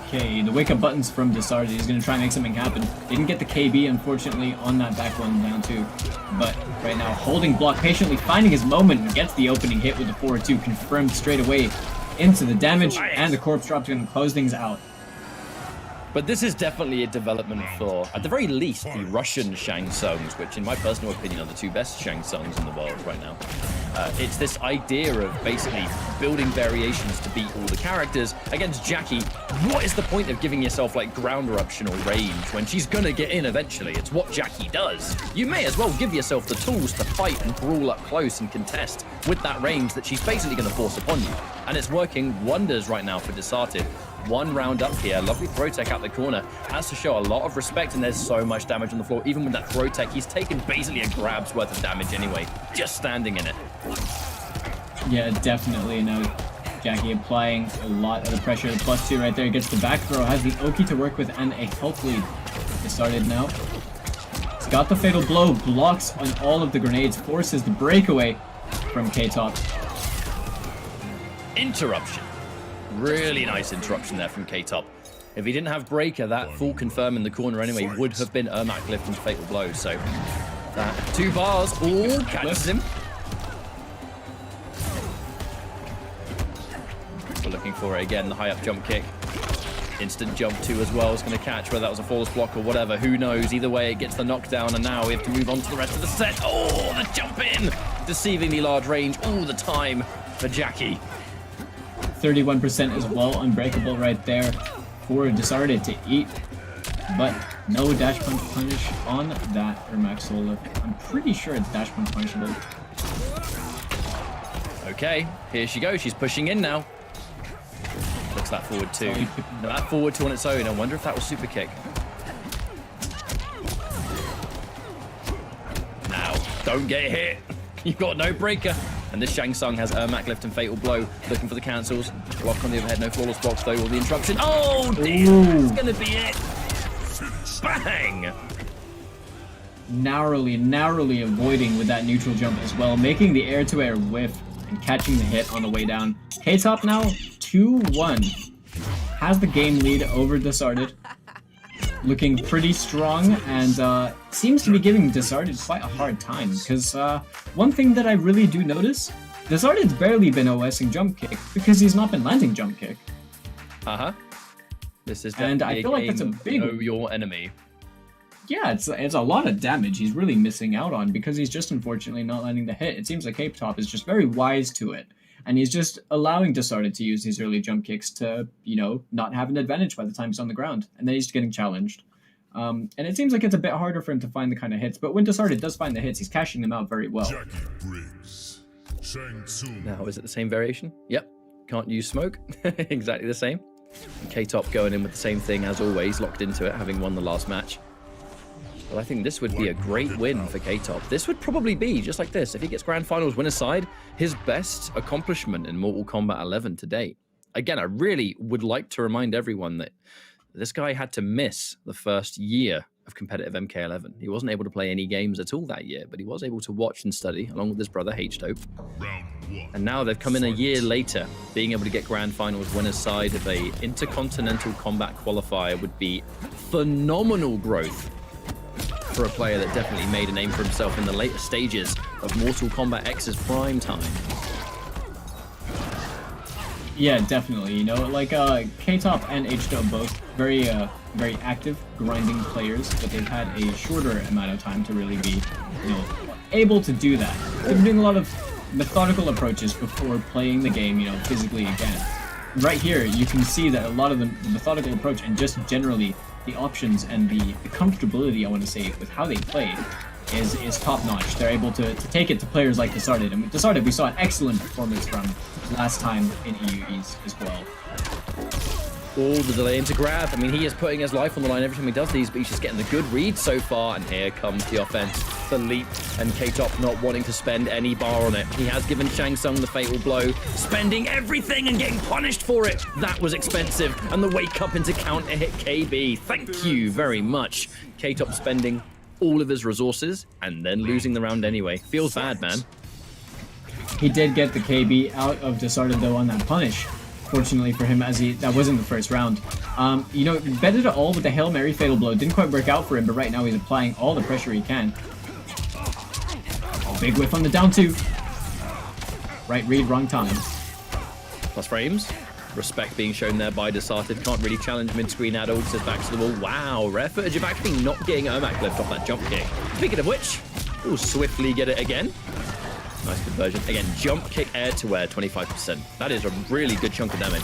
Okay, the wake up buttons from Desarted. He's going to try and make something happen. Didn't get the KB, unfortunately, on that back one down 2. But right now, holding block, patiently finding his moment, and gets the opening hit with the forward 2, confirmed straight away into the damage, and the corpse drop's going to close things out. But this is definitely a development for, at the very least, the Russian Shang Tsungs, which in my personal opinion are the two best Shang Tsungs in the world right now. It's this idea of basically building variations to beat all the characters. Against Jackie, what is the point of giving yourself like ground eruption or range when she's gonna get in eventually? It's what Jackie does. You may as well give yourself the tools to fight and brawl up close and contest with that range that she's basically gonna force upon you. And it's working wonders right now for Desarted. One round up here, lovely throw tech out the corner, has to show a lot of respect, and there's so much damage on the floor. Even with that throw tech, he's taken basically a grab's worth of damage anyway, just standing in it. Yeah, definitely. Now, Jackie applying a lot of the pressure. The +2 right there gets the back throw, has the Oki to work with, and a health lead. It started now. He's got the fatal blow, blocks on all of the grenades, forces the breakaway from K-Top. Interruption. Really nice interruption there from K-Top. If he didn't have Breaker, that full confirm in the corner anyway would have been Ermac lifting fatal blow. So that 2 bars, all catches him. We're looking for it again, the high up jump kick. Instant jump 2 as well is going to catch, whether that was a flawless block or whatever, who knows. Either way, it gets the knockdown, and now we have to move on to the rest of the set. Oh, the jump in! Deceivingly large range all the time for Jackie. 31% as well, unbreakable right there for Desarted to eat, but no dash punch punish on that Ermac soul lift. I'm pretty sure it's dash punch punishable. Okay, here she goes. She's pushing in now. Looks that forward 2. No, that forward 2 on its own. I wonder if that was super kick. Now, don't get hit. You've got no breaker. And this Shang Tsung has Ermac lift and fatal blow, looking for the cancels. Block on the overhead, no flawless blocks though, or the interruption. Oh dear, that's gonna be it. Bang! Narrowly avoiding with that neutral jump as well, making the air-to-air whiff and catching the hit on the way down. K-Top now 2-1. Has the game lead over Desarted. Looking pretty strong, and seems to be giving Desarted quite a hard time, because one thing that I really do notice, Desarted's barely been OSing jump kick because he's not been landing jump kick. This is and I feel like that's a big know your enemy. Yeah, it's a lot of damage he's really missing out on because he's just unfortunately not landing the hit. It seems like K-Top is just very wise to it. And he's just allowing Desarted to use these early jump kicks to, you know, not have an advantage by the time he's on the ground. And then he's getting challenged. And it seems like it's a bit harder for him to find the kind of hits. But when Desarted does find the hits, he's cashing them out very well. Now, is it the same variation? Yep. Can't use smoke. Exactly the same. K-Top going in with the same thing as always, locked into it, having won the last match. Well, I think this would be a great win for K-Top. This would probably be, just like this, if he gets Grand Finals winner's side, his best accomplishment in Mortal Kombat 11 to date. Again, I really would like to remind everyone that this guy had to miss the first year of competitive MK11. He wasn't able to play any games at all that year, but he was able to watch and study, along with his brother, H-Dope. And now they've come in a year later, being able to get Grand Finals winner's side of a Intercontinental Combat qualifier would be phenomenal growth for a player that definitely made a name for himself in the later stages of Mortal Kombat X's prime time. Yeah, definitely. You know, like K-Top and H-Dub both very active, grinding players, but they've had a shorter amount of time to really be, you know, able to do that. They've been doing a lot of methodical approaches before playing the game, you know, physically again. Right here, you can see that a lot of the methodical approach and just generally the options and the comfortability, I want to say, with how they play is top-notch. They're able to take it to players like Desarted. And with Desarted, we saw an excellent performance from last time in EU East as well. All the delay into grab. I mean, he is putting his life on the line every time he does these, but he's just getting the good read so far. And here comes the offense, the leap, and K-Top not wanting to spend any bar on it. He has given Shang Tsung the fatal blow, spending everything and getting punished for it. That was expensive. And the wake up into counter hit KB. Thank you very much. K-Top spending all of his resources and then losing the round anyway. Feels bad, man. He did get the KB out of Desarted though on that punish. Fortunately for him, as that wasn't the first round. You know, betted it all with the Hail Mary fatal blow. Didn't quite work out for him, but right now he's applying all the pressure he can. Big whiff on the down two. Right read, wrong time. Plus frames. Respect being shown there by Desarted. Can't really challenge mid-screen adults. Says back to the wall. Wow, rare footage of actually not getting Ermac left off that jump kick. Speaking of which, we'll swiftly get it again. Nice conversion. Again, jump kick air to air, 25%. That is a really good chunk of damage.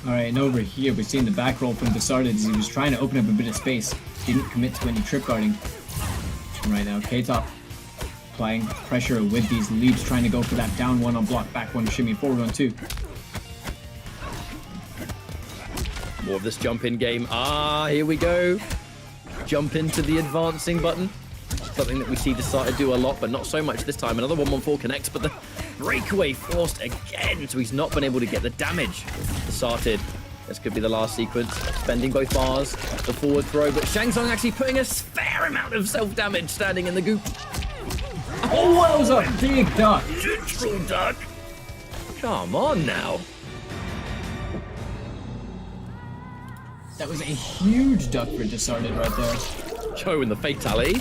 Alright, and over here we're seeing the back roll from Desarted as he was trying to open up a bit of space. Didn't commit to any trip guarding. And right now, K-Top applying pressure with these leaps, trying to go for that down one on block, back one shimmy, forward on two. More of this jump in game. Ah, here we go. Jump into the advancing button. Something that we see Desarted do a lot, but not so much this time. Another 1-1-4 connects, but the breakaway forced again, so he's not been able to get the damage. Desarted. This could be the last sequence. Spending both bars, the forward throw, but Shang Tsung actually putting a fair amount of self-damage standing in the goop. Oh, that was a big duck. Neutral duck. Come on now. That was a huge duck for Desarted right there. Showing the fatality.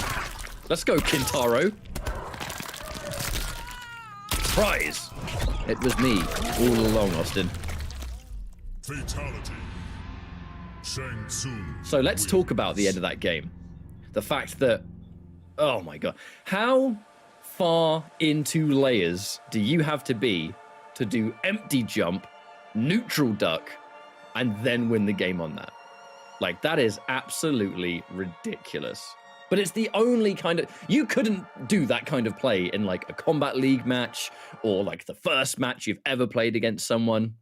Let's go, Kintaro. Surprise. It was me all along, Austin. Fatality. Shang Tsung. So let's talk about the end of that game. The fact that, oh my god, how far into layers do you have to be to do empty jump, neutral duck, and then win the game on that? Like, that is absolutely ridiculous. But it's the only kind of... You couldn't do that kind of play in, like, a Combat League match or, like, the first match you've ever played against someone.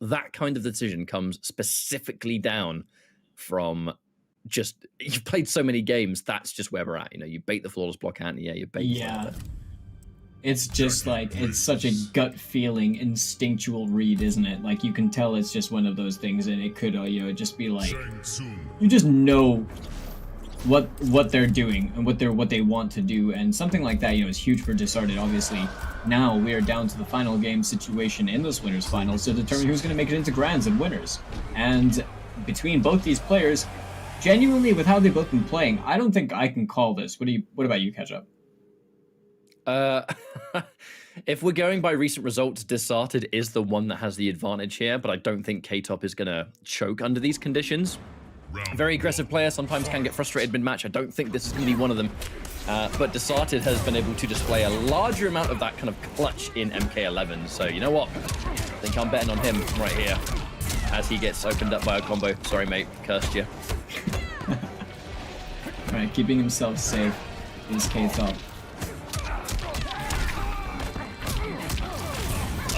That kind of decision comes specifically down from just... You've played so many games, that's just where we're at. You know, you bait the flawless block out, and yeah, you bait... Yeah. It's just like, it's such a gut feeling, instinctual read, isn't it? Like, you can tell it's just one of those things, and it could, you know, just be like... You just know what they're doing and what they want to do, and something like that, you know, is huge for Desarted. Obviously, now we are down to the final game situation in those winners finals to determine who's going to make it into grands and winners. And between both these players, genuinely, with how they've both been playing, I don't think I can call this. What about you, Ketchup? If we're going by recent results, Desarted is the one that has the advantage here, but I don't think K-Top is going to choke under these conditions. Very aggressive player, sometimes can get frustrated mid-match. I don't think this is going to be one of them. But Desarted has been able to display a larger amount of that kind of clutch in MK11. So, you know what? I think I'm betting on him right here as he gets opened up by a combo. Sorry, mate. Cursed you. Alright, keeping himself safe is K-Top.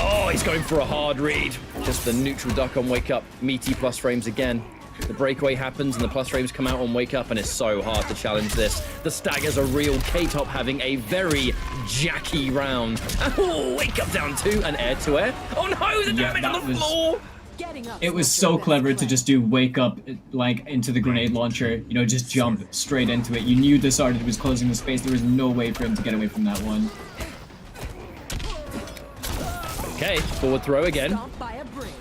Oh, he's going for a hard read. Just the neutral duck on wake up. Meaty plus frames again. The breakaway happens and the plus frames come out on wake up, and it's so hard to challenge this. The staggers are real. K-Top having a very jacky round. Oh, wake up down two and air to air. Oh no, the damage on the floor. It was so clever to just do wake up like into the grenade launcher, you know, just jump straight into it. You knew Desarted was closing the space. There was no way for him to get away from that one. Okay, forward throw again.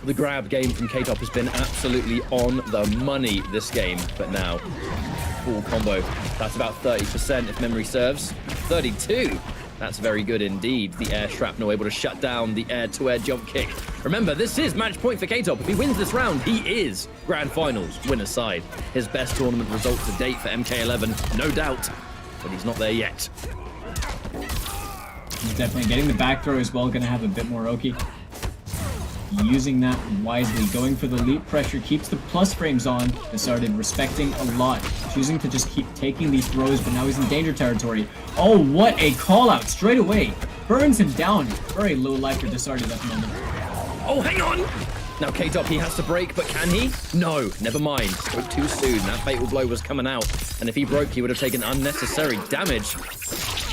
The grab game from K-Top has been absolutely on the money this game, but now full combo. That's about 30% if memory serves. 32. That's very good indeed. The air shrapnel able to shut down the air-to-air jump kick. Remember, this is match point for K-Top. If he wins this round, he is Grand Finals winner side. His best tournament result to date for MK11, no doubt, but he's not there yet. He's definitely getting the back throw as well, gonna have a bit more Oki. Using that wisely, going for the leap pressure, keeps the plus frames on. Desarted respecting a lot, choosing to just keep taking these throws, but now he's in danger territory. Oh, what a call out straight away. Burns him down. Very low life for Desarted at the moment. Oh, hang on. Now K-Top, he has to break, but can he? No, never mind. Spoke too soon. That fatal blow was coming out, and if he broke, he would have taken unnecessary damage.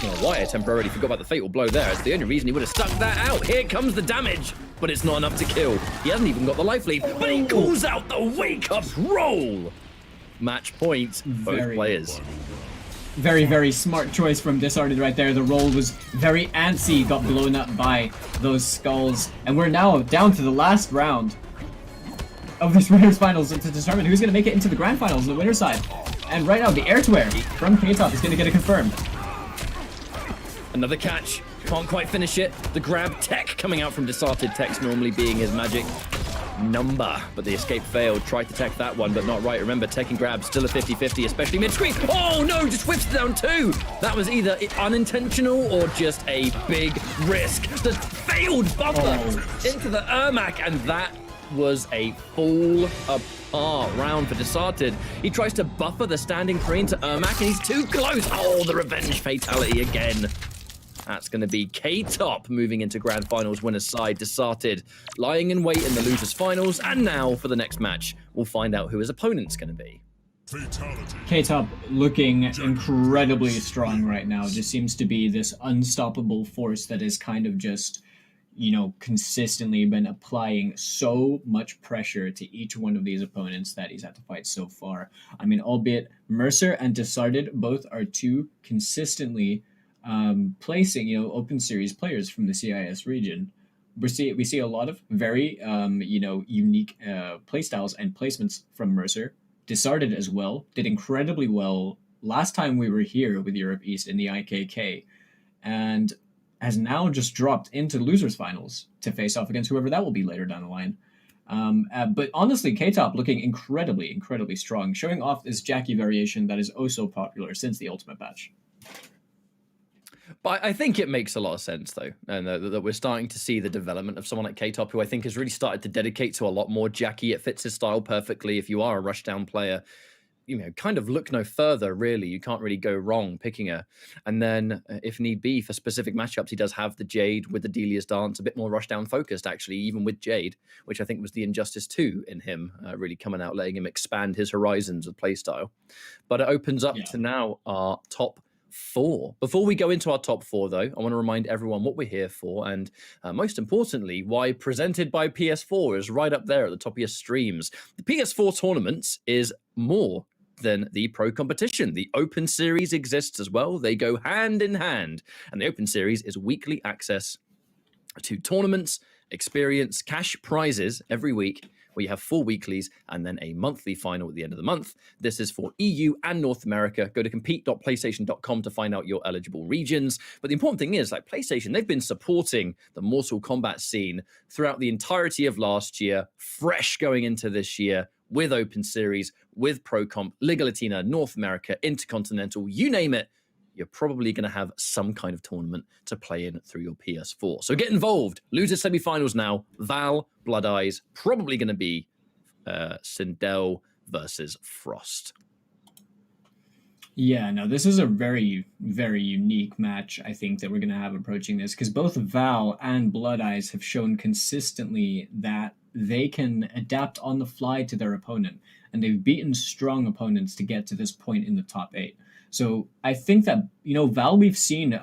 Oh, Wyatt temporarily forgot about the fatal blow there. It's the only reason he would have stuck that out. Here comes the damage, but it's not enough to kill. He hasn't even got the life lead, but he calls out the wake-up roll. Match point, both players. Very, very smart choice from Desarted right there. The roll was very antsy, got blown up by those skulls. And we're now down to the last round of this winners finals to determine who's going to make it into the grand finals on the winner's side. And right now, the air-to-air from K-Top is going to get it confirmed. Another catch. Can't quite finish it. The grab tech coming out from Desarted. Tech's normally being his magic number, but the escape failed. Tried to tech that one, but not right. Remember, tech and grab still a 50-50, especially mid-screen. Oh no, just whips down two. That was either unintentional or just a big risk. The failed buffer into the Ermac, and that was a fall apart round for Desarted. He tries to buffer the standing 3 into Ermac, and he's too close. Oh, the revenge fatality again. That's going to be K-Top moving into Grand Finals winner's side. Desarted lying in wait in the losers finals. And now for the next match, we'll find out who his opponent's going to be. Fatality. K-Top looking incredibly strong right now. Just seems to be this unstoppable force that is kind of just, you know, consistently been applying so much pressure to each one of these opponents that he's had to fight so far. I mean, albeit Mercer and Desarted both are two consistently placing, you know, open series players from the CIS region. We see a lot of very you know, unique playstyles and placements from Mercer. Desarted as well did incredibly well last time we were here with Europe East in the IKK, and has now just dropped into losers finals to face off against whoever that will be later down the line. But honestly, K-Top looking incredibly strong, showing off this Jackie variation that is oh so popular since the Ultimate patch. But I think it makes a lot of sense, though, and that we're starting to see the development of someone like K-Top, who I think has really started to dedicate to a lot more Jackie. It fits his style perfectly. If you are a rushdown player, you know, kind of look no further, really. You can't really go wrong picking her. And then, if need be, for specific matchups, he does have the Jade with the Delia's Dance, a bit more rushdown focused, actually, even with Jade, which I think was the Injustice 2 in him, really coming out, letting him expand his horizons of playstyle. But it opens up to now our top 4. Before we go into our top 4, though, I want to remind everyone what we're here for, and most importantly, why Presented by PS4 is right up there at the top of your streams. The PS4 tournaments is more than the Pro Competition. The Open Series exists as well. They go hand in hand, and the Open Series is weekly access to tournaments, experience, cash prizes every week, where you have 4 weeklies and then a monthly final at the end of the month. This is for EU and North America. Go to compete.playstation.com to find out your eligible regions. But the important thing is, like, PlayStation, they've been supporting the Mortal Kombat scene throughout the entirety of last year, fresh going into this year, with Open Series, with Pro Comp, Liga Latina, North America, Intercontinental, you name it. You're probably going to have some kind of tournament to play in through your PS4. So get involved. Losers semifinals now. Val, Blood Eyes, probably going to be Sindel versus Frost. Yeah, no, this is a very unique match, I think, that we're going to have approaching this, because both Val and Blood Eyes have shown consistently that they can adapt on the fly to their opponent, and they've beaten strong opponents to get to this point in the top 8. So I think that, you know, Val, we've seen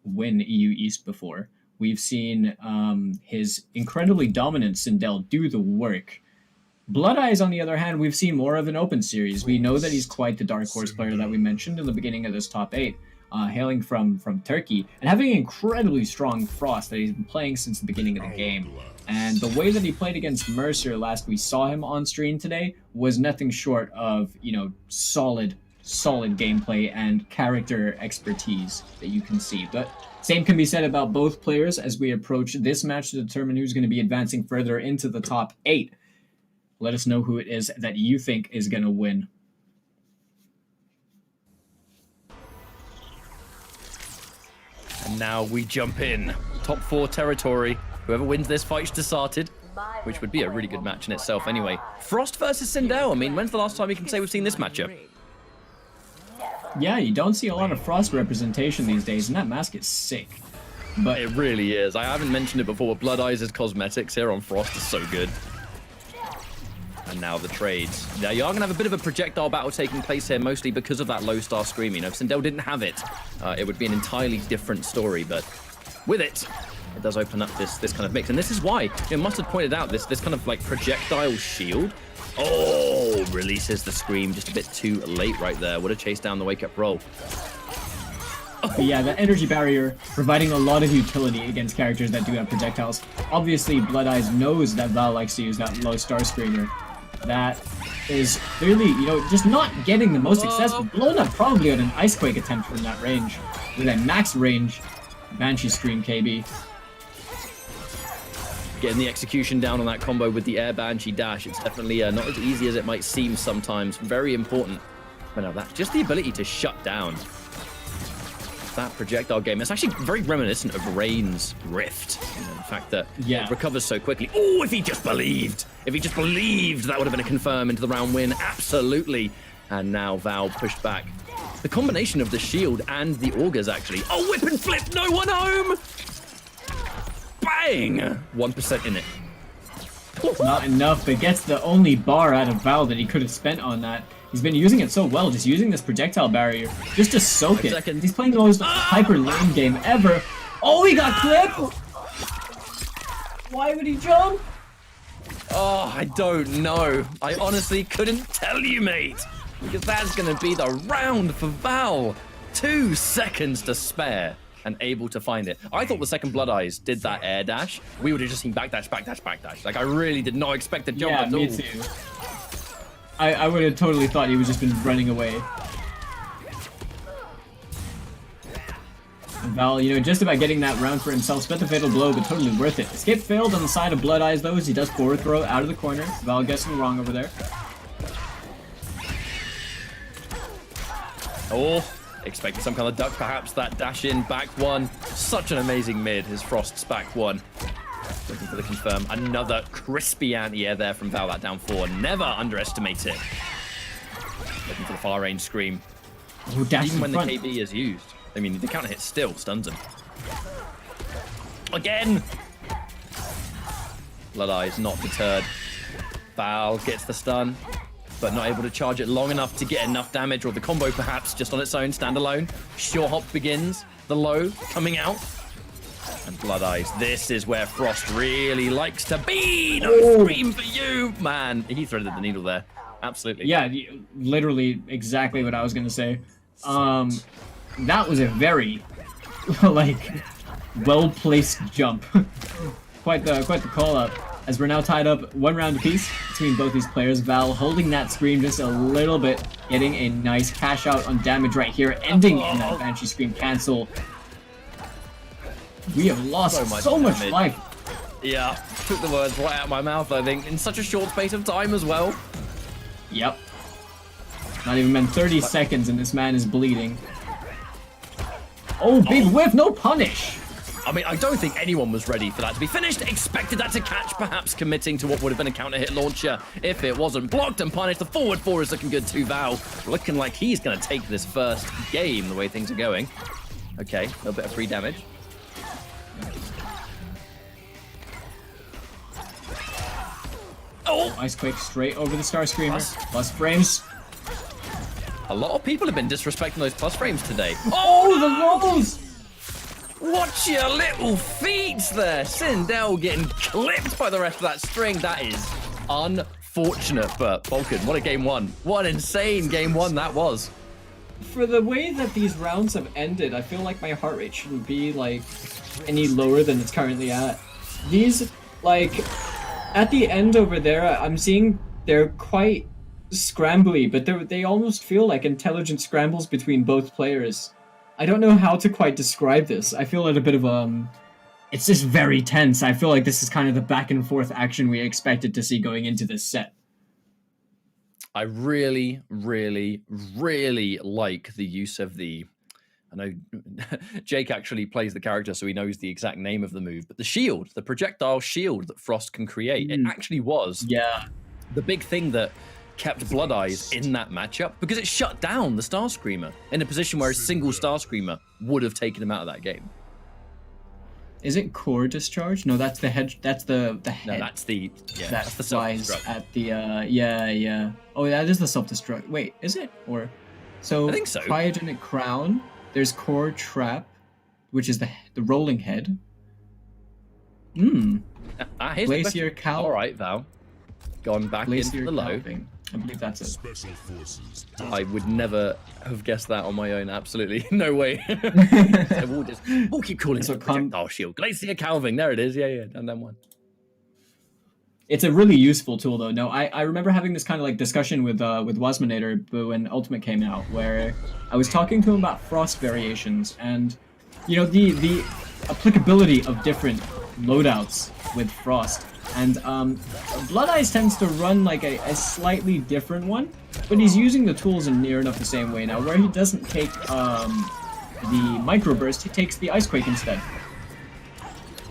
win EU East before. We've seen his incredibly dominant Sindel do the work. Blood Eyes, on the other hand, we've seen more of an Open Series. We know that he's quite the dark horse player that we mentioned in the beginning of this top 8, hailing from Turkey, and having an incredibly strong Frost that he's been playing since the beginning of the game. And the way that he played against Mercer last we saw him on stream today was nothing short of, you know, solid gameplay and character expertise that you can see. But same can be said about both players as we approach this match to determine who's going to be advancing further into the top 8. Let us know who it is that you think is going to win. And now we jump in. Top 4 territory. Whoever wins this fight's Desarted, which would be a really good match in itself anyway. Frost versus Sindel. I mean, when's the last time you can say we've seen this matchup? Yeah, you don't see a lot of Frost representation these days, and that mask is sick. But it really is. I haven't mentioned it before, but Blood Eyes' cosmetics here on Frost is so good. And now the trades. Now you are going to have a bit of a projectile battle taking place here, mostly because of that low star scream. You know, if Sindel didn't have it, it would be an entirely different story. But with it, it does open up this kind of mix. And this is why, you know, Mustard pointed out this kind of like projectile shield. Oh, releases the scream just a bit too late right there. Would have chased down the wake-up roll. But yeah, that energy barrier providing a lot of utility against characters that do have projectiles. Obviously, Blood Eyes knows that Val likes to use that low star screamer. That is clearly, you know, just not getting the most success, but blown up probably on an Ice Quake attempt from that range. With that max range, Banshee Scream, KB. Getting the execution down on that combo with the air Banshee dash. It's definitely not as easy as it might seem sometimes. Very important. But no, that's just the ability to shut down that projectile game. It's actually very reminiscent of Rain's Rift. You know, the fact that it recovers so quickly. Oh, if he just believed. If he just believed, that would have been a confirm into the round win. Absolutely. And now Val pushed back. The combination of the shield and the augers, actually. Oh, whip and flip. No one home. Bang! 1% in it. Not enough, but gets the only bar out of Val that he could have spent on that. He's been using it so well, just using this projectile barrier, just to soak it. He's playing the most hyper lane game ever. Oh, he got clipped! Why would he jump? Oh, I don't know. I honestly couldn't tell you, mate. Because that's going to be the round for Val. 2 seconds to spare and able to find it. I thought the second Blood Eyes did that air dash. We would have just seen backdash, backdash, backdash. Like, I really did not expect the jump at all. Yeah, me too. I would have totally thought he was just been running away. And Val, you know, just about getting that round for himself. Spent the fatal blow, but totally worth it. Escape failed on the side of Blood Eyes, though, as he does forward throw out of the corner. Val guessing wrong over there. Oh, expecting some kind of duck, perhaps. That dash in, back one. Such an amazing mid, his Frost's back one. Looking for the confirm. Another crispy anti-air there from Val, that down 4. Never underestimate it. Looking for the far range scream. Oh, even when the KB is used. I mean, the counter hit still stuns him. Again! Blood Eyes not deterred. Val gets the stun, but not able to charge it long enough to get enough damage, or the combo perhaps just on its own, standalone. Sure hop begins. The low coming out. And Blood Eyes, this is where Frost really likes to be. No scream for you, man. He threaded the needle there. Absolutely. Yeah, literally exactly what I was gonna say. That was a very, like, well-placed jump. quite the call up. As we're now tied up 1 round apiece between both these players. Val holding that scream just a little bit, getting a nice cash out on damage right here, ending in that Banshee Scream cancel. We have lost so much life. Yeah, took the words right out of my mouth, I think, in such a short space of time as well. Yep. Not even been 30 seconds and this man is bleeding. Oh, big whiff, no punish! I mean, I don't think anyone was ready for that to be finished. Expected that to catch, perhaps committing to what would have been a counter hit launcher if it wasn't. Blocked and punished. The forward 4 is looking good too, Val. Looking like he's going to take this first game the way things are going. Okay, a little bit of free damage. Oh! Ice Quake straight over the Star Screamer. Plus frames. A lot of people have been disrespecting those plus frames today. Oh, the lows! Watch your little feet there. Sindel getting clipped by the rest of that string. That is unfortunate, but Vulcan, what a game 1. What an insane game 1 that was. For the way that these rounds have ended, I feel like my heart rate shouldn't be, like, any lower than it's currently at. These, like, at the end over there, I'm seeing they're quite scrambly, but they almost feel like intelligent scrambles between both players. I don't know how to quite describe this. I feel at a bit of, it's just very tense. I feel like this is kind of the back and forth action we expected to see going into this set. I really, really, really like the use of the... I know Jake actually plays the character, so he knows the exact name of the move, but the shield, the projectile shield that Frost can create, it actually was the big thing that kept Blood Eyes in that matchup, because it shut down the Star Screamer in a position where a single Star Screamer would have taken him out of that game. Is it core discharge? No, that's the head. That's the head. No, that's the that's the flies at the yeah. Oh, that is the self-destruct. Wait, is it? Or so I think so. Cryogenic crown. There's core trap, which is the rolling head. Glacier cow. All right, Val. Going back into the low. I believe that's it. Special forces. I would never have guessed that on my own. Absolutely. No way. We'll keep calling it projectile shield. Glacier calving. There it is. Yeah. And then one. It's a really useful tool, though. No, I remember having this kind of like discussion with Wasminator when Ultimate came out, where I was talking to him about Frost variations, and you know the applicability of different loadouts with Frost. And Blood Eyes tends to run like a slightly different one, but he's using the tools in near enough the same way now, where he doesn't take the Microburst, he takes the Ice Quake instead.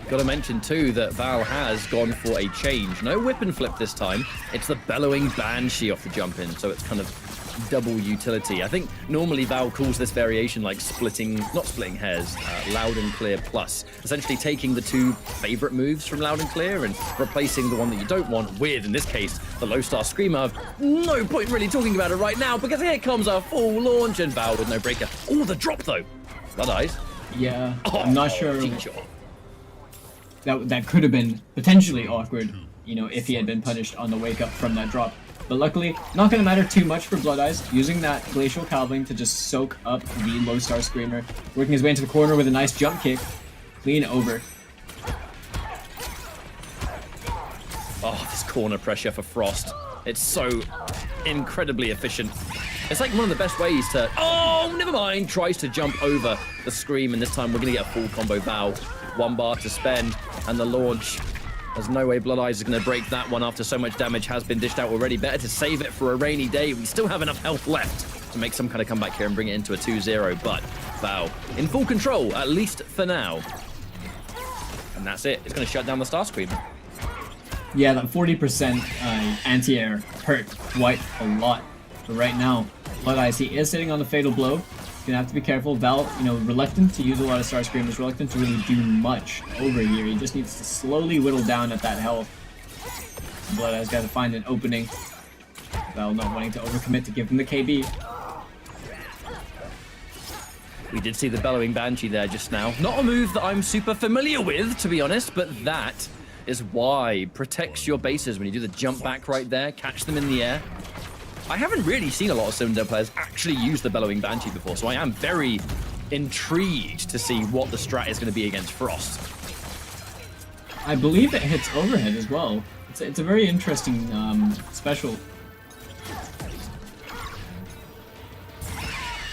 Got to mention too that Val has gone for a change. No whip and flip this time. It's the Bellowing Banshee off the jump in, so it's kind of double utility. I think normally Val calls this variation like not splitting hairs, Loud and Clear plus. Essentially taking the two favorite moves from Loud and Clear and replacing the one that you don't want with, in this case, the Low Star Screamer. No point really talking about it right now because here comes a full launch and Val with no breaker. Oh, the drop though. Blood Eyes. Yeah, I'm not sure. That could have been potentially awkward, you know, if he had been punished on the wake up from that drop. But luckily, not going to matter too much for Blood Eyes, using that Glacial Calving to just soak up the Low Star Screamer, working his way into the corner with a nice jump kick, clean over. Oh, this corner pressure for Frost. It's so incredibly efficient. It's like one of the best ways to... Oh, never mind! Tries to jump over the Scream, and this time we're going to get a full combo Val. 1 bar to spend, and the launch. There's no way Blood Eyes is going to break that one after so much damage has been dished out already. Better to save it for a rainy day. We still have enough health left to make some kind of comeback here and bring it into a 2-0, but Val in full control, at least for now. And that's it. It's going to shut down the Starscream. Yeah, that 40% anti-air hurt quite a lot. But right now, Blood Eyes, he is sitting on the Fatal Blow. He's gonna have to be careful. Val, you know, reluctant to use a lot of Starscreamers, reluctant to really do much over here. He just needs to slowly whittle down at that health. Blood Eyes got to find an opening. Val not wanting to overcommit to give him the KB. We did see the Bellowing Banshee there just now. Not a move that I'm super familiar with, to be honest, but that is why. Protects your bases when you do the jump back right there, catch them in the air. I haven't really seen a lot of Cylinder players actually use the Bellowing Banshee before, so I am very intrigued to see what the strat is going to be against Frost. I believe it hits overhead as well. It's a very interesting special.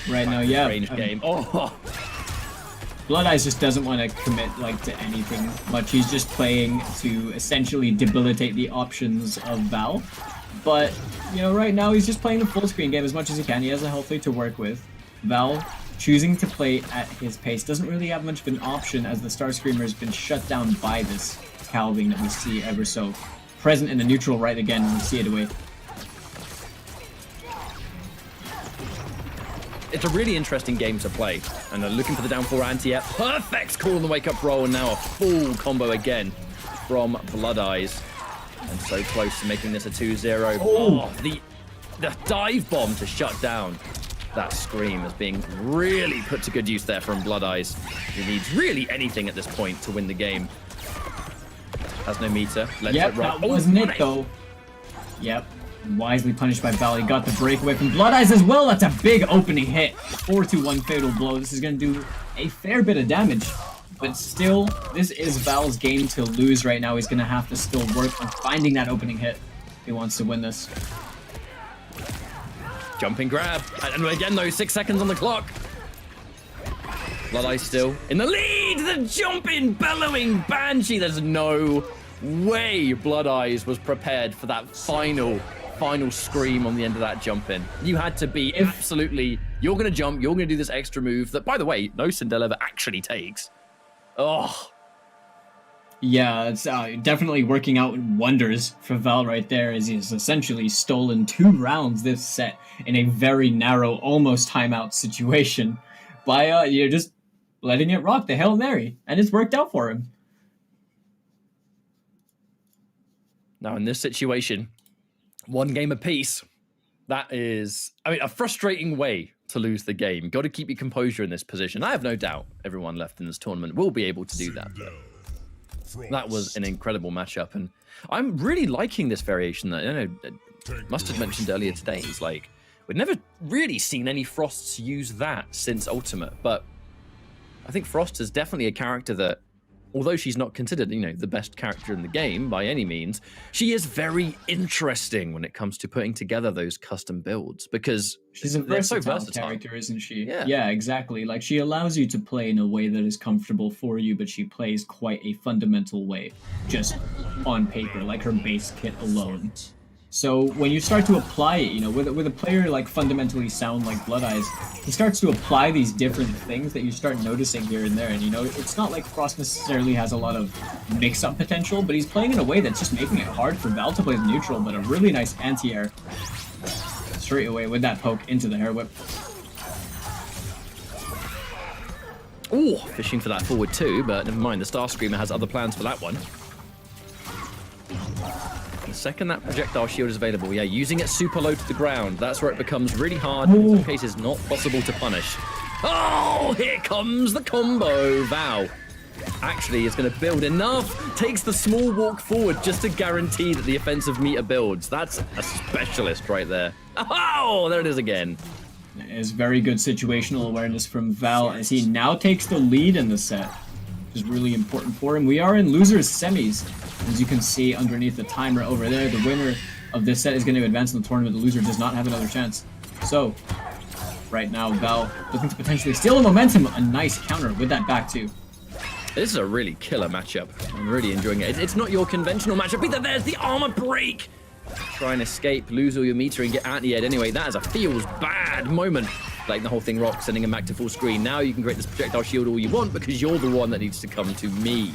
Right now, yeah. Range game. Oh. Blood Eyes just doesn't want to commit like to anything much. He's just playing to essentially debilitate the options of Val. But, you know, right now he's just playing the full screen game as much as he can. He has a health lead to work with. Val choosing to play at his pace doesn't really have much of an option as the Starscreamer has been shut down by this Calving that we see ever so present in the neutral right again when we see it away. It's a really interesting game to play, and they're looking for the down 4 anti-air. Perfect call on the wake-up roll, and now a full combo again from Blood Eyes. And so close to making this a 2-0. Oh, the dive bomb to shut down that Scream is being really put to good use there from Blood Eyes. He needs really anything at this point to win the game. Has no meter. Yep, that wasn't it though. Yep. Wisely punished by Val. He got the breakaway from Blood Eyes as well. That's a big opening hit. 4-1 fatal blow. This is going to do a fair bit of damage. But still, this is Val's game to lose right now. He's going to have to still work on finding that opening hit if he wants to win this. Jumping grab. And again, though, 6 seconds on the clock. Blood Eyes still in the lead. The jumping, bellowing Banshee. There's no way Blood Eyes was prepared for that final Scream on the end of that jump in. You had to be absolutely, you're going to jump, you're going to do this extra move that, by the way, no Sindel ever actually takes. Oh. Yeah, it's definitely working out wonders for Val right there, as he's essentially stolen 2 rounds this set in a very narrow, almost timeout situation by you're just letting it rock, the Hail Mary, and it's worked out for him. Now, in this situation, 1 game apiece. That is, I mean, a frustrating way to lose the game. Got to keep your composure in this position. I have no doubt everyone left in this tournament will be able to do that. That was an incredible matchup, and I'm really liking this variation that, you know, Mustard mentioned earlier today. He's like, we've never really seen any Frosts use that since Ultimate, but I think Frost is definitely a character that although she's not considered, the best character in the game by any means, she is very interesting when it comes to putting together those custom builds because she's a versatile character, isn't she? Yeah, exactly. Like, she allows you to play in a way that is comfortable for you, but she plays quite a fundamental way, just on paper, like her base kit alone. So when you start to apply it, with a player like fundamentally sound like Blood Eyes, he starts to apply these different things that you start noticing here and there. And it's not like Frost necessarily has a lot of mix-up potential, but he's playing in a way that's just making it hard for Val to play the neutral, but a really nice anti-air straight away with that poke into the hair whip. Oh, fishing for that forward too, but never mind, the Star Screamer has other plans for that one. The second that projectile shield is available, using it super low to the ground, that's where it becomes really hard, in some cases not possible to punish. Oh, here comes the combo. Val actually is going to build enough, takes the small walk forward just to guarantee that the offensive meter builds. That's a specialist right there. Oh, there it is again. Is very good situational awareness from Val as he now takes the lead in the set, which is really important for him. We are in losers semis. As you can see underneath the timer over there, the winner of this set is going to advance in the tournament. The loser does not have another chance. So, right now, Val looking to potentially steal the momentum. A nice counter with that back two. This is a really killer matchup. I'm really enjoying it. It's not your conventional matchup either. There's the armor break. Try and escape, lose all your meter, and get anti-ed anyway. That is a feels bad moment. Like the whole thing rocks, sending him back to full screen. Now you can create this projectile shield all you want because you're the one that needs to come to me.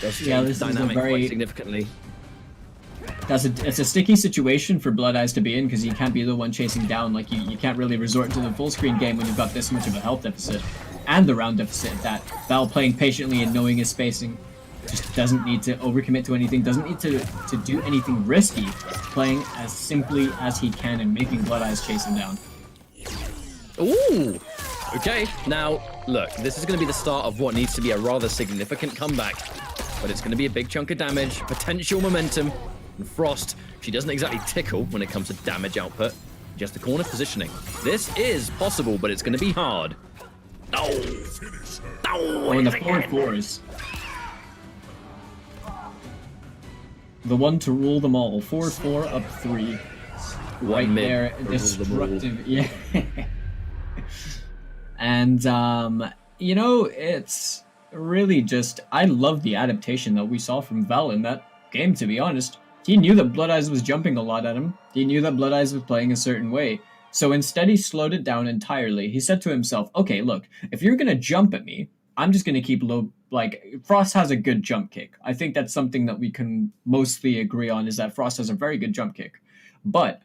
This dynamic quite significantly. It's a sticky situation for Blood Eyes to be in because you can't be the one chasing down. Like you can't really resort to the full screen game when you've got this much of a health deficit and the round deficit. That Val playing patiently and knowing his spacing, just doesn't need to overcommit to anything, doesn't need to do anything risky, playing as simply as he can and making Blood Eyes chase him down. Ooh! Okay, now, look, this is going to be the start of what needs to be a rather significant comeback, but it's going to be a big chunk of damage, potential momentum, and Frost, she doesn't exactly tickle when it comes to damage output, just the corner positioning. This is possible, but it's going to be hard. Oh! Oh, in the forward fours. The one to rule them all. 4-4 up 3. Right there. Destructive. Yeah. And, it's really just... I love the adaptation that we saw from Val in that game, to be honest. He knew that Blood Eyes was jumping a lot at him. He knew that Blood Eyes was playing a certain way. So instead, he slowed it down entirely. He said to himself, okay, look, if you're going to jump at me, I'm just going to keep low. Like, Frost has a good jump kick. I think that's something that we can mostly agree on, is that Frost has a very good jump kick. But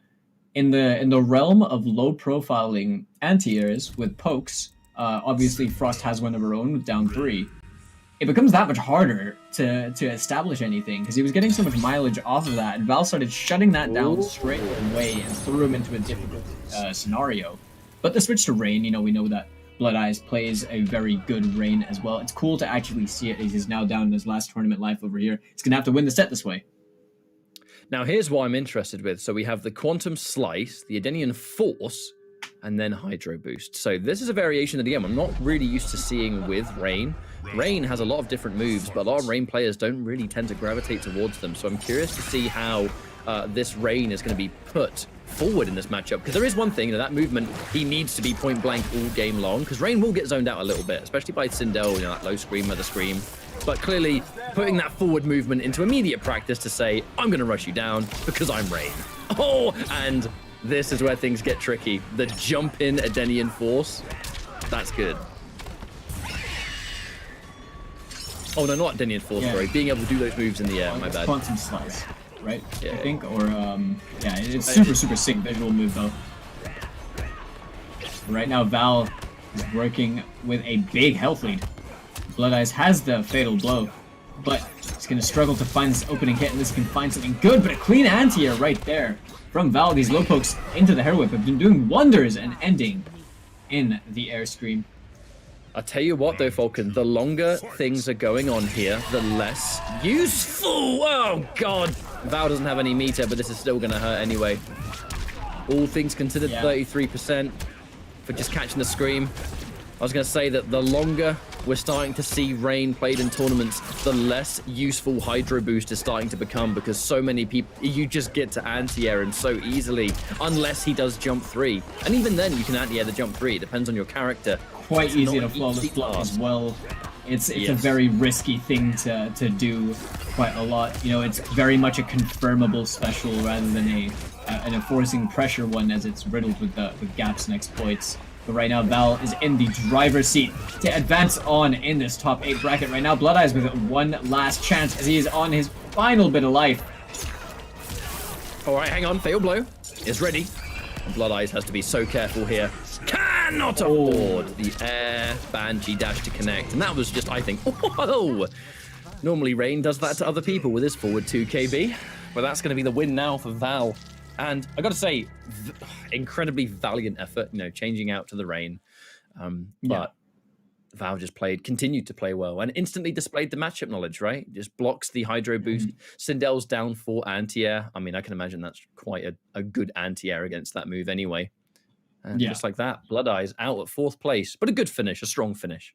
in the realm of low profiling anti-airs with pokes, obviously Frost has one of her own with down 3. It becomes that much harder to establish anything because he was getting so much mileage off of that, and Val started shutting that down straight away and threw him into a difficult scenario. But the switch to Rain, we know that Blood Eyes plays a very good Rain as well. It's cool to actually see it as he's now down in his last tournament life over here. He's going to have to win the set this way. Now, here's what I'm interested with. So we have the Quantum Slice, the Edenian Force, and then Hydro Boost. So this is a variation of the game I'm not really used to seeing with Rain. Rain has a lot of different moves, but a lot of Rain players don't really tend to gravitate towards them. So I'm curious to see how this Rain is going to be put forward in this matchup, because there is one thing, that movement, he needs to be point blank all game long, because Rain will get zoned out a little bit, especially by Sindel, that low scream, mother scream. But clearly, putting that forward movement into immediate practice to say, I'm going to rush you down because I'm Rain. Oh, and this is where things get tricky. The jump in Edenian Force, that's good. Oh, no, not Edenian Force, sorry. Being able to do those moves in the air, my bad. Quantum Slice, right? Yeah. I think, or, it's super sick visual move, though. Right now, Val is working with a big health lead. Blood Eyes has the fatal blow, but he's going to struggle to find this opening hit, and this can find something good, but a clean anti-air right there from Val. These low pokes into the hair whip have been doing wonders and ending in the air scream. I'll tell you what though, Falcon, the longer things are going on here, the less useful. Oh god, Val doesn't have any meter, but this is still going to hurt anyway. All things considered, 33% for just catching the scream. I was going to say that the longer we're starting to see Rain played in tournaments, the less useful Hydro Boost is starting to become, because so many people, you just get to anti-air him so easily, unless he does jump 3. And even then, you can anti-air the jump 3. It depends on your character. Quite easy to flawless block as well. It's a very risky thing to do quite a lot. You know, it's very much a confirmable special rather than an enforcing pressure one, as it's riddled with gaps and exploits. But right now, Val is in the driver's seat to advance on in this top 8 bracket right now. Blood Eyes with one last chance as he is on his final bit of life. All right, hang on. Fatal Blow is ready. And Blood Eyes has to be so careful here. Cannot afford the air Banshee dash to connect. And that was just, I think, whoa. Normally, Rain does that to other people with his forward 2 KB. But that's going to be the win now for Val. And I got to say, incredibly valiant effort, you know, changing out to the Rain. But Val just continued to play well, and instantly displayed the matchup knowledge, right? Just blocks the Hydro Boost. Sindel's down for anti-air. I mean, I can imagine that's quite a good anti-air against that move anyway. And just like that, Blood Eyes out at 4th place. But a good finish, a strong finish.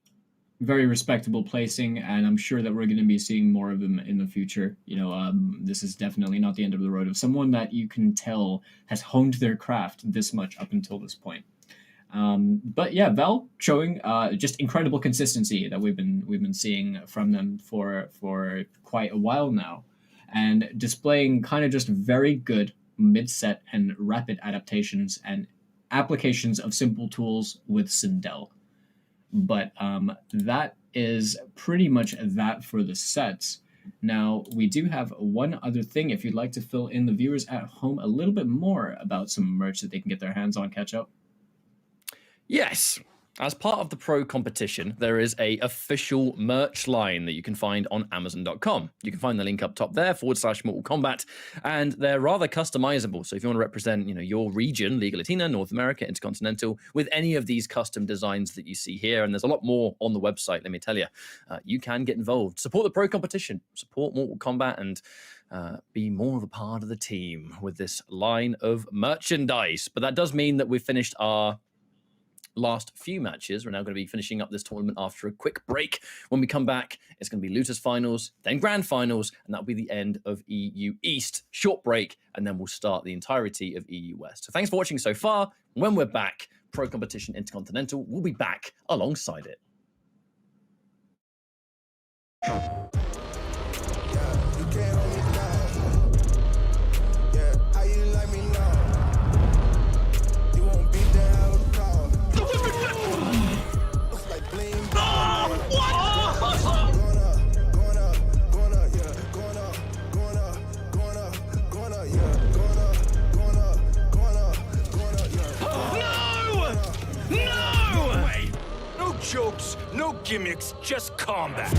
Very respectable placing, and I'm sure that we're going to be seeing more of them in the future. You know, this is definitely not the end of the road of someone that you can tell has honed their craft this much up until this point. But yeah, Val showing just incredible consistency that we've been seeing from them for quite a while now, and displaying kind of just very good mid-set and rapid adaptations and applications of simple tools with Sindel. But that is pretty much that for the sets. Now, we do have one other thing. If you'd like to fill in the viewers at home a little bit more about some merch that they can get their hands on, catch up. Yes. As part of the Pro Competition, there is a official merch line that you can find on Amazon.com. You can find the link up top there, /Mortal Kombat, and they're rather customizable. So if you want to represent, you know, your region, Liga Latina, North America, Intercontinental, with any of these custom designs that you see here, and there's a lot more on the website, let me tell you, you can get involved. Support the Pro Competition, support Mortal Kombat, and be more of a part of the team with this line of merchandise. But that does mean that we've finished our last few matches. We're now going to be finishing up this tournament after a quick break. When we come back, it's going to be Losers Finals, then Grand Finals, and that'll be the end of EU East. Short break, and then we'll start the entirety of EU West. So thanks for watching so far. When we're back, Pro Competition Intercontinental will be back alongside it. Jokes, no gimmicks, just combat.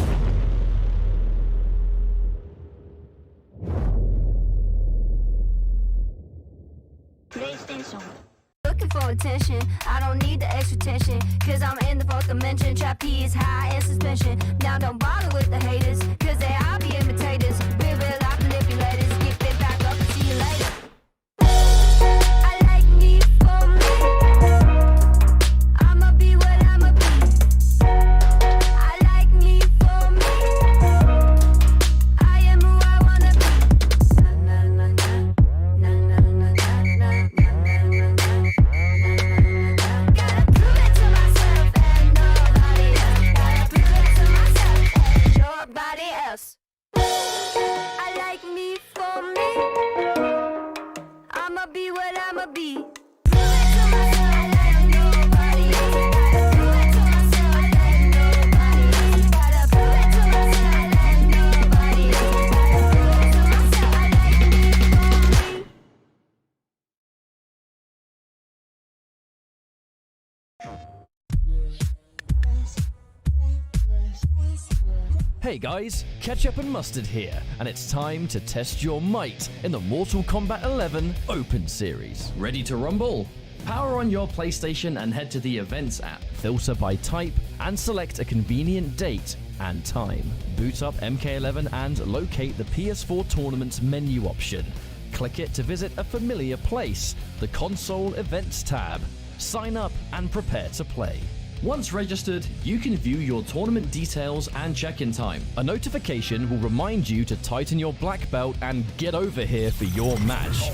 PlayStation. Looking for attention, I don't need the extra tension, cause I'm in the 4th dimension. Trapeze high in suspension. Now don't bother with the haters, cause they all be imitators. We're real life manipulators. Get it back up and see you later. I like me for me. I'ma be what I'ma be. I like me for me. I am who I wanna be. Na na na na na na na na na na na. Gotta prove it to myself and nobody else. Gotta prove it to myself and nobody else. I like me for me. I'ma be what I'ma be. Prove it to myself like nobody else. Gotta prove it to myself like nobody else. Gotta prove it to myself like nobody else. Gotta prove it to myself. I like me for me. Hey guys, Ketchup and Mustard here, and it's time to test your might in the Mortal Kombat 11 Open Series. Ready to rumble? Power on your PlayStation and head to the Events app, filter by type, and select a convenient date and time. Boot up MK11 and locate the PS4 Tournaments menu option. Click it to visit a familiar place, the Console Events tab. Sign up and prepare to play. Once registered, you can view your tournament details and check-in time. A notification will remind you to tighten your black belt and get over here for your match.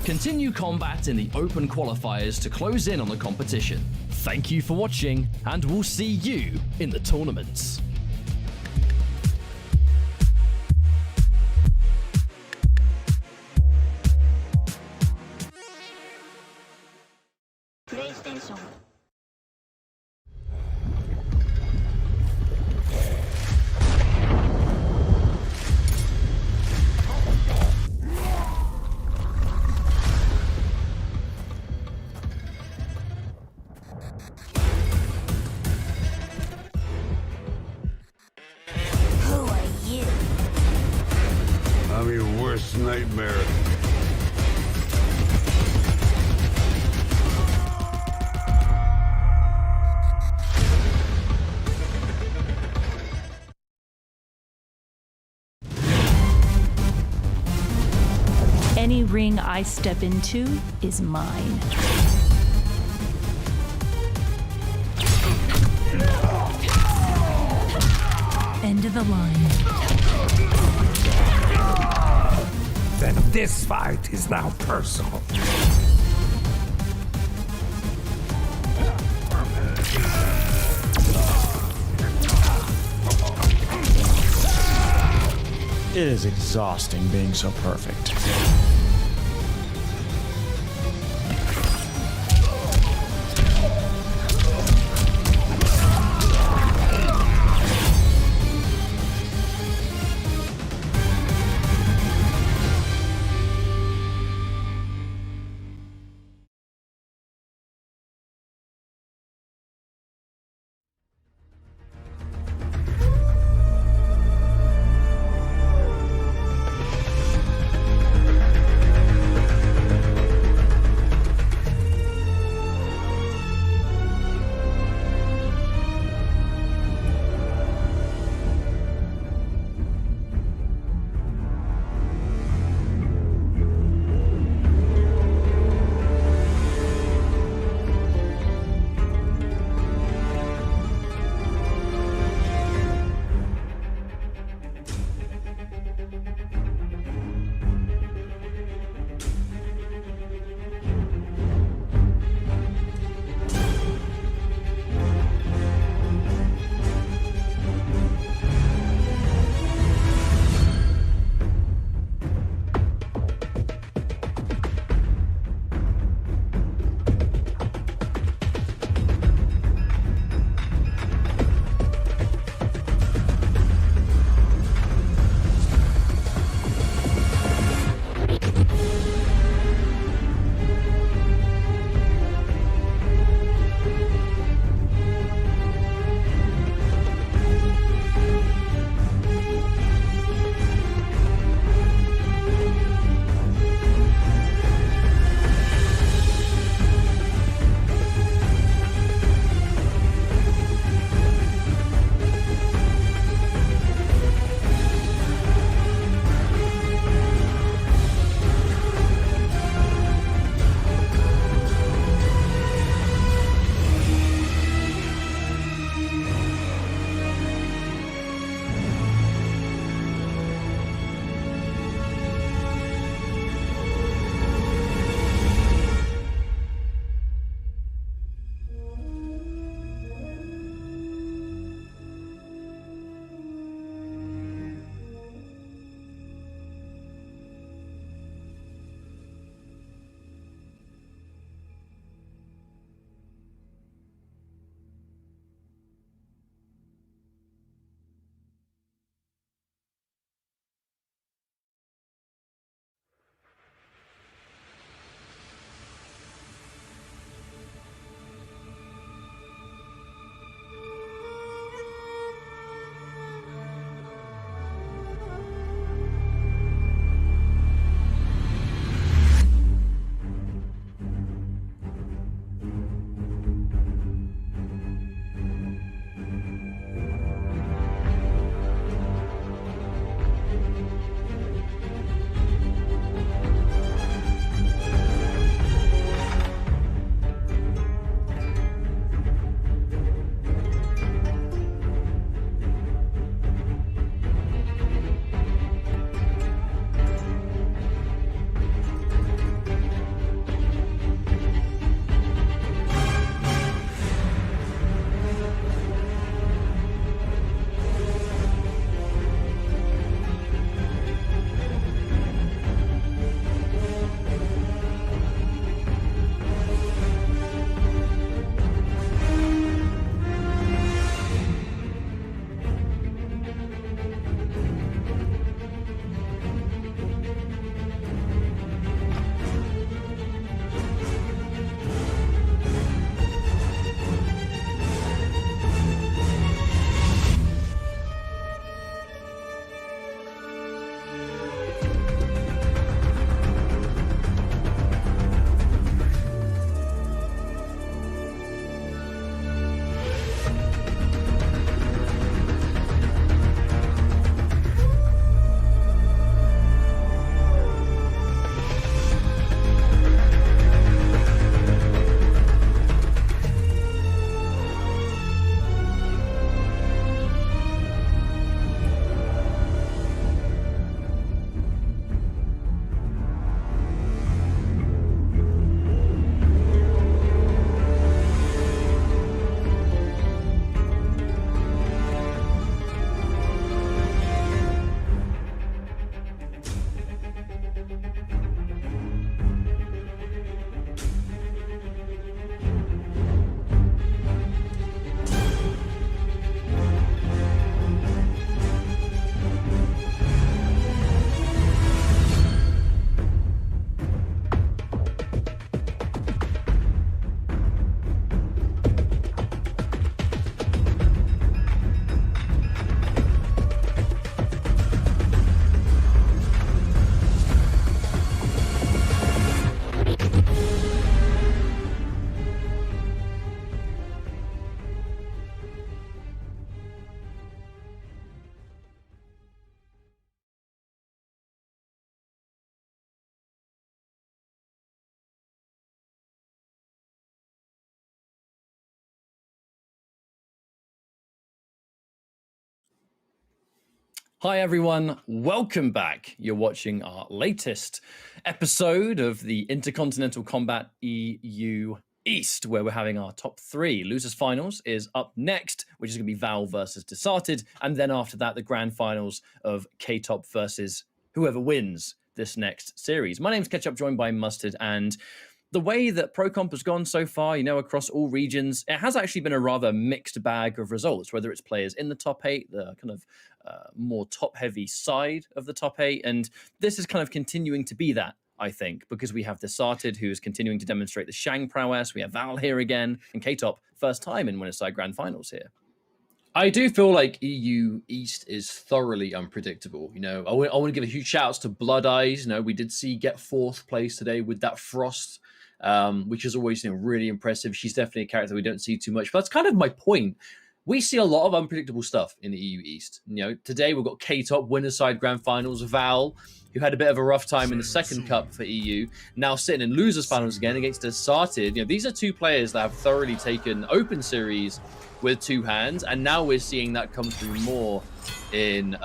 Continue combat in the open qualifiers to close in on the competition. Thank you for watching, and we'll see you in the tournaments. PlayStation. Who are you? I'm your worst nightmare. Any ring I step into is mine. End of the line. Then this fight is now personal. It is exhausting being so perfect. Hi everyone, welcome back. You're watching our latest episode of the Intercontinental Kombat EU East, where we're having our top 3. Losers Finals is up next, which is going to be Val versus Desarted, and then after that, the grand finals of K-Top versus whoever wins this next series. My name's Ketchup, joined by Mustard, and the way that Pro Comp has gone so far, across all regions, it has actually been a rather mixed bag of results, whether it's players in the top 8, the kind of more top-heavy side of the top 8, and this is kind of continuing to be that, I think, because we have Desarted, who is continuing to demonstrate the Shang prowess. We have Val here again, and K-Top, first time in Winner's Side Grand Finals here. I do feel like EU East is thoroughly unpredictable. I want to give a huge shout outs to Blood Eyes. We did see get 4th place today with that Frost, which is always really impressive. She's definitely a character we don't see too much. But that's kind of my point. We see a lot of unpredictable stuff in the EU East. Today we've got K-Top, Winner's Side Grand Finals, Val, who had a bit of a rough time in the second cup for EU, now sitting in Losers Finals again against Desarted. These are 2 players that have thoroughly taken Open Series with 2 hands, and now we're seeing that come through more in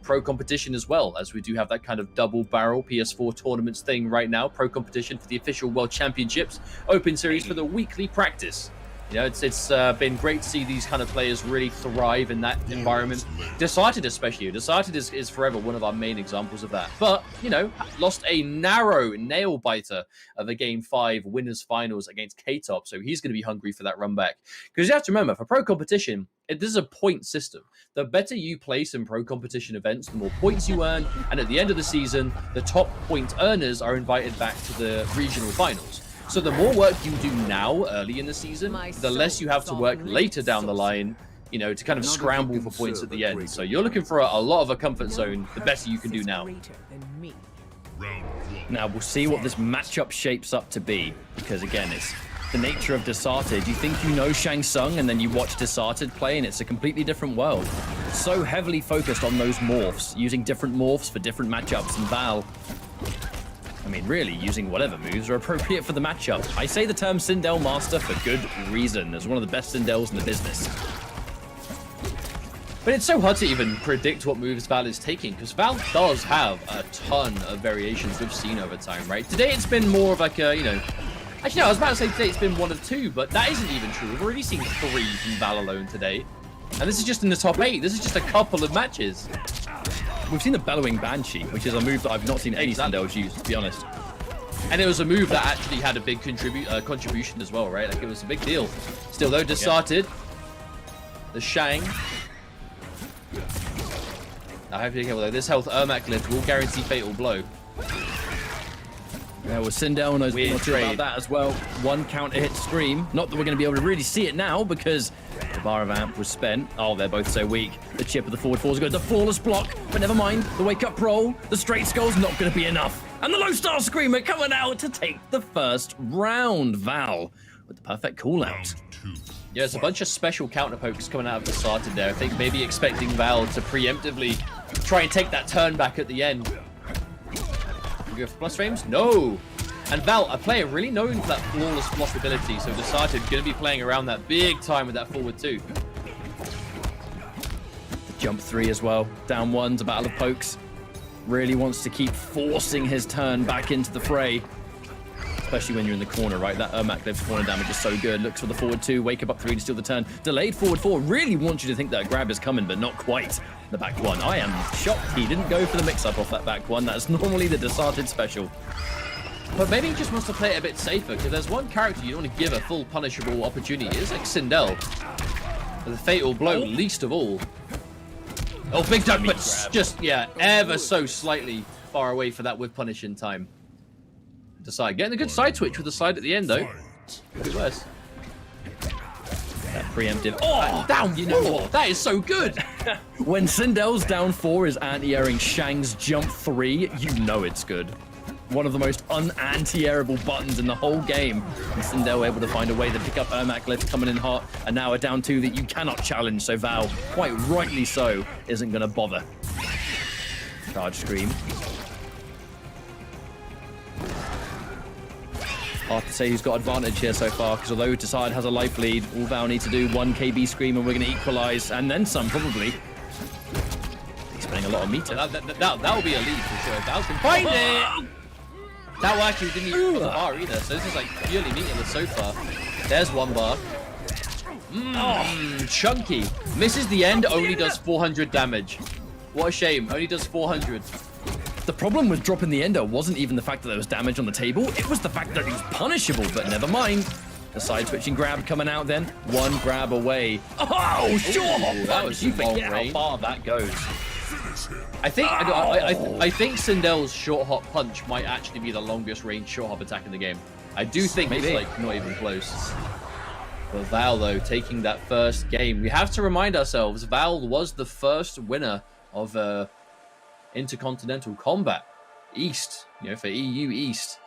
Pro Competition as well, as we do have that kind of double barrel PS4 tournaments thing right now. Pro Competition for the official World Championships, Open Series for the weekly practice. It's been great to see these kind of players really thrive in that environment. Desarted especially. Desarted is forever one of our main examples of that. But, lost a narrow nail-biter of a Game 5 Winners Finals against K-Top, so he's going to be hungry for that run back. Because you have to remember, for Pro Competition, this is a point system. The better you place in Pro Competition events, the more points you earn, and at the end of the season, the top point earners are invited back to the regional finals. So the more work you do now, early in the season, the less you have to work later down the line, to kind of scramble for points at the end. So you're looking for a lot of a comfort zone, the better you can do now. Now, we'll see what this matchup shapes up to be, because again, it's the nature of Desarted. You think you know Shang Tsung, and then you watch Desarted play, and it's a completely different world. So heavily focused on those morphs, using different morphs for different matchups, and Val, really using whatever moves are appropriate for the matchup. I say the term Sindel Master for good reason. As one of the best Sindels in the business. But it's so hard to even predict what moves Val is taking, because Val does have a ton of variations we've seen over time, right? Today it's been more of like a, Actually, no, I was about to say today it's been 1 of 2, but that isn't even true. We've already seen 3 from Val alone today. And this is just in the top 8. This is just a couple of matches. We've seen the Bellowing Banshee, which is a move that I've not seen any Sindels use, to be honest. And it was a move that actually had a big contribution as well, right? Like, it was a big deal. Still, though, Desarted. The Shang. I hope you're careful, though. This health Ermac lift will guarantee Fatal Blow. Yeah, well, Sindel knows more about that as well. 1 counter hit Scream. Not that we're going to be able to really see it now, because the bar of amp was spent. Oh, they're both so weak. The chip of the forward 4 is good. The flawless block, but never mind. The wake-up roll. The straight skull's not going to be enough. And the low-star Screamer coming out to take the first round. Val with the perfect call-out. Yeah, there's a bunch of special counter pokes coming out of the Desarted there. I think maybe expecting Val to preemptively try and take that turn back at the end. You have plus frames? No! And Val, a player really known for that flawless block ability, so Desarted going to be playing around that big time with that forward 2. Jump 3 as well. Down 1's a battle of pokes. Really wants to keep forcing his turn back into the fray. Especially when you're in the corner, right? That Ermac lift's corner damage is so good. Looks for the forward 2, wake up 3 to steal the turn. Delayed forward 4 really wants you to think that grab is coming, but not quite. The back 1. I am shocked he didn't go for the mix-up off that back 1. That's normally the Desarted special. But maybe he just wants to play it a bit safer, because there's one character you don't want to give a full punishable opportunity. It's like Sindel. The Fatal Blow, least of all. Oh, big duck, but just, yeah, ever so slightly far away for that with punish in time. Decide. Getting a good side switch with the side at the end, though. Could be worse. That preemptive. Oh, down 4! That is so good! When Sindel's down 4 is anti-airing Shang's jump 3, you know it's good. One of the most un-anti-airable buttons in the whole game. And Sindel able to find a way to pick up Ermac lift coming in hot, and now a down 2 that you cannot challenge, so Val, quite rightly so, isn't going to bother. Charge Scream. Hard to say who's got advantage here so far, because although Decide has a life lead, all Val needs to do 1 KB Scream and we're going to equalize, and then some, probably. These spending a lot of meter. That will be a lead for sure. If Val can find it! That one actually didn't even hit the bar either, so this is like purely meaningless so far. There's one bar. Chunky. Misses the end, only does 400 damage. What a shame, only does 400. The problem with dropping the ender wasn't even the fact that there was damage on the table, it was the fact that he was punishable, but never mind. The side switching grab coming out then. One grab away. Oh, sure! That was you long forget range. how far that goes. I think Sindel's short hop punch might actually be the longest range short hop attack in the game. I do think it's like not even close. But Val though, taking that first game. We have to remind ourselves, Val was the first winner of Intercontinental Kombat East, you know, for EU East.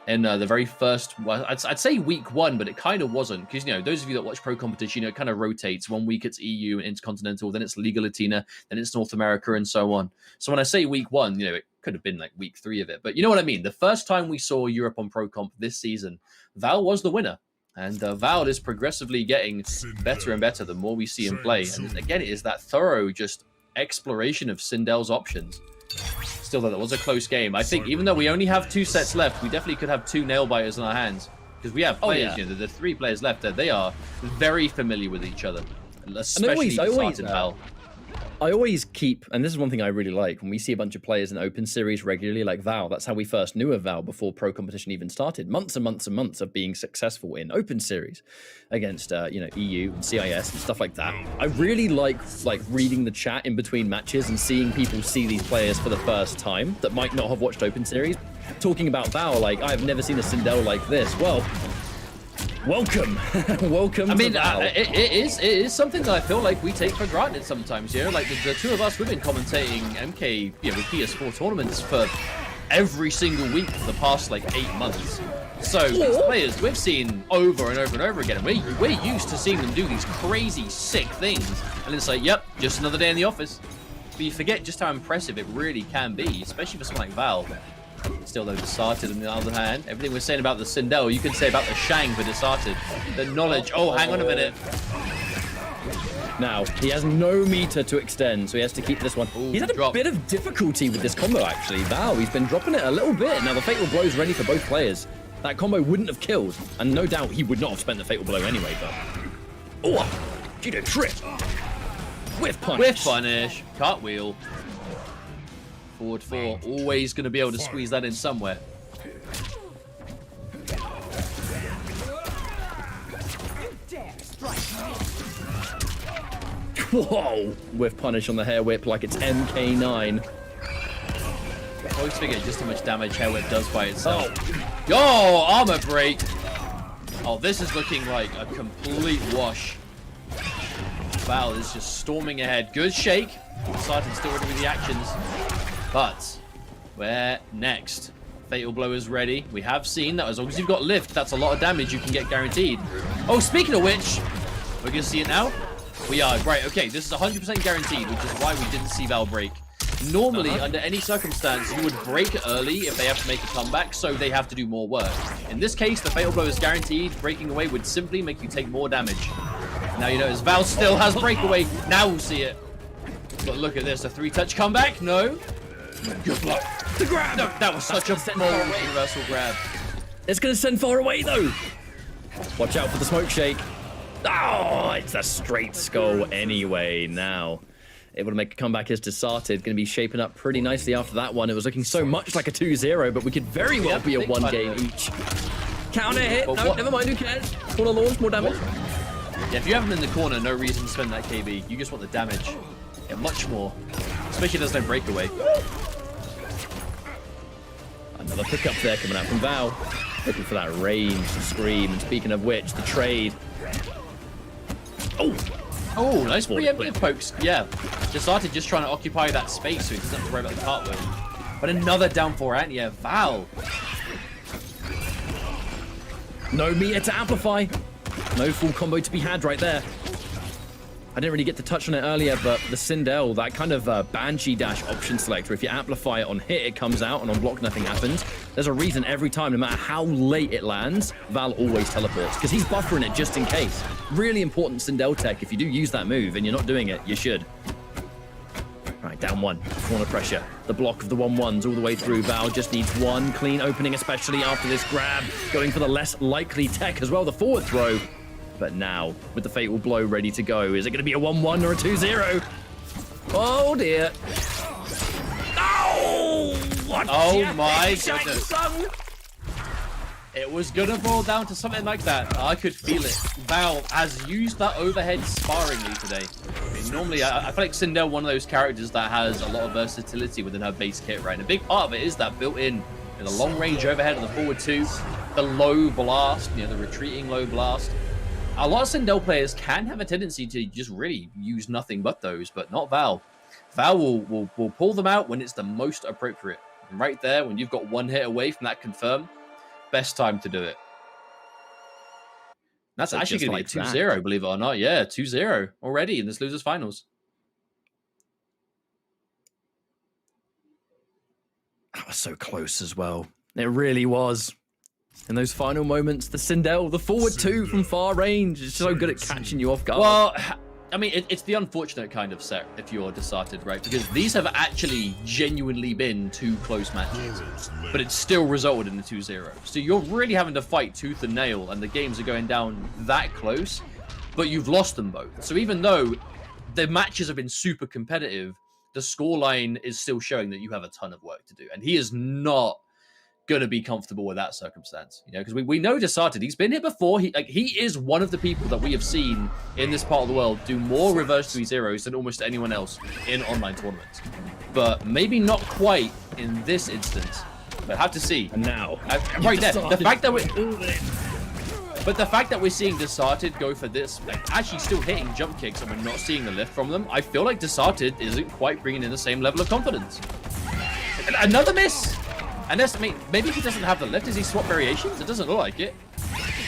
In the very first, well, I'd say week 1, but it kind of wasn't, because, you know, those of you that watch Pro Competition, you know, it kind of rotates. 1 week it's EU and Intercontinental, then it's Liga Latina, then it's North America, and so on. So when I say week 1, you know, it could have been like week 3 of it, but you know what I mean. The first time we saw Europe on Pro Comp this season, Val was the winner, and Val is progressively getting better and better the more we see him play. And again, it is that thorough just exploration of Sindel's options. Still, though, that was a close game. I think even though we only have 2 sets left, we definitely could have 2 nail biters in our hands. Because we have players, you know, the 3 players left there, they are very familiar with each other. Especially Desart and Val. I always keep, and this is one thing I really like, when we see a bunch of players in open series regularly like Val, that's how we first knew of Val before Pro Competition even started. Months and months and months of being successful in open series against, you know, EU and CIS and stuff like that. I really like reading the chat in between matches and seeing people see these players for the first time that might not have watched open series. Talking about Val, like, I've never seen a Sindel like this. Well, welcome. Welcome. I mean, to Val. it is something that I feel like we take for granted sometimes, you know? Like, the 2 of us, we've been commentating MK, you know, with PS4 tournaments for every single week for the past, like, 8 months. So, these players, we've seen over and over and over again, and we're used to seeing them do these crazy, sick things. And it's like, yep, just another day in the office. But you forget just how impressive it really can be, especially for someone like Val. Still, though, Desarted on the other hand, everything we're saying about the Sindel, you can say about the Shang for Desarted. The knowledge. Oh, hang on a minute. Now, he has no meter to extend, so he has to keep this one. Ooh, he's had a bit of difficulty with this combo, actually. Val, he's been dropping it a little bit. Now, the Fatal Blow's ready for both players. That combo wouldn't have killed, and no doubt he would not have spent the Fatal Blow anyway, but... Oh, judo trip. Whiff punish. Whiff punish. Cartwheel. Forward 4, always going to be able to squeeze that in somewhere. Whoa! Whiff punish on the hair whip like it's MK9. I always forget just how much damage hair whip does by itself. Yo, armor break. Oh, this is looking like a complete wash. Val is just storming ahead. Good shake. Sarton's still ready with the actions. But where next? Fatal Blow is ready. We have seen that as long as you've got lift, that's a lot of damage you can get guaranteed. Oh, speaking of which, we're going to see it now. We are. Right, okay, this is 100% guaranteed, which is why we didn't see Val break. Normally, under any circumstance, you would break early if they have to make a comeback, so they have to do more work. In this case, the Fatal Blow is guaranteed. Breaking away would simply make you take more damage. Now you notice Val still has breakaway. Now we'll see it. But look at this, a 3-touch comeback? No. Good luck. The grab! No, that was such a bold universal grab. It's going to send far away, though. Watch out for the smoke shake. Oh, it's a straight skull anyway now. Able to make a comeback is Desarted. Going to be shaping up pretty nicely after that one. It was looking so much like a 2-0, but we could very well be a 1 game each. Counter hit. No, never mind. Who cares? Corner launch, more damage. Yeah, if you have him in the corner, no reason to spend that KB. You just want the damage. Yeah, much more. Especially if there's no breakaway. Another pickup there coming out from Val. Looking for that range to scream. And speaking of which, the trade. Oh, nice preemptive pokes. Yeah, Desarted just trying to occupy that space so he doesn't have to worry about the cartwheel. But another down 4 ant. Yeah, Val. No meter to amplify. No full combo to be had right there. I didn't really get to touch on it earlier, but the Sindel, that kind of Banshee dash option selector, if you amplify it on hit, it comes out, and on block, nothing happens. There's a reason every time, no matter how late it lands, Val always teleports, because he's buffering it just in case. Really important Sindel tech. If you do use that move and you're not doing it, you should. Right, down one. Corner pressure. The block of the 1-1s all the way through. Val just needs one clean opening, especially after this grab. Going for the less likely tech as well, the forward throw. But now, with the fatal blow ready to go, is it going to be a 1-1 or a 2-0? Oh, dear. Oh! What? Oh, my goodness. It was going to boil down to something like that. I could feel it. Val has used that overhead sparingly today. I mean, normally, I feel like Sindel, one of those characters that has a lot of versatility within her base kit, right? And a big part of it is that built-in, the long-range overhead on the forward two, the low blast, the retreating low blast. A lot of Sindel players can have a tendency to just really use nothing but those, but not Val. Val will pull them out when it's the most appropriate. And right there, when you've got one hit away from that confirm, best time to do it. That's actually going to be 2-0, believe it or not. Yeah, 2-0 already in this losers finals. That was so close as well. It really was. In those final moments, the Sindel, the forward two from far range, is so good at catching you off guard. Well, I mean, it's the unfortunate kind of set if you're Deserted, right? Because these have actually genuinely been two close matches, but it's still resulted in a 2-0. So you're really having to fight tooth and nail, and the games are going down that close, but you've lost them both. So even though the matches have been super competitive, the scoreline is still showing that you have a ton of work to do, and he is not going to be comfortable with that circumstance, because we know Deserted. He's been here before. He is one of the people that we have seen in this part of the world do more reverse 3-0s than almost anyone else in online tournaments, but maybe not quite in this instance. But have to see. And now, right there, the fact that we're seeing Deserted go for this, actually still hitting jump kicks, and we're not seeing the lift from them, I feel like Deserted isn't quite bringing in the same level of confidence. Another miss. And maybe if he doesn't have the lift, does he swap variations? It doesn't look like it.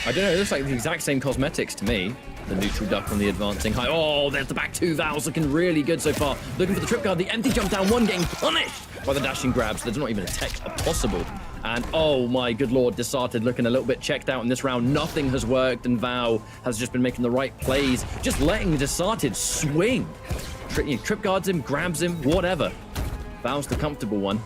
I don't know, it looks like the exact same cosmetics to me. The neutral duck on the advancing high. Oh, there's the back two. Val's looking really good so far. Looking for the trip guard, the empty jump down one, getting punished by the dashing grabs. There's not even a tech possible. And oh my good lord, Deserted looking a little bit checked out in this round. Nothing has worked, and Val has just been making the right plays. Just letting Deserted swing. Trip guards him, grabs him, whatever. Val's the comfortable one.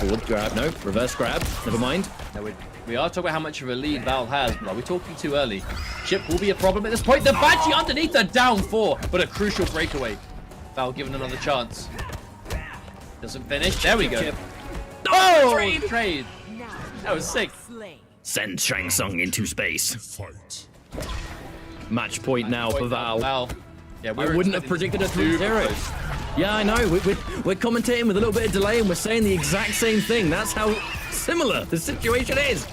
Forward grab, no, reverse grab, never mind. No, we are talking about how much of a lead Val has, but are we talking too early? Chip will be a problem at this point. The Banshee underneath the down 4, but a crucial breakaway. Val given another chance. Doesn't finish. There we go. Chip. Oh, trade. That was sick. Send Shang Tsung into space. Fight. Match point now for Val. Yeah, I wouldn't have predicted a 3-0. Yeah, I know. We're commentating with a little bit of delay, and we're saying the exact same thing. That's how similar the situation is.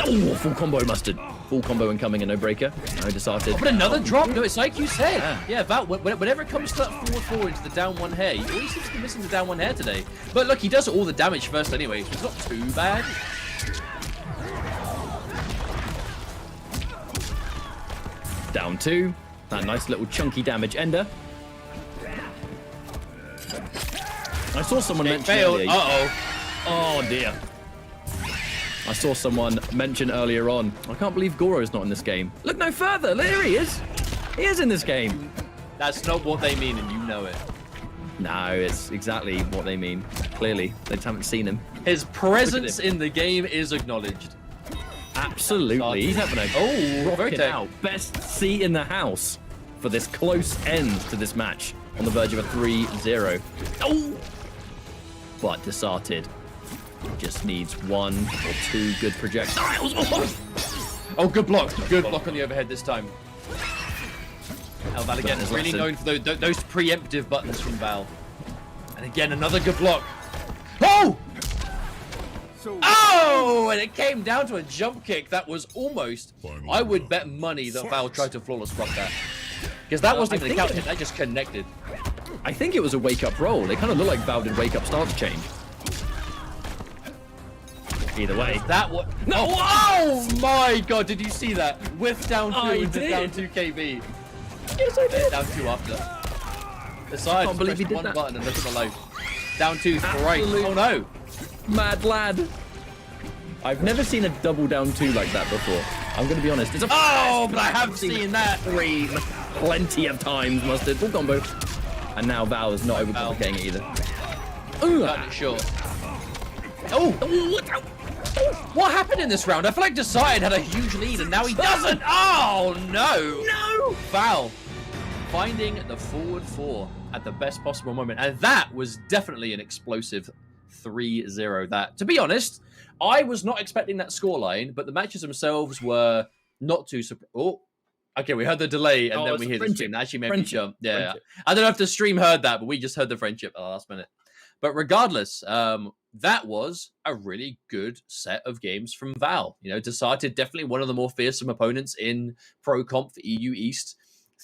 Oh, full combo mustard. Full combo incoming and no breaker. No Deserted. Oh, but another drop. No, it's like you said. Yeah, Val, whenever it comes to that forward into the down one hair, he always seems to be missing the down one hair today. But look, he does all the damage first anyway, so it's not too bad. Down 2. That nice little chunky damage ender. I saw someone mention earlier. Oh dear. I saw someone mention earlier on. I can't believe Goro's not in this game. Look no further. There he is. He is in this game. That's not what they mean, and you know it. No, it's exactly what they mean. Clearly, they just haven't seen him. His presence in the game is acknowledged. Absolutely. He's having a rocking out. Best seat in the house for this close end to this match. On the verge of a 3-0. Oh! But Deserted just needs 1 or 2 good projectiles. Oh, good block. Good block on the overhead this time. Val again is really known for those preemptive buttons from Val. And again, another good block. Oh! Oh! And it came down to a jump kick that was almost... I would bet money that Val tried to flawless block that. Because that wasn't even a count hit, that just connected. I think it was a wake-up roll. They kind of look like Val did wake-up stance change. Either way. That what? No! Oh my god, did you see that? With down 2 into down 2 KB. Yes, I did. Down 2 after. Decide to press one button and look at the life. Down 2 right. Oh no. Mad lad. I've never seen a double down 2 like that before. I'm going to be honest. It's a but I have seen that. plenty of times, Mustard. Full combo. And now Val is not overcomplicating it either. Ooh, Got it short. Oh, what happened in this round? I feel like Decide had a huge lead and now he doesn't. Oh, no. No. Val finding the forward 4 at the best possible moment. And that was definitely an explosive 3-0. That, to be honest, I was not expecting that scoreline, but the matches themselves were not too surprising. Oh, okay, we heard the delay and then we hear the stream. That actually made me jump. Yeah, I don't know if the stream heard that, but we just heard the friendship at the last minute. But regardless, that was a really good set of games from Val. You know, decided definitely one of the more fearsome opponents in Pro Comp for EU East.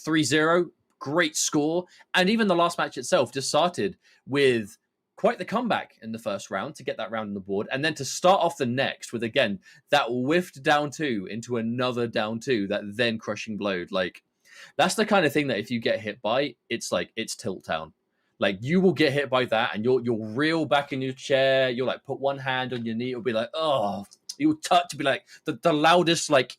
3-0, great score. And even the last match itself just started with quite the comeback in the first round to get that round on the board. And then to start off the next with, again, that whiffed down 2 into another down 2, that then crushing blow. Like, that's the kind of thing that if you get hit by, it's like, it's tilt town. Like, you will get hit by that and you'll reel back in your chair. You'll like put one hand on your knee. It'll be like, oh, you'll touch, be like the loudest, like,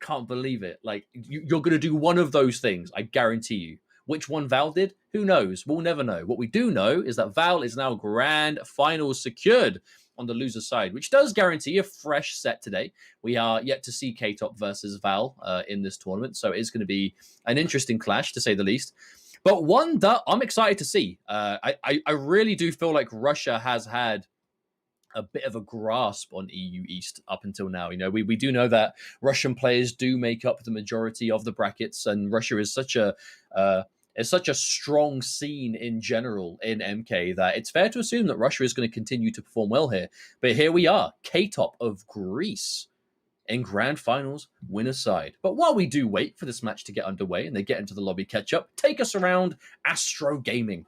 can't believe it. Like, you're going to do one of those things. I guarantee you. Which one Val did? Who knows? We'll never know. What we do know is that Val is now grand finals secured on the loser side, which does guarantee a fresh set today. We are yet to see K-Top versus Val in this tournament, so it is going to be an interesting clash, to say the least. But one that I'm excited to see. I really do feel like Russia has had a bit of a grasp on EU East up until now. You know, we do know that Russian players do make up the majority of the brackets, and Russia is such a strong scene in general in MK that it's fair to assume that Russia is going to continue to perform well here. But here we are, K-Top of Greece in grand finals, winner side. But while we do wait for this match to get underway and they get into the lobby catch-up, take us around Astro Gaming.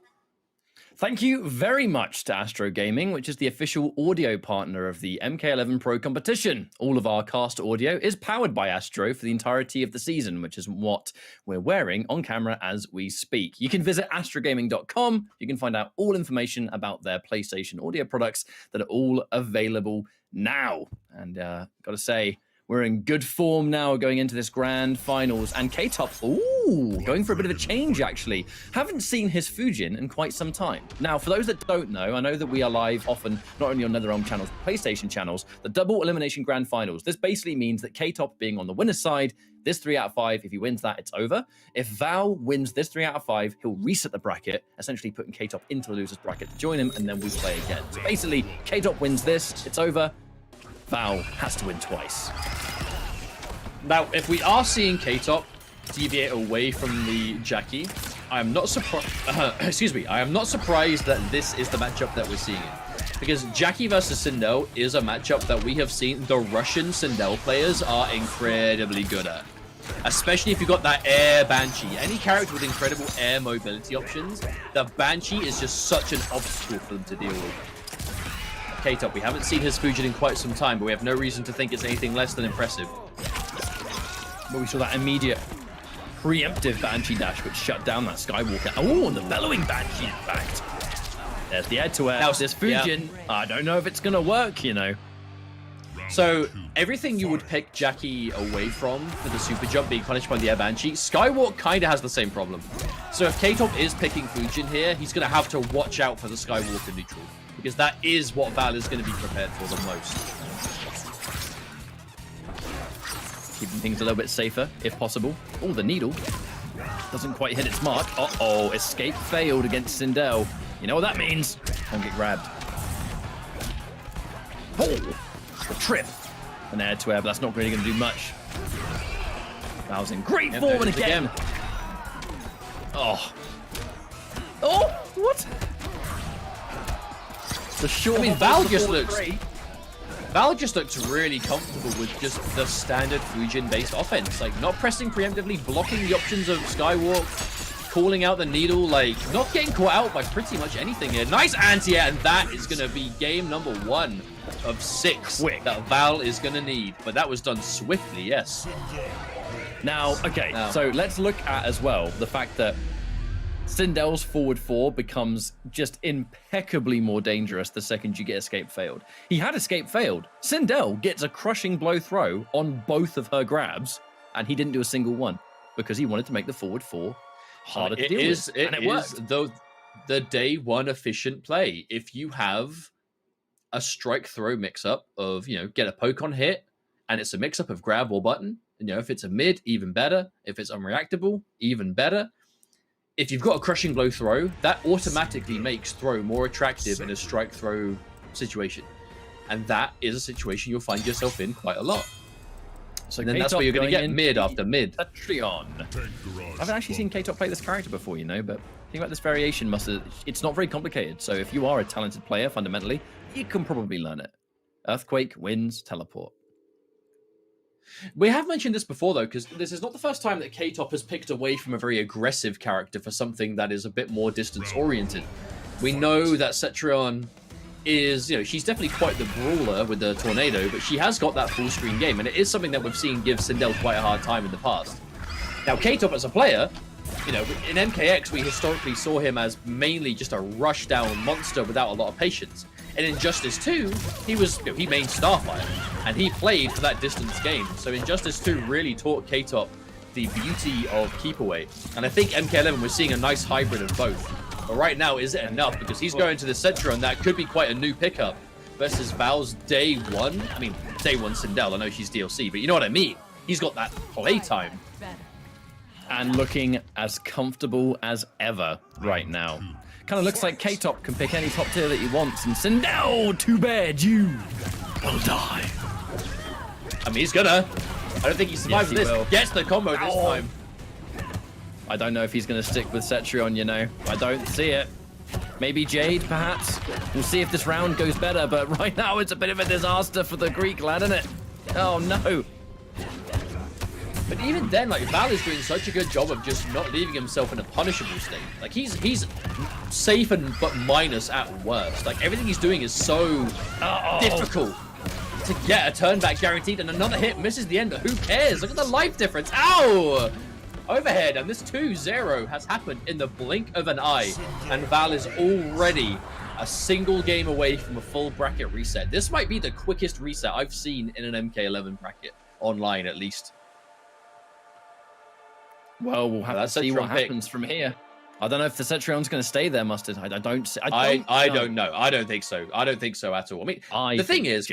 Thank you very much to Astro Gaming, which is the official audio partner of the MK11 Pro Competition. All of our cast audio is powered by Astro for the entirety of the season, which is what we're wearing on camera as we speak. You can visit astrogaming.com. You can find out all information about their PlayStation audio products that are all available now. And got to say, we're in good form now going into this grand finals. And K-Top, going for a bit of a change, actually. Haven't seen his Fujin in quite some time. Now, for those that don't know, I know that we are live often, not only on NetherRealm channels, but PlayStation channels, the double elimination grand finals. This basically means that K-Top being on the winner's side, this 3 out of 5, if he wins that, it's over. If Val wins this 3 out of 5, he'll reset the bracket, essentially putting K-Top into the loser's bracket to join him, and then we play again. So basically, K-Top wins this, it's over. Val has to win twice. Now, if we are seeing K-Top deviate away from the Jackie, I am not surprised. I am not surprised that this is the matchup that we're seeing. Because Jackie versus Sindel is a matchup that we have seen the Russian Sindel players are incredibly good at. Especially if you've got that air Banshee. Any character with incredible air mobility options, the Banshee is just such an obstacle for them to deal with. K-Top, we haven't seen his Fujin in quite some time, but we have no reason to think it's anything less than impressive. But we saw that immediate preemptive Banshee dash, which shut down that Skywalker. Oh, and the bellowing Banshee, in fact. There's the air-to-air. Now, this Fujin, I don't know if it's going to work, you know. So, everything you would pick Jackie away from for the super jump being punished by the air Banshee, Skywalk kind of has the same problem. So if K-Top is picking Fujin here, he's going to have to watch out for the Skywalker neutral. Because that is what Val is going to be prepared for the most. Keeping things a little bit safer, if possible. Oh, the needle doesn't quite hit its mark. Uh-oh, escape failed against Sindel. You know what that means? Don't get grabbed. Oh, the trip. An air to air, but that's not really going to do much. Val's in great form, and again. Oh. Oh, what? The short. I mean, Val just looks really comfortable with just the standard Fujin-based offense. Like, not pressing preemptively, blocking the options of Skywalk, calling out the needle, like, not getting caught out by pretty much anything here. Nice anti-air, and that is going to be game number 1 of 6 that Val is going to need. But that was done swiftly, yes. Now, okay, so let's look at as well the fact that Sindel's forward 4 becomes just impeccably more dangerous the second you get escape failed. He had escape failed. Sindel gets a crushing blow throw on both of her grabs, and he didn't do a single one. because he wanted to make the forward 4 harder to It deal is, with. it And it is worked. though the day one efficient play. If you have a strike throw mix up of, get a poke on hit, and it's a mix up of grab or button, and if it's a mid, even better. If it's unreactable, even better. If you've got a crushing blow throw, that automatically makes throw more attractive in a strike throw situation. And that is a situation you'll find yourself in quite a lot. So and then that's where you're going to get mid after mid. Cetrion. I haven't actually seen K-Top play this character before, but think about this variation. It's not very complicated. So if you are a talented player, fundamentally, you can probably learn it. Earthquake, winds, teleport. We have mentioned this before, though, because this is not the first time that K-Top has picked away from a very aggressive character for something that is a bit more distance-oriented. We know that Cetrion is, she's definitely quite the brawler with the tornado, but she has got that full-screen game, and it is something that we've seen give Sindel quite a hard time in the past. Now, K-Top as a player, in MKX, we historically saw him as mainly just a rush-down monster without a lot of patience. And in Injustice 2, he mained Starfire, and he played for that distance game. So Injustice 2 really taught K-Top the beauty of keep away. And I think MK11 was seeing a nice hybrid of both. But right now, is it enough? Because he's going to the Cetrion, that could be quite a new pickup versus Val's day one. I mean, day one Sindel, I know she's DLC, but you know what I mean. He's got that playtime. And looking as comfortable as ever right now. Kind of looks like K-Top can pick any top tier that he wants, and Sindel, too bad you will die. I mean, he's gonna. I don't think he survives this. Will. Gets the combo this time. I don't know if he's going to stick with Cetrion, I don't see it. Maybe Jade, perhaps. We'll see if this round goes better, but right now it's a bit of a disaster for the Greek lad, isn't it? Oh, no. But even then, Val is doing such a good job of just not leaving himself in a punishable state. He's safe but minus at worst. Everything he's doing is so difficult to get a turn back guaranteed, and another hit misses the end, but who cares? Look at the life difference. Ow! Overhead, and this 2-0 has happened in the blink of an eye, and Val is already a single game away from a full bracket reset. This might be the quickest reset I've seen in an MK11 bracket, online at least. Well, we'll have to see what happens from here. I don't know if the Cetrion's going to stay there, Mustard. I don't know. I don't think so. I don't think so at all. I mean, the thing is,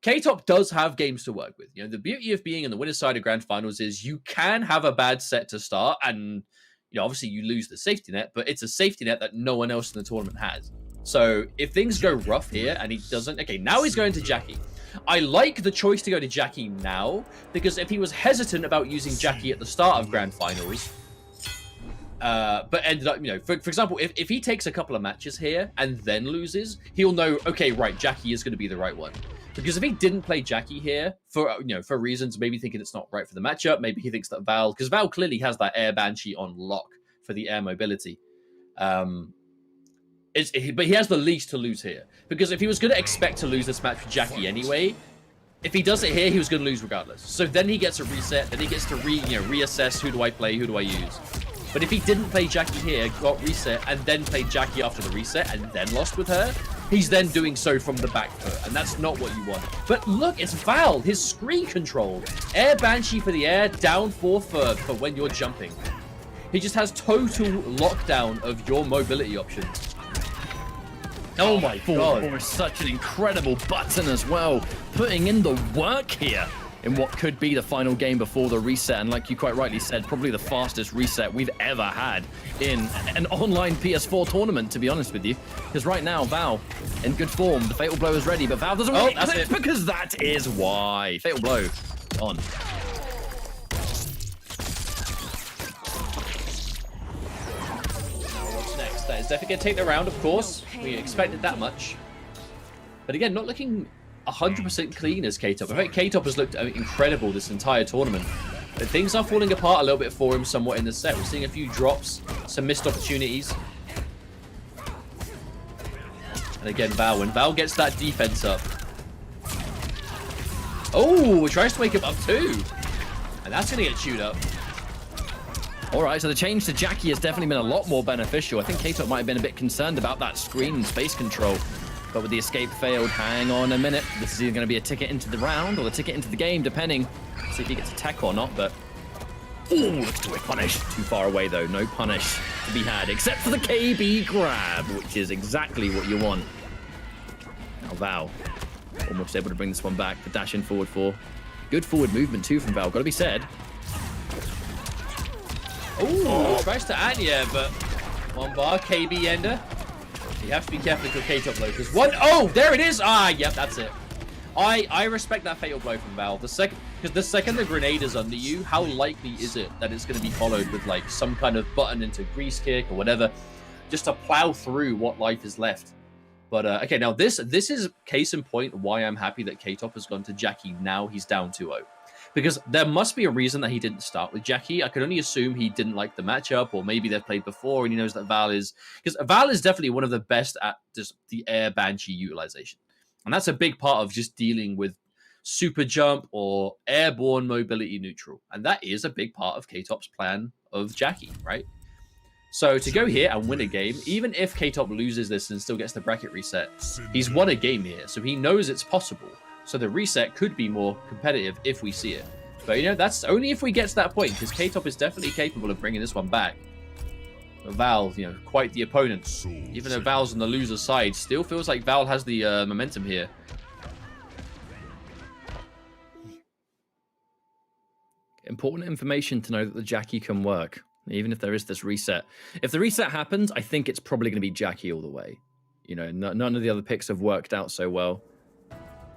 K-Top does have games to work with. The beauty of being in the winner's side of Grand Finals is you can have a bad set to start, and obviously you lose the safety net, but it's a safety net that no one else in the tournament has. So if things go rough here and he doesn't, okay, now he's going to Jackie. I like the choice to go to Jackie now, because if he was hesitant about using Jackie at the start of Grand Finals, but ended up, for example, if he takes a couple of matches here and then loses, he'll know, okay, right, Jackie is going to be the right one. Because if he didn't play Jackie here for reasons, maybe thinking it's not right for the matchup, maybe he thinks that because Val clearly has that air Banshee on lock for the air mobility. But he has the least to lose here. Because if he was going to expect to lose this match with Jackie anyway, if he does it here, he was going to lose regardless. So then he gets a reset, then he gets to reassess, who do I play, who do I use. But if he didn't play Jackie here, got reset, and then played Jackie after the reset, and then lost with her, he's then doing so from the back foot, and that's not what you want. But look, it's Val, his screen control. Air Banshee for the air, down 4 for when you're jumping. He just has total lockdown of your mobility options. Oh my god, such an incredible button as well. Putting in the work here in what could be the final game before the reset. And like you quite rightly said, probably the fastest reset we've ever had in an online PS4 tournament, to be honest with you. Because right now, Val, in good form, the Fatal Blow is ready, but Val doesn't really click because that is why. Fatal Blow on. That is definitely going to take the round, of course. We expected that much. But again, not looking 100% clean as K-Top. I think K-Top has looked incredible this entire tournament. But things are falling apart a little bit for him somewhat in the set. We're seeing a few drops, some missed opportunities. And again, Val. When Val gets that defense up. Oh, tries to wake him up too. And that's going to get chewed up. All right, so the change to Jackie has definitely been a lot more beneficial. I think K-Top might have been a bit concerned about that screen and space control. But with the escape failed, hang on a minute. This is either going to be a ticket into the round or the ticket into the game, depending. See if he gets a tech or not, but Oh, let's do it. Punish. Too far away, though. No punish to be had, except for the KB grab, which is exactly what you want. Now, Val, almost able to bring this one back. The dash in forward 4. Good forward movement, too, from Val. Got to be said. Oh, tries to Anya, but one bar, KB ender. You have to be careful to K-top though, because there it is! Ah, yep, that's it. I respect that fatal blow from Val. Because the second the grenade is under you, how likely is it that it's going to be followed with like some kind of button into grease kick or whatever, just to plow through what life is left. But okay, now this is case in point why I'm happy that K-top has gone to Jackie. Now he's down 2-0. Because there must be a reason that he didn't start with Jackie. I could only assume he didn't like the matchup, or maybe they've played before and he knows that Val is... Because Val is definitely one of the best at just the air Banshee utilization. And that's a big part of just dealing with super jump or airborne mobility neutral. And that is a big part of K-Top's plan of Jackie, right? So to go here and win a game, even if K-Top loses this and still gets the bracket reset, he's won a game here. So he knows it's possible. So the reset could be more competitive if we see it. But, you know, that's only if we get to that point, because K-Top is definitely capable of bringing this one back. But Val, you know, quite the opponent. Even though Val's on the loser's side, still feels like Val has the momentum here. Important information to know that the Jackie can work, even if there is this reset. If the reset happens, I think it's probably going to be Jackie all the way. You know, none of the other picks have worked out so well.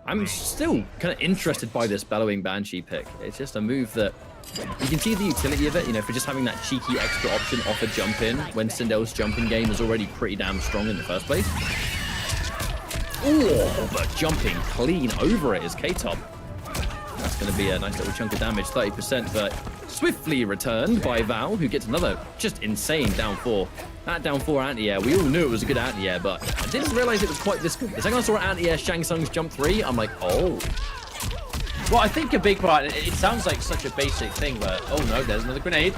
I'm still kind of interested by this Bellowing Banshee pick. It's just a move that you can see the utility of it, you know, for just having that cheeky extra option off a jump in when Sindel's jumping game is already pretty damn strong in the first place. Oh, but jumping clean over it is K-Top. That's going to be a nice little chunk of damage, 30%, but swiftly returned by Val, who gets another just insane down 4. That down 4 anti-air, we all knew it was a good anti-air, but I didn't realize it was quite this good. The second I saw anti-air Shang Tsung's jump 3, I'm like, oh. Well, I think a big part, it sounds like such a basic thing, but oh no, there's another grenade.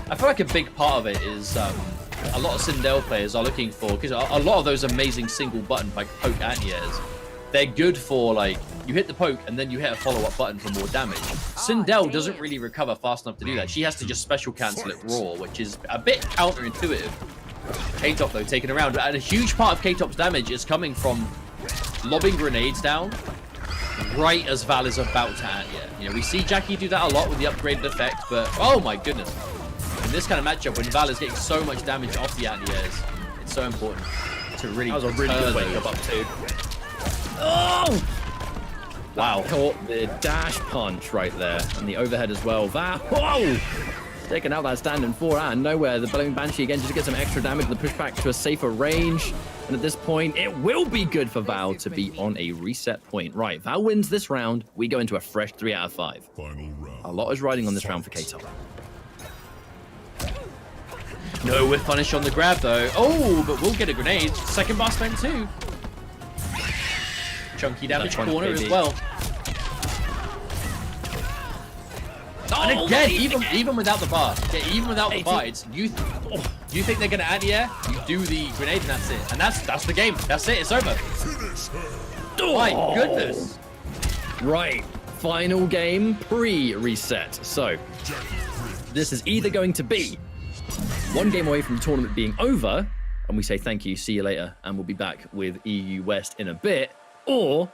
I feel like a big part of it is a lot of Sindel players are looking for, because a lot of those amazing single button like poke anti-airs, they're good for like, you hit the poke and then you hit a follow-up button for more damage. Sindel doesn't really recover fast enough to do that. She has to just special cancel it raw, which is a bit counterintuitive. K-Top though, taken around, and a huge part of K-Top's damage is coming from lobbing grenades down right as Val is about to anti-air. You know, we see Jackie do that a lot with the upgraded effect, but oh my goodness. In this kind of matchup, when Val is getting so much damage off the anti-airs, it's so important to really... That was a really good wake up too. Oh! Wow. Caught the dash punch right there, and the overhead as well. Val, whoa! Taking out that standing 4 out of nowhere. The Bellowing Banshee again just to get some extra damage, the pushback to a safer range. And at this point, it will be good for Val to be on a reset point. Right, Val wins this round. We go into a fresh 3 out of 5. Final round. A lot is riding on this round for K-Top. No whiff punish on the grab though. Oh, but we'll get a grenade. Second bar spent too. Chunky damage corner as well. And again, even without the bar, even without the bar, it's you think they're gonna anti-air, you do the grenade and that's it. And that's the game. That's it, it's over. My goodness. Right. Final game pre-reset. So this is either going to be one game away from the tournament being over, and we say thank you, see you later, and we'll be back with EU West in a bit, or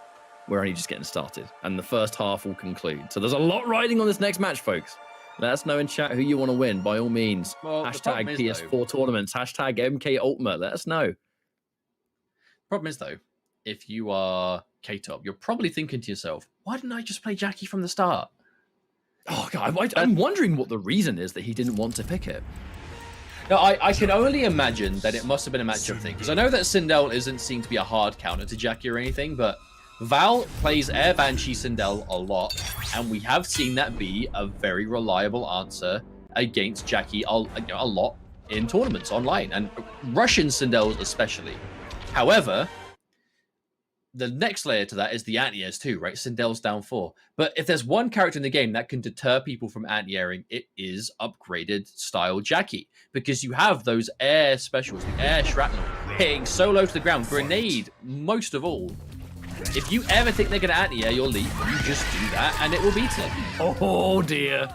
we're only just getting started, and the first half will conclude. So there's a lot riding on this next match, folks. Let us know in chat who you want to win, by all means. Well, hashtag PS4 tournaments, hashtag MK Ultimate, let us know. Problem is, though, if you are K-Top, you're probably thinking to yourself, why didn't I just play Jackie from the start? Oh, God, I'm wondering what the reason is that he didn't want to pick it. Now, I can only imagine that it must have been a matchup thing, because I know that Sindel isn't seen to be a hard counter to Jackie or anything, but Val plays Air Banshee Sindel a lot, and we have seen that be a very reliable answer against Jackie a lot in tournaments online, and Russian Sindels especially. However, the next layer to that is the anti-airs too, right? Sindel's down 4. But if there's one character in the game that can deter people from anti-airing, it is upgraded style Jackie. Because you have those air specials, the air shrapnel, hitting so low to the ground, grenade most of all. If you ever think they're going to anti-air your leap, you just do that and it will beat it. Oh dear.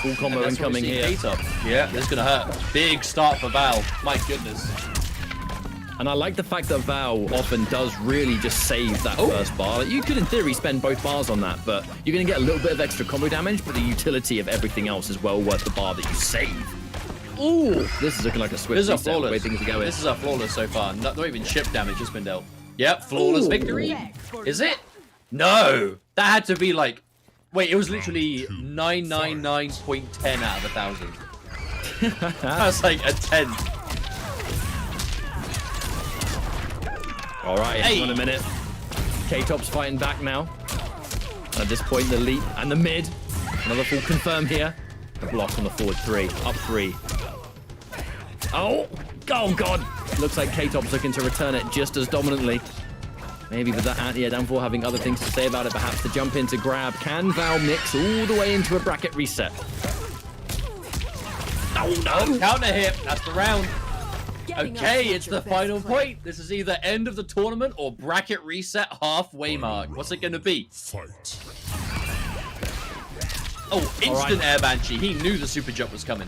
Full combo And that's what we're incoming seeing here. K-Top. Yeah, this is going to hurt. Big start for Val. My goodness. And I like the fact that Val often does really just save that first bar. Like, you could, in theory, spend both bars on that, but you're going to get a little bit of extra combo damage, but the utility of everything else is well worth the bar that you save. Ooh, this is looking like a swift This is a reset, the way flawless. things are going. This is a flawless so far. Not even chip damage has been dealt. Yep, flawless victory. Is it? No. That had to be like... Wait, it was literally 999.10 out of 1,000. That's like a 10. All right, Hey. hang on a minute. K-Top's fighting back now. At this point, the leap and the mid. Another full confirm here. The block on the forward 3. Up 3. Oh! Oh, God! Looks like K-Top's looking to return it just as dominantly. Maybe with that anti-air down 4 having other things to say about it, perhaps to jump in to grab. Can Val mix all the way into a bracket reset? Oh, no! Counter hit. That's the round. Okay, it's the final point. This is either end of the tournament or bracket reset halfway mark. What's it going to be? Fight. Oh, instant air banshee. He knew the super jump was coming.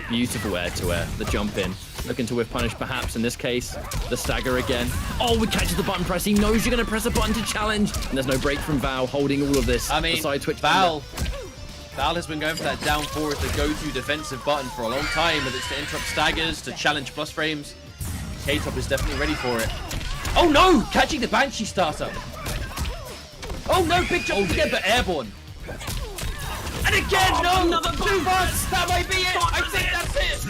Beautiful air-to-air. The jump in. Looking to whiff punish, perhaps, in this case. The stagger again. Oh, we catches the button press. He knows you're going to press a button to challenge. And there's no break from Val holding all of this. I mean, The side twitch Val has been going for that down 4 as the go-to defensive button for a long time, whether it's to interrupt staggers, to challenge plus frames. K-Top is definitely ready for it. Oh no! Catching the Banshee startup. Oh no, big jump again, but airborne. And again, no! Another 2 bars! That might be it! I think that's it!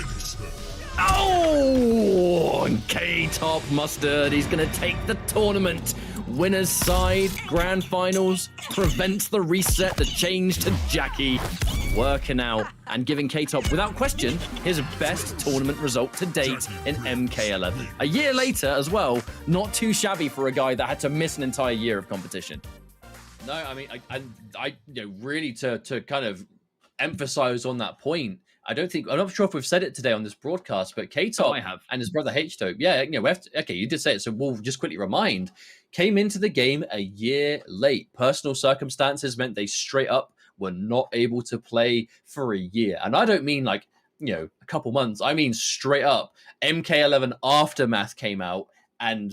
Oh, and K-Top Mustard. He's going to take the tournament. Winner's side, grand finals, prevents the reset, the change to Jackie. Working out and giving K-Top, without question, his best tournament result to date in MK11. A year later as well, not too shabby for a guy that had to miss an entire year of competition. No, I mean, I you know, really to kind of emphasize on that point. I'm not sure if we've said it today on this broadcast, but K-Top I have. and his brother H-Tope, yeah, you know, okay, you did say it, so we'll just quickly remind, came into the game a year late. Personal circumstances meant they straight up were not able to play for a year. And I don't mean like, you know, a couple months. I mean straight up. MK11 Aftermath came out and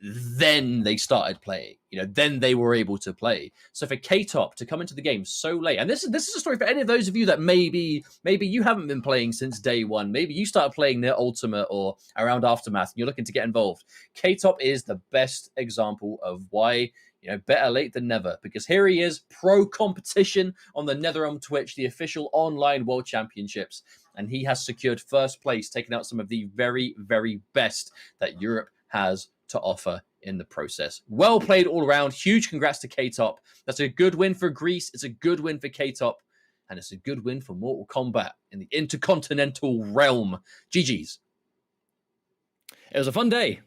then they started playing. You know, then they were able to play. So for K-Top to come into the game so late, and this is a story for any of those of you that maybe you haven't been playing since day one. Maybe you started playing near Ultimate or around Aftermath, and you're looking to get involved. K-Top is the best example of why, you know, better late than never. Because here he is, pro competition on the NetherRealm Twitch, the official online World Championships, and he has secured first place, taking out some of the very, very best that Europe has to offer in the process. Well played all around. Huge congrats to K-Top. That's a good win for Greece. It's a good win for K-Top. And it's a good win for Mortal Kombat in the intercontinental realm. GG's. It was a fun day.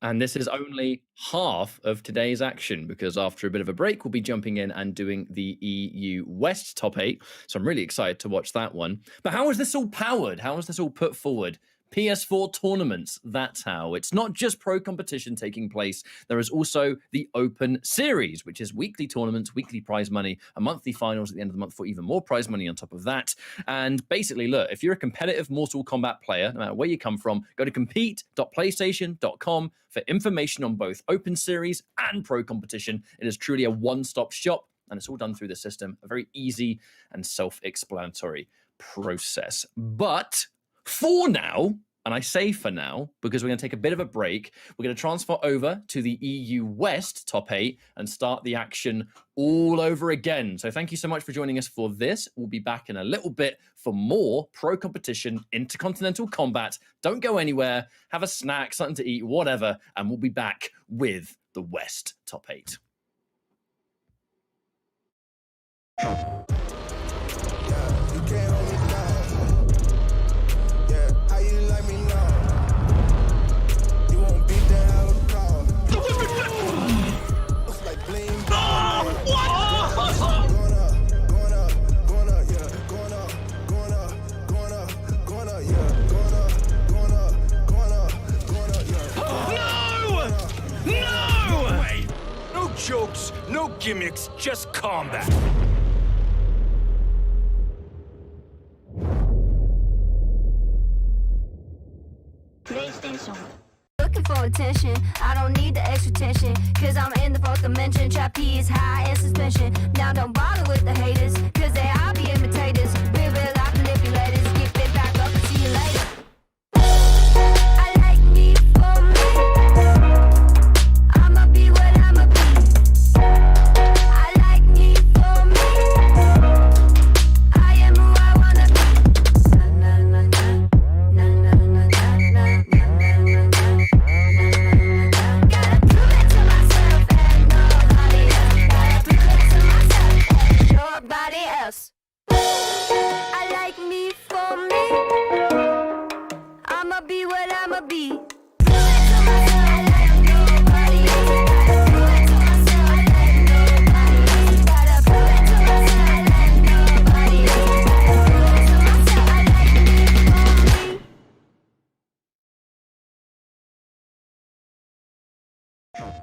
And this is only half of today's action, because after a bit of a break, we'll be jumping in and doing the EU West top 8. So I'm really excited to watch that one. But how is this all powered? How is this all put forward? PS4 tournaments, that's how. It's not just pro competition taking place. There is also the Open Series, which is weekly tournaments, weekly prize money, a monthly finals at the end of the month for even more prize money on top of that. And basically, look, if you're a competitive Mortal Kombat player, no matter where you come from, go to compete.playstation.com for information on both Open Series and pro competition. It is truly a one-stop shop, and it's all done through the system. A very easy and self-explanatory process. But for now, and I say for now, because we're going to take a bit of a break, we're going to transfer over to the EU West top 8 and start the action all over again. So thank you so much for joining us for this. We'll be back in a little bit for more pro competition, intercontinental combat. Don't go anywhere. Have a snack, something to eat, whatever, and we'll be back with the West top 8. Jokes, no gimmicks, just combat. Looking for attention, I don't need the extra tension, cause I'm in the fourth dimension. Trapeze high in suspension. Now don't bother with the haters, cause they all be imitators. Real life manipulators. Get it back up and see you later. I like me for me. I'ma be what I'ma be. I like me for me. I am who I wanna be. Na na na na na na na na na na na. Gotta prove it to myself and nobody else. Gotta prove it to myself and nobody else. I like me for me. I'ma be what I'ma be. Prove it to myself and nobody else. Prove it to myself and nobody else. Gotta prove it to myself and nobody else. Prove it to myself. I like me for me.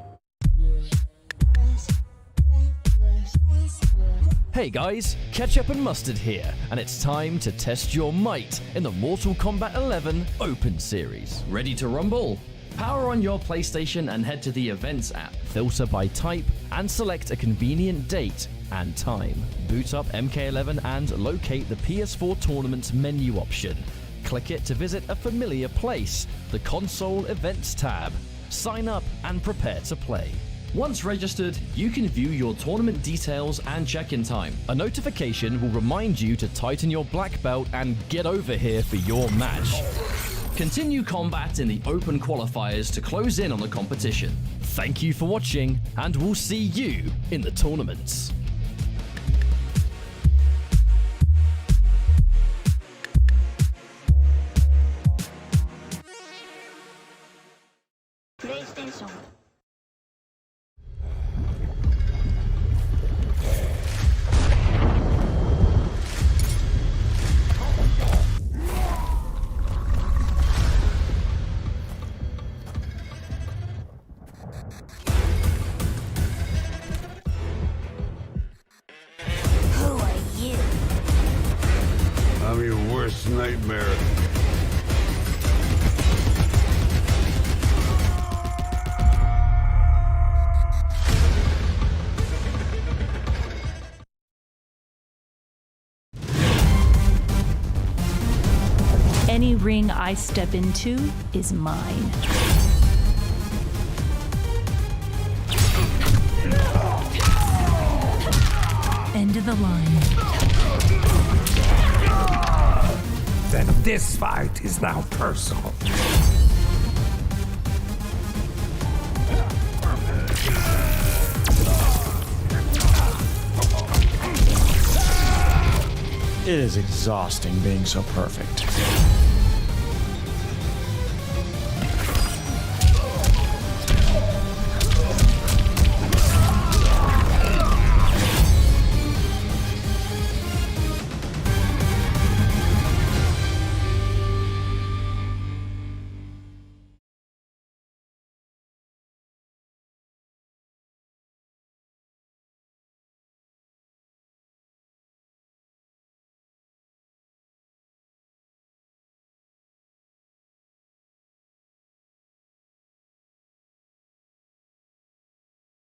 Hey guys, Ketchup and Mustard here, and it's time to test your might in the Mortal Kombat 11 Open Series. Ready to rumble? Power on your PlayStation and head to the Events app. Filter by type and select a convenient date and time. Boot up MK11 and locate the PS4 Tournaments menu option. Click it to visit a familiar place, the Console Events tab. Sign up and prepare to play. Once registered, you can view your tournament details and check-in time. A notification will remind you to tighten your black belt and get over here for your match. Continue combat in the open qualifiers to close in on the competition. Thank you for watching, and we'll see you in the tournaments. PlayStation. Who are you? I'm your worst nightmare. Any ring I step into is mine. End of the line. Then this fight is now personal. It is exhausting being so perfect.